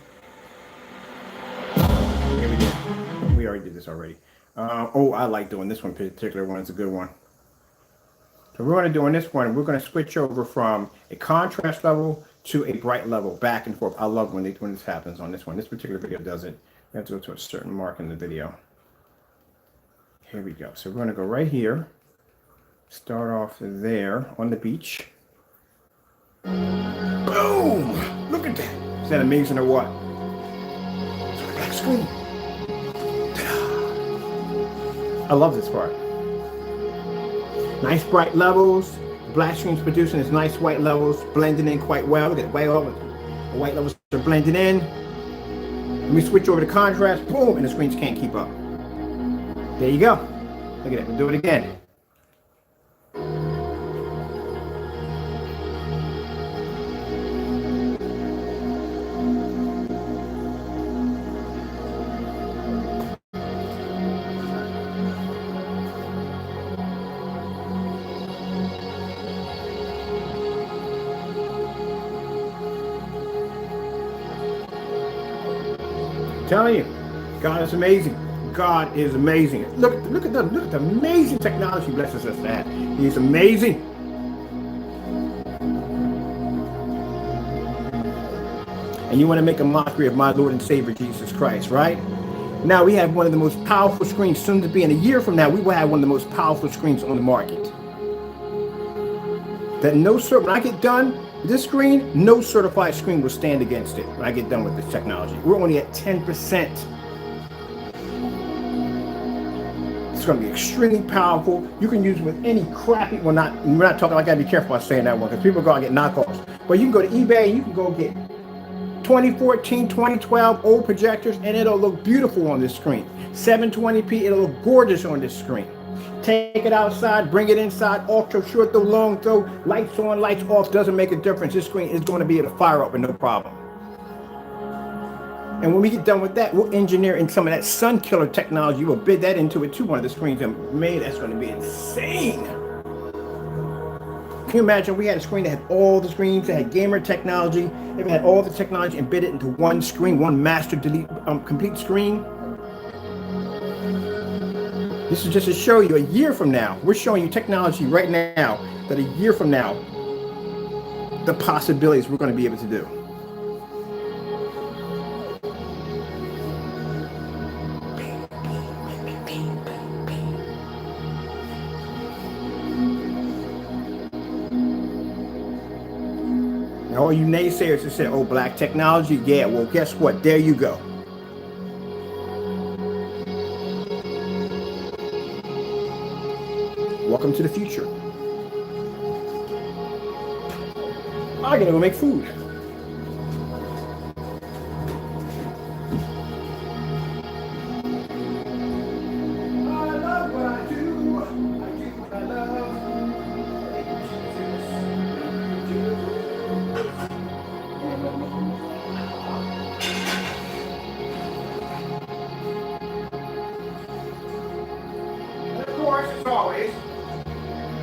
Yeah, we did. We already did this already. Oh, I like doing this one. Particular one. It's a good one. So we're going to do on this one, we're going to switch over from a contrast level to a bright level, back and forth. I love when this happens on this one. This particular video does it. We have to go to a certain mark in the video. Here we go. So we're going to go right here. Start off there on the beach. Boom! Look at that. Is that amazing or what? It's on the black screen. Ta-da! I love this part. Nice bright levels. Black screen's producing its nice white levels, blending in quite well. Look at the white levels are blending in. Let me switch over to contrast. Boom! And the screens can't keep up. There you go. Look at that. We'll do it again. Telling you, God is amazing. God is amazing. Look at the amazing technology blesses us to have. He's amazing. And you want to make a mockery of my Lord and Savior Jesus Christ, right? Now we have one of the most powerful screens. Soon to be in a year from now, we will have one of the most powerful screens on the market. That when I get done, this screen, no certified screen will stand against it when I get done with this technology. We're only at 10%. It's going to be extremely powerful. You can use it with any crappy, well, we're not talking, I got to be careful about saying that one because people go out and get knockoffs. But you can go to eBay and you can go get 2014, 2012 old projectors and it'll look beautiful on this screen. 720p, it'll look gorgeous on this screen. Take it outside, bring it inside, ultra short throw, long throw, lights on, lights off, doesn't make a difference. This screen is going to be able to fire up with no problem. And when we get done with that, we'll engineer in some of that sun killer technology. We'll bid that into it too. One of the screens I made, that's going to be insane. Can you imagine we had a screen that had all the screens, that had gamer technology, it had all the technology embedded into one screen, one master delete complete screen. This is just to show you a year from now. We're showing you technology right now that a year from now, the possibilities we're going to be able to do. All you naysayers that said, oh, black technology, yeah, well, guess what? There you go. Welcome to the future. I gotta go make food. I love what I do. I do what I love.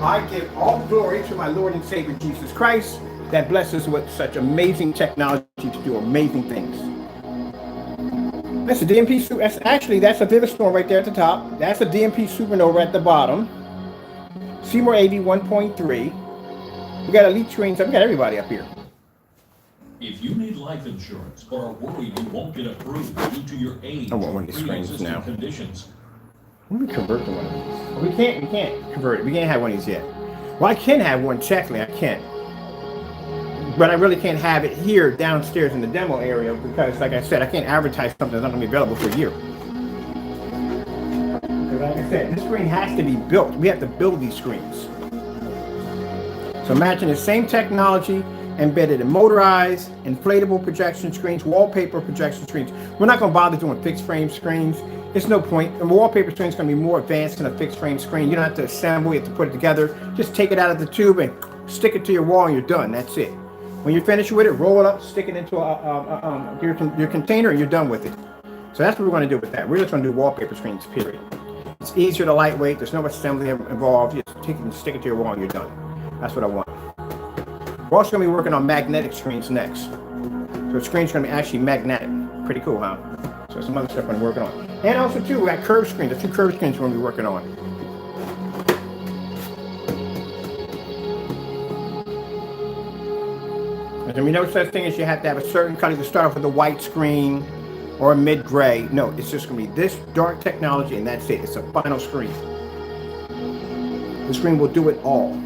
I give all glory to my Lord and Savior Jesus Christ that blesses us with such amazing technology to do amazing things. That's a DMP super. That's a Vivid Storm right there at the top. That's a DMP Supernova at the bottom. Seymour AV 1.3. We got Elite Screens. We got everybody up here. If you need life insurance or are worried you won't get approved due to your age or pre-existing conditions, let me convert to one of these. We can't convert it. We can't have one of these yet. Well, I can have one technically. I can. But I really can't have it here downstairs in the demo area because, like I said, I can't advertise something that's not going to be available for a year. Because like I said, this screen has to be built. We have to build these screens. So imagine the same technology embedded in motorized, inflatable projection screens, wallpaper projection screens. We're not going to bother doing fixed frame screens. It's no point. The wallpaper screen is going to be more advanced than a fixed frame screen. You don't have to assemble, you have to put it together. Just take it out of the tube and stick it to your wall and you're done. That's it. When you're finished with it, roll it up, stick it into your container and you're done with it. So that's what we're going to do with that. We're just going to do wallpaper screens, period. It's easier to lightweight. There's no assembly involved. You just take it and stick it to your wall and you're done. That's what I want. We're also going to be working on magnetic screens next. So the screen's going to be actually magnetic. Pretty cool, huh? So some other stuff I'm working on. And also, too, we got curved screens. There's 2 curved screens we're going to be working on. There's going to be no such thing as you have to have a certain color to start off with a white screen or a mid-gray. No, it's just going to be this dark technology, and that's it. It's a final screen. The screen will do it all.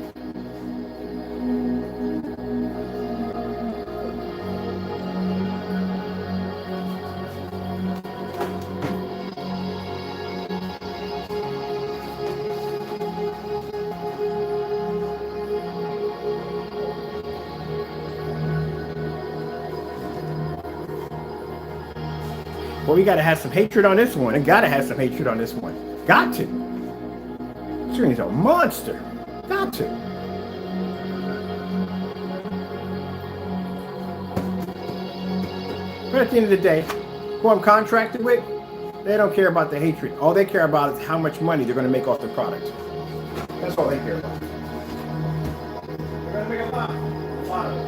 Well, we got to have some hatred on this one. And got to have some hatred on this one. Got to. This screen's a monster. Got to. But at the end of the day, who I'm contracted with, they don't care about the hatred. All they care about is how much money they're going to make off the product. That's all they care about. They're going to make a lot of it.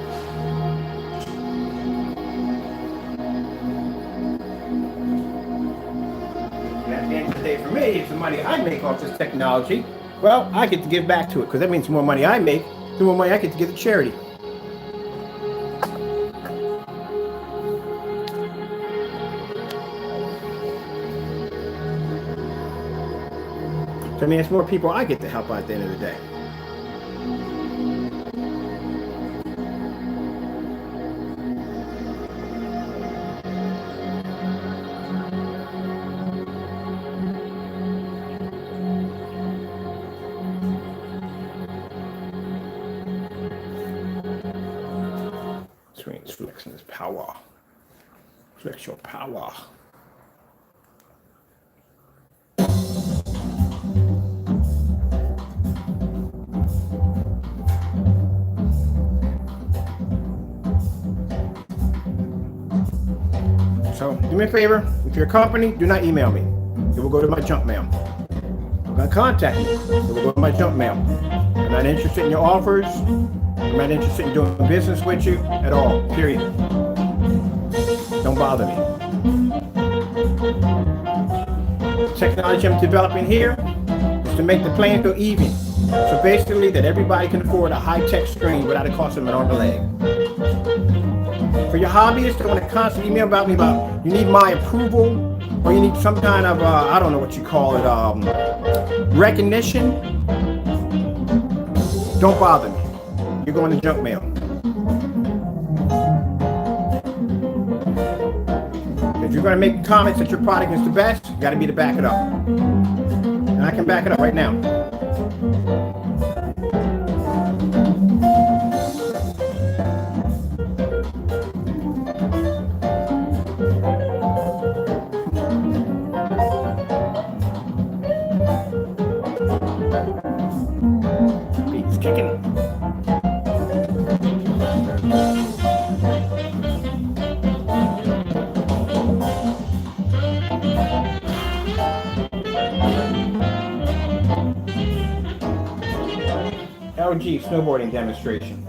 At the end of the day, for me, it's the money I make off this technology. Well, I get to give back to it because that means the more money I make, the more money I get to give to charity. So I mean, it's more people I get to help out at the end of the day. Everybody's flexing his power. Flex your power. So do me a favor, if you're a company, do not email me. It will go to my junk mail. You're gonna contact me, it will go to my junk mail. I'm not interested in your offers. I'm not interested in doing business with you at all, period. Don't bother me. The technology I'm developing here is to make the playing field even. So basically that everybody can afford a high-tech screen without it costing them an arm and a leg. For your hobbyists that want to constantly email about me about you need my approval or you need some kind of, I don't know what you call it, recognition, don't bother me. You're going to junk mail. If you're going to make comments that your product is the best, you got to be to back it up. And I can back it up right now. He's kicking. LG snowboarding demonstration.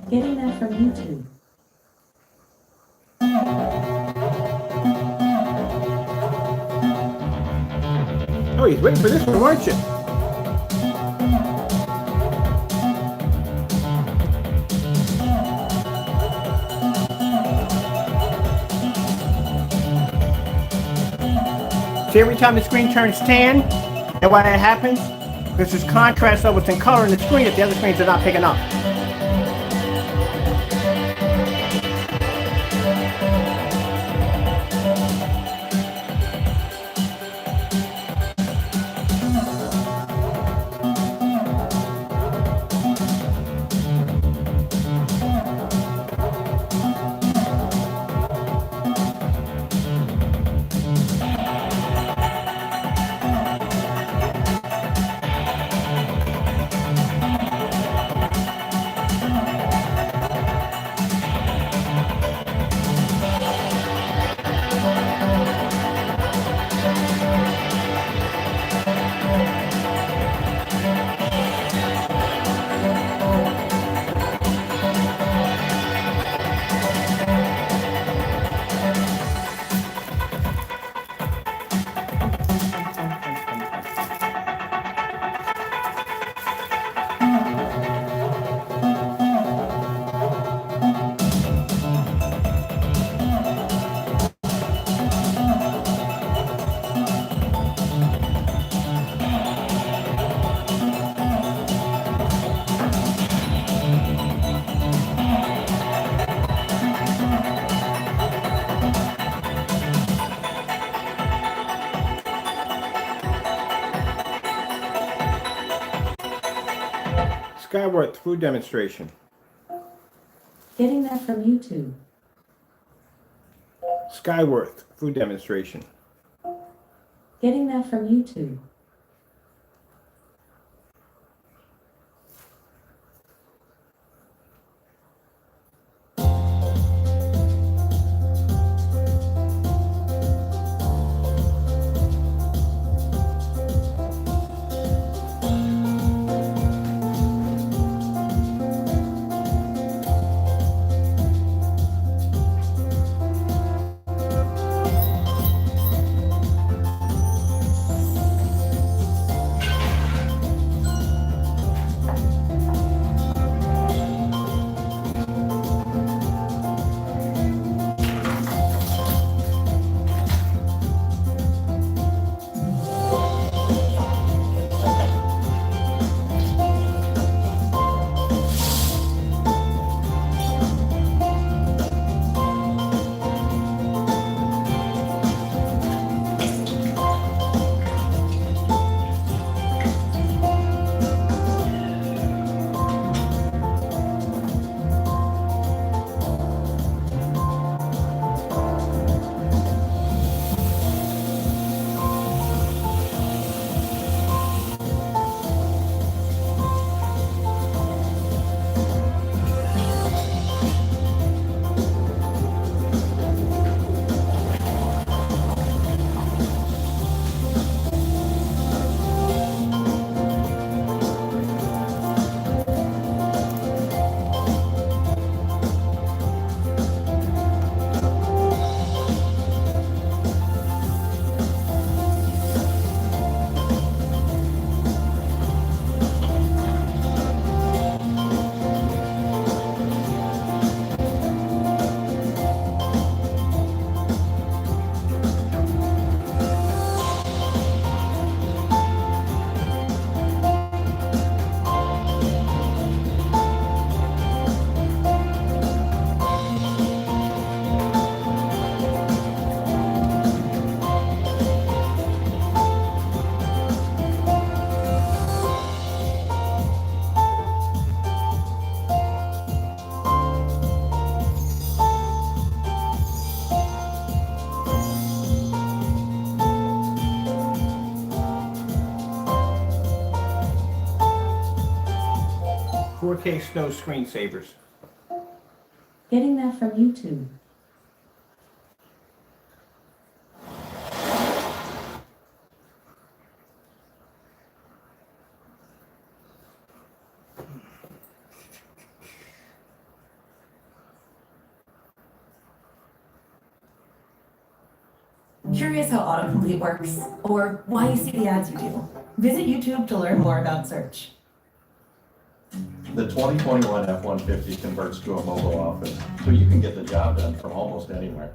Getting that from YouTube. Oh, he's waiting for this one, aren't you? See, every time the screen turns tan, and why that happens? Because there's contrast of what's in color in the screen that the other screens are not picking up. Skyworth food demonstration. Getting that from YouTube. Skyworth food demonstration. Getting that from YouTube. 4K Snow screensavers. Getting that from YouTube. Curious how autocomplete works, or why you see the ads you do? Visit YouTube to learn more about search. The 2021 F-150 converts to a mobile office, so you can get the job done from almost anywhere.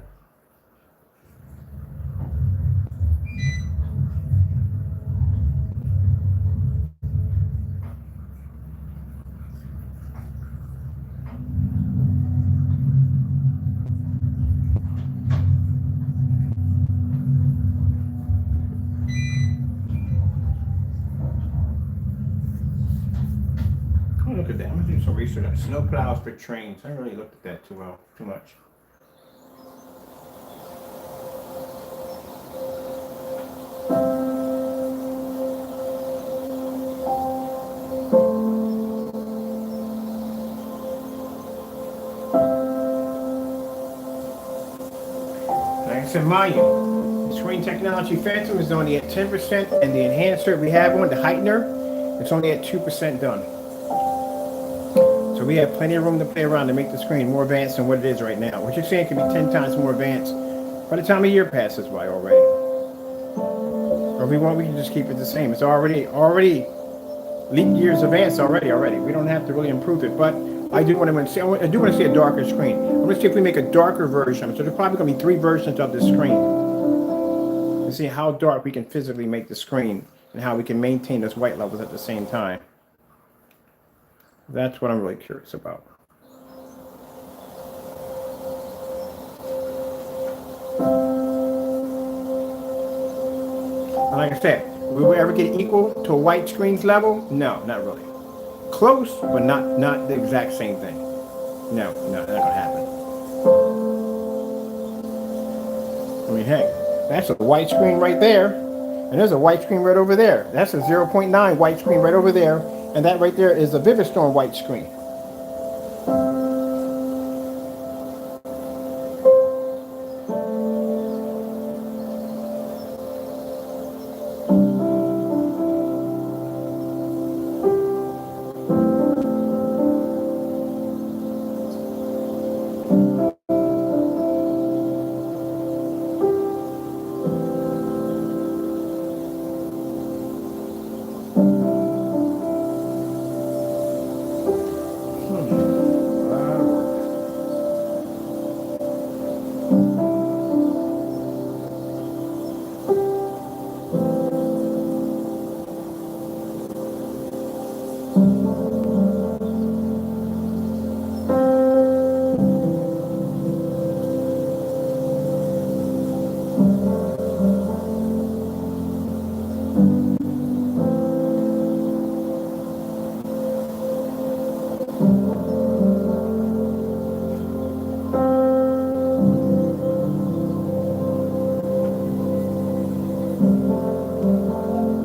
Look at that. I'm gonna do some research on snow plows for trains. I haven't really looked at that too much. Like I said, mind you, the screen technology Phantom is only at 10%, and the enhancer we have on the heightener, it's only at 2% done. So we have plenty of room to play around to make the screen more advanced than what it is right now. What you're saying can be 10 times more advanced by the time a year passes by already. Or if we want, we can just keep it the same. It's already leap years advanced already. We don't have to really improve it, but I do want to see a darker screen. I'm going to see if we make a darker version. So there's probably going to be 3 versions of the screen. And see how dark we can physically make the screen and how we can maintain those white levels at the same time. That's what I'm really curious about. And like I said, will we ever get equal to a white screen's level? No, not really. Close, but not the exact same thing. No, not gonna happen. I mean, heck, that's a white screen right there, and there's a white screen right over there. That's a 0.9 white screen right over there. And that right there is a Vivistorm white screen.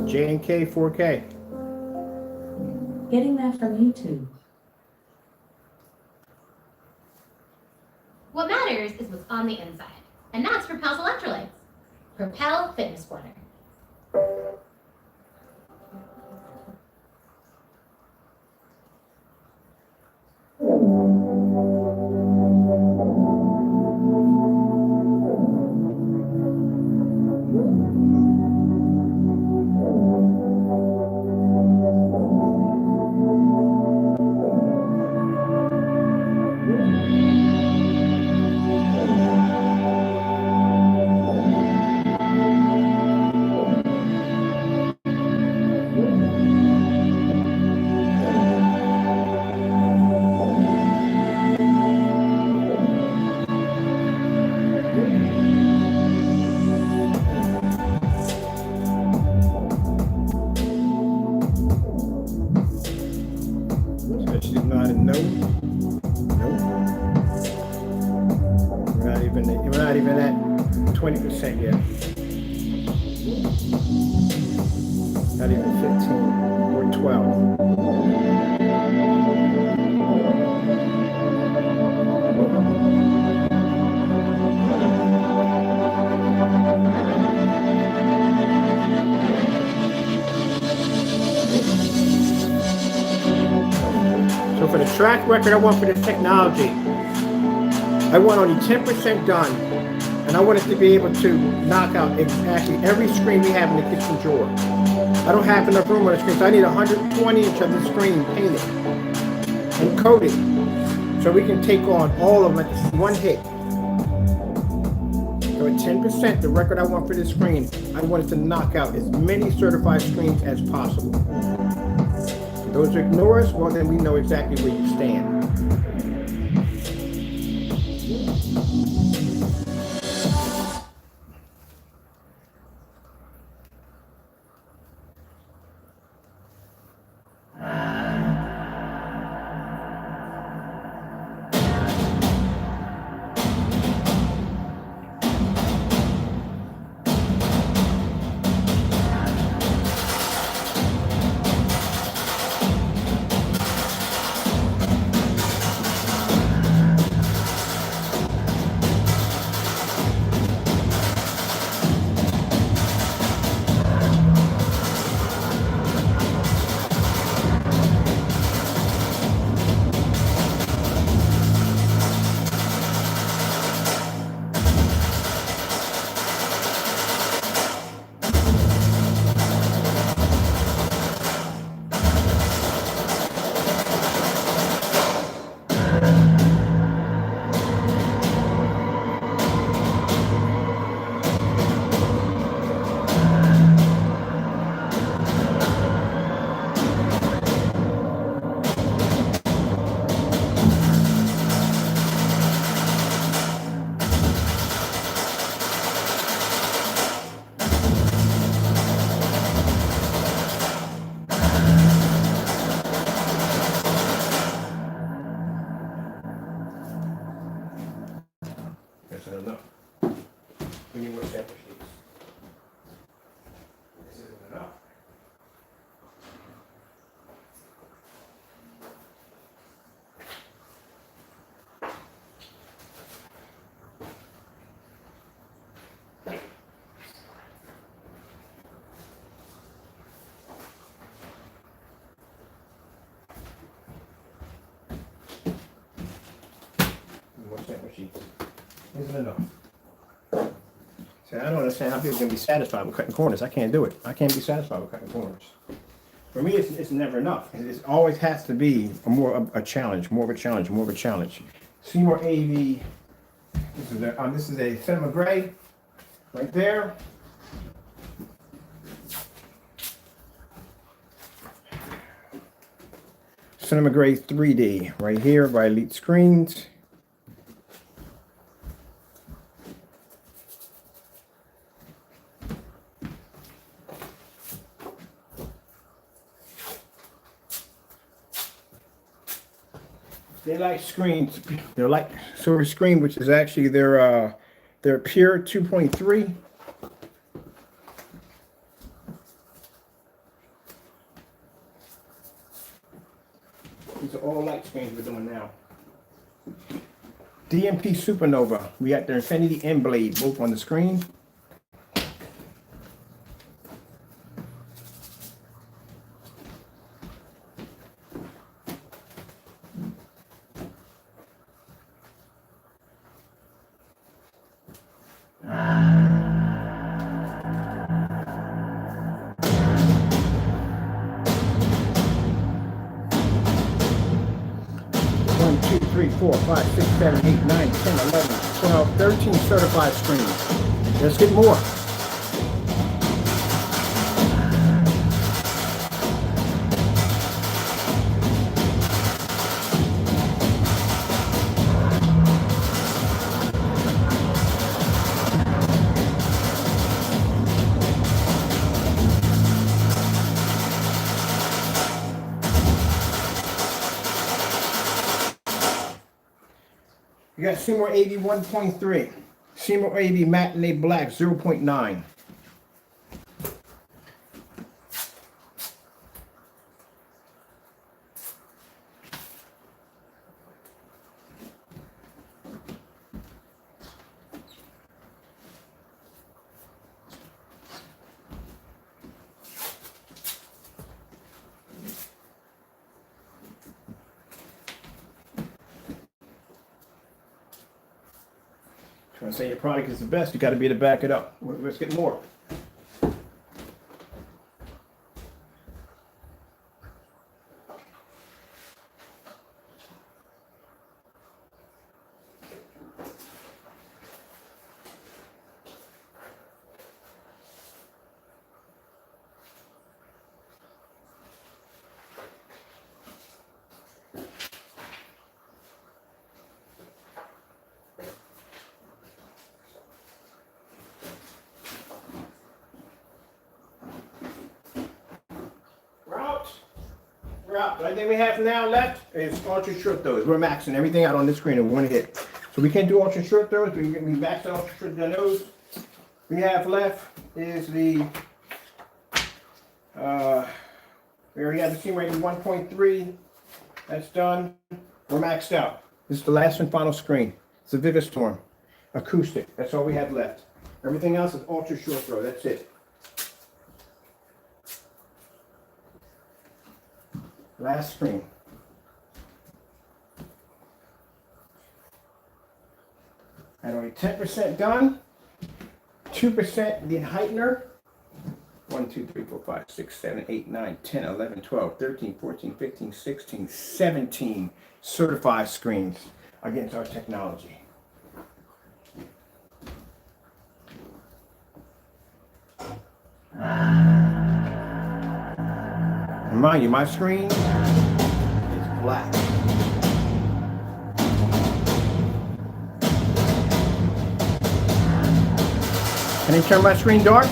J&K 4K. Getting that from YouTube. What matters is what's on the inside, and that's Propel's electrolytes. Propel Fitness Water. Not even 15 or 12. So for the track record I want for this technology, I want only 10% done, and I want it to be able to knock out actually every screen we have in the kitchen drawer. I don't have enough room on the screen, so I need 120 inch of the screen painted and coated, so we can take on all of them at one hit. So at 10%, the record I want for this screen, I want it to knock out as many certified screens as possible. If those ignore us, well then we know exactly where you stand. Isn't enough. See, I don't understand how people can be satisfied with cutting corners. I can't do it. I can't be satisfied with cutting corners. For me, it's never enough. It always has to be a challenge, more of a challenge. Seymour AV. This is a Cinema Gray, right there. Cinema Gray 3D, right here by Elite Screens. They like screens. They're like Silver Screen, which is actually their Pure 2.3. These are all light screens we're doing now. DMP Supernova. We got their Infinity and Blade both on the screen. One, two, three, 4, 5, 6, 7, 8, 9, 10, 11, 12, 13 certified screens. Let's get more. You got Seymour AV 1.3, Seymour AV Matinee Black 0.9. Trying to say your product is the best, you got to be able to back it up. Let's get more. The only thing we have now left is ultra short throws. We're maxing everything out on this screen in one hit. So we can't do ultra short throws. We maxed out ultra short throws. We have left is the we already have the team rating 1.3. That's done. We're maxed out. This is the last and final screen. It's a Vivistorm acoustic. That's all we have left. Everything else is ultra short throw. That's it. Last screen. And only 10% done. 2% the heightener. 1, 2, 3, 4, 5, 6, 7, 8, 9, 10, 11, 12, 13, 14, 15, 16, 17 certified screens against our technology. And mind you, my screen is black. Can I turn my screen dark?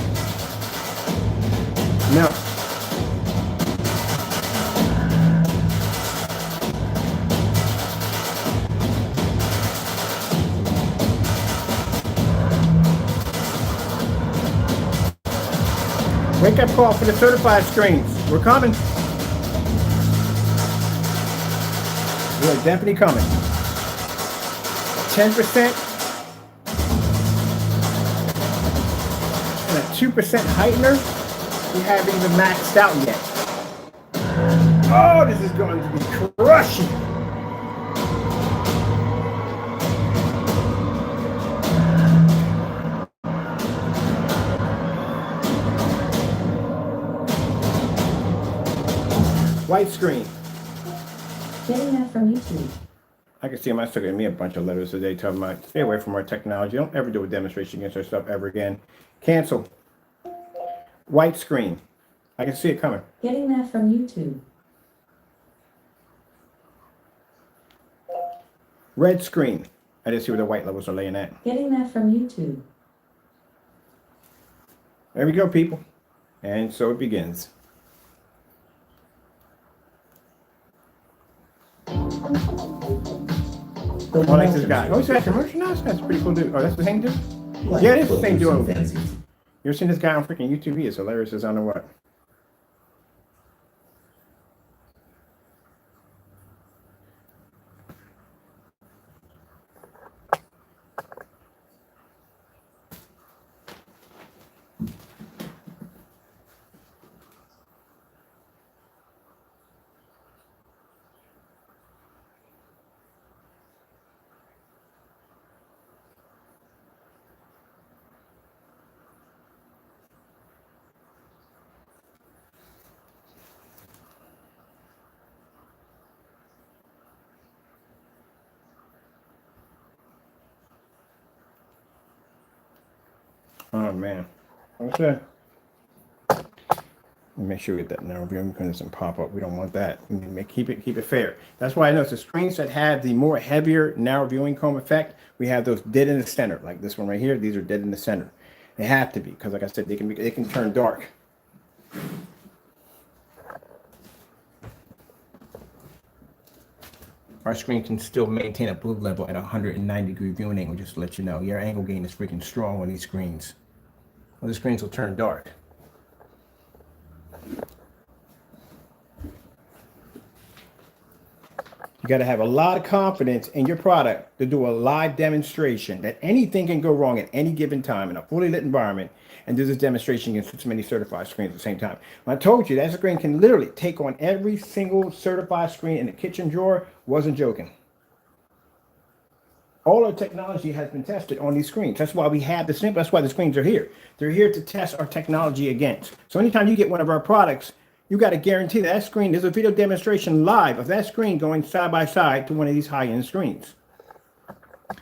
No. Wake up call for the certified screens. We're coming. We're definitely coming. 10% and a 2% heightener. We haven't even maxed out yet. Oh, this is going to be crushing. White screen. Getting that from YouTube. I can see him. I still getting me a bunch of letters today talking about stay away from our technology. Don't ever do a demonstration against our stuff ever again. Cancel. White screen. I can see it coming. Getting that from YouTube. Red screen. I didn't see where the white levels are laying at. Getting that from YouTube. There we go, people. And so it begins. Oh, I like this guy. Oh, he's got commercial now? That's pretty cool dude. Oh, that's the same dude? Yeah, it is the same dude. You ever seen this guy on freaking YouTube? He is hilarious as I don't know what. Oh man, what's that? Make sure we get that narrow view because it doesn't pop up. We don't want that. We need to keep it fair. That's why I noticed the screens that have the more heavier narrow viewing comb effect, we have those dead in the center, like this one right here. These are dead in the center. They have to be because, like I said, they can turn dark. Our screen can still maintain a blue level at 190-degree viewing angle, just to let you know. Your angle gain is freaking strong on these screens. Well, the screens will turn dark. You got to have a lot of confidence in your product to do a live demonstration that anything can go wrong at any given time in a fully lit environment and do this demonstration against this many certified screens at the same time. When I told you that screen can literally take on every single certified screen in the kitchen drawer, wasn't joking. All our technology has been tested on these screens. That's why we have the snippet. That's why the screens are here. They're here to test our technology against. So anytime you get one of our products, you got to guarantee that screen, there's a video demonstration live of that screen going side by side to one of these high-end screens.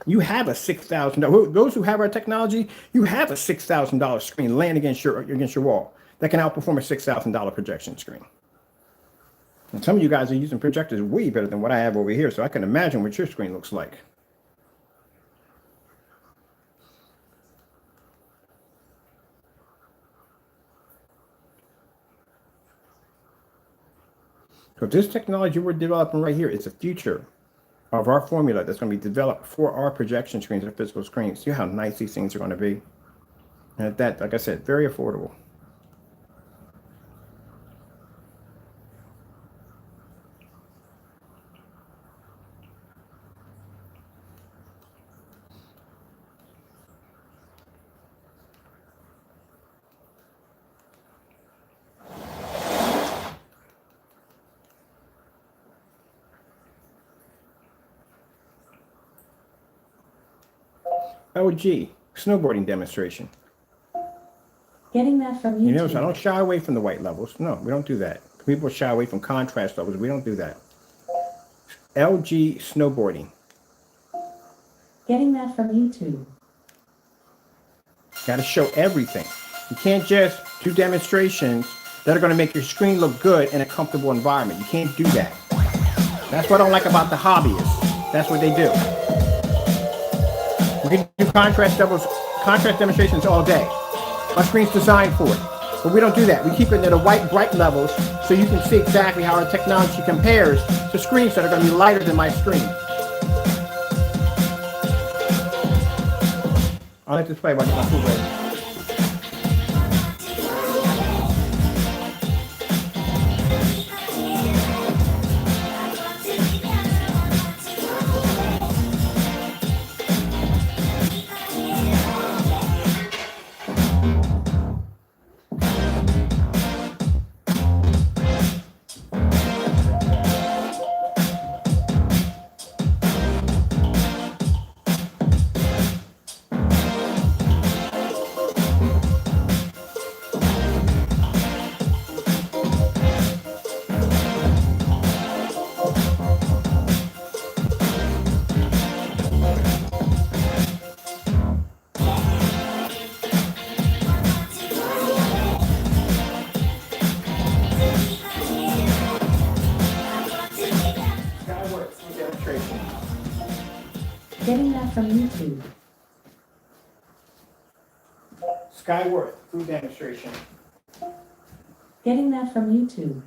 You have a $6,000, those who have our technology, you have a $6,000 screen laying against your wall that can outperform a $6,000 projection screen. And some of you guys are using projectors way better than what I have over here, so I can imagine what your screen looks like. So this technology we're developing right here is the future of our formula that's going to be developed for our projection screens and physical screens. See how nice these things are going to be. And at that, like I said, very affordable. LG snowboarding demonstration. Getting that from You YouTube. notice I don't shy away from the white levels. No, we don't do that. People shy away from contrast levels. We don't do that. LG snowboarding. Getting that from YouTube. Got to show everything. You can't just do demonstrations that are going to make your screen look good in a comfortable environment. You can't do that. That's what I don't like about the hobbyists. That's what they do. We can do contrast demonstrations all day. My screen's designed for it. But we don't do that. We keep it at the white, bright levels so you can see exactly how our technology compares to screens that are going to be lighter than my screen. I'll let this play while I get my food ready. Getting that from YouTube. Skyworth food demonstration. Getting that from YouTube.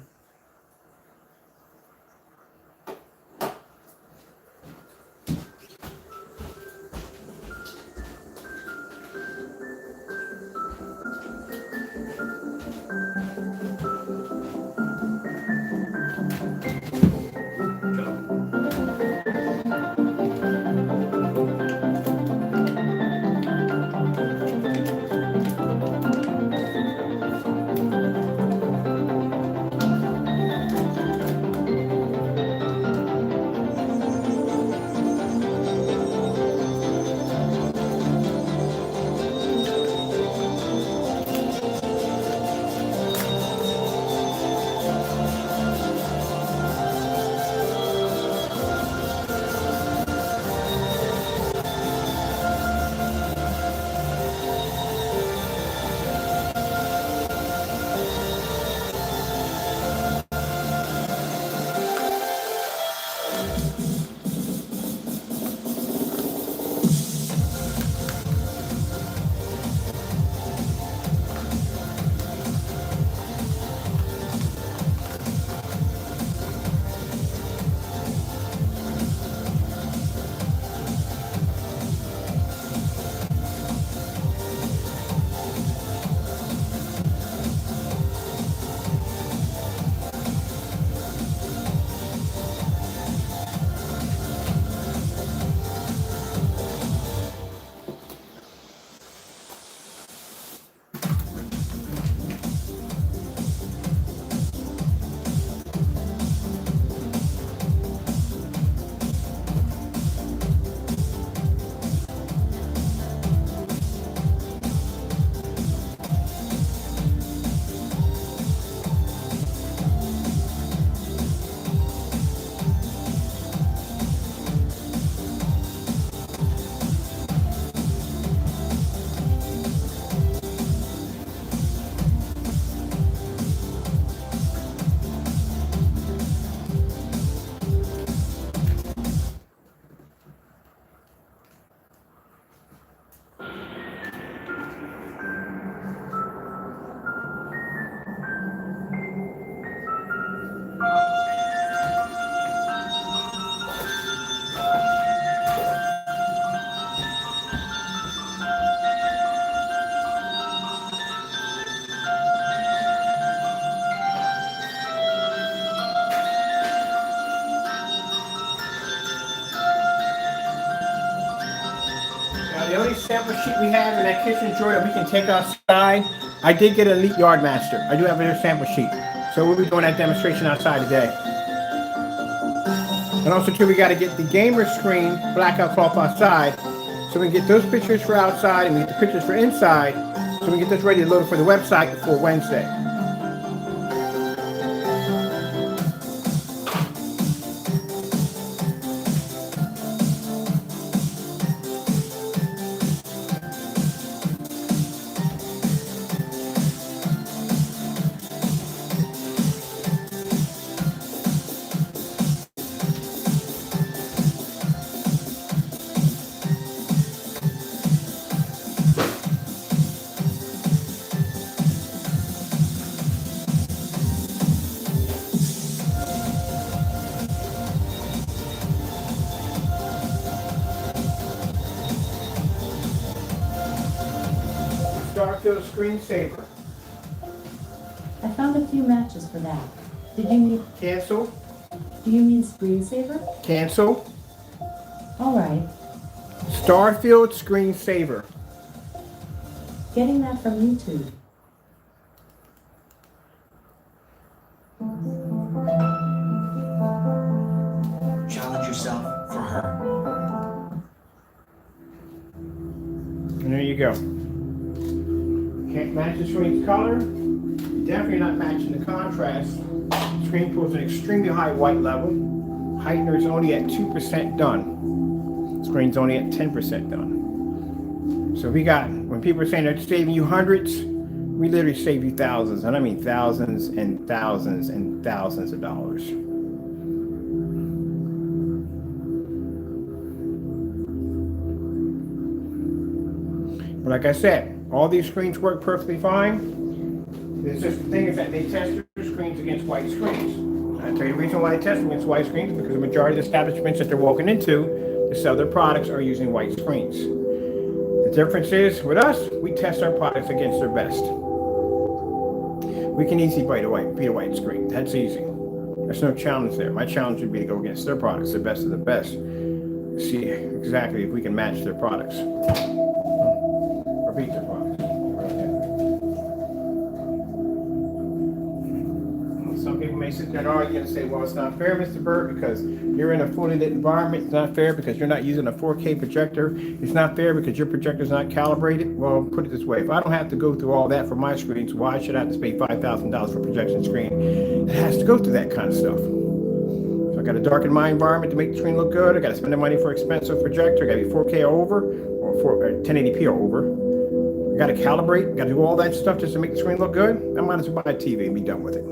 the only sample sheet we have in that kitchen drawer that we can take outside. I did get an Elite Yard Master. I do have a sample sheet. So we'll be doing that demonstration outside today. And also too, we got to get the gamer screen blackout cloth outside. So we can get those pictures for outside and we get the pictures for inside. So we can get this ready to load for the website before Wednesday. Starfield screensaver. I found a few matches for that. Did you mean... Cancel. Do you mean screensaver? Cancel. All right. Starfield screensaver. Getting that from YouTube. Challenge yourself for her. And there you go. Can't match the screen's color. Definitely not matching the contrast. Screen pulls an extremely high white level. Heightener is only at 2% done. Screen's only at 10% done. So we got, when people are saying they're saving you hundreds, we literally save you thousands. And I mean thousands and thousands and thousands of dollars. But like I said, all these screens work perfectly fine. It's just the thing is that they test their screens against white screens. I'll tell you the reason why they test them against white screens is because the majority of the establishments that they're walking into to sell their products are using white screens. The difference is, with us, we test our products against their best. We can easily beat a white screen. That's easy. There's no challenge there. My challenge would be to go against their products, the best of the best. See exactly if we can match their products. Or beat their products. Some people may sit there and argue and say, well, it's not fair, Mr. Burt, because you're in a fully lit environment. It's not fair because you're not using a 4K projector. It's not fair because your projector's not calibrated. Well, put it this way. If I don't have to go through all that for my screens, why should I have to pay $5,000 for a projection screen that has to go through that kind of stuff? So I got to darken my environment to make the screen look good. I got to spend the money for expensive projector. I got to be 4K or over, or 1080p or over. I got to calibrate. Got to do all that stuff just to make the screen look good. I might as well buy a TV and be done with it.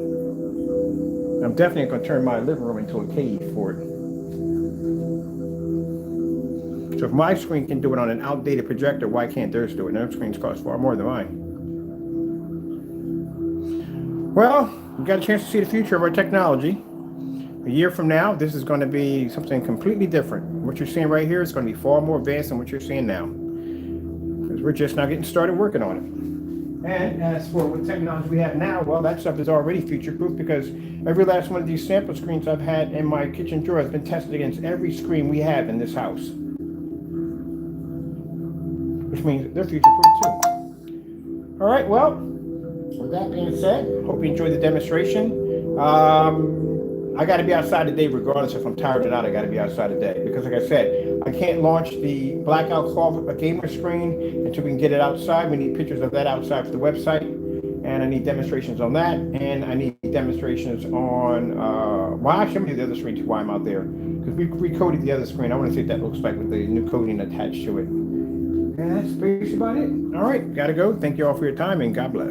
I'm definitely going to turn my living room into a cave for it. So if my screen can do it on an outdated projector, why can't theirs do it? And their screens cost far more than mine. Well, we got a chance to see the future of our technology. A year from now, this is going to be something completely different. What you're seeing right here is going to be far more advanced than what you're seeing now. Because we're just now getting started working on it. And as for what technology we have now, well, that stuff is already future-proof because every last one of these sample screens I've had in my kitchen drawer has been tested against every screen we have in this house. Which means they're future-proof too. All right, well, with that being said, hope you enjoyed the demonstration. I got to be outside today regardless if I'm tired or not. I got to be outside today because, like I said, I can't launch the blackout cloth, a gamer screen, until we can get it outside. We need pictures of that outside for the website, and I need demonstrations on that, and I need demonstrations on, well, actually, I'm going to do the other screen too while I'm out there because we recoded the other screen. I want to see what that looks like with the new coding attached to it. And that's basically about it. All right, got to go. Thank you all for your time, and God bless.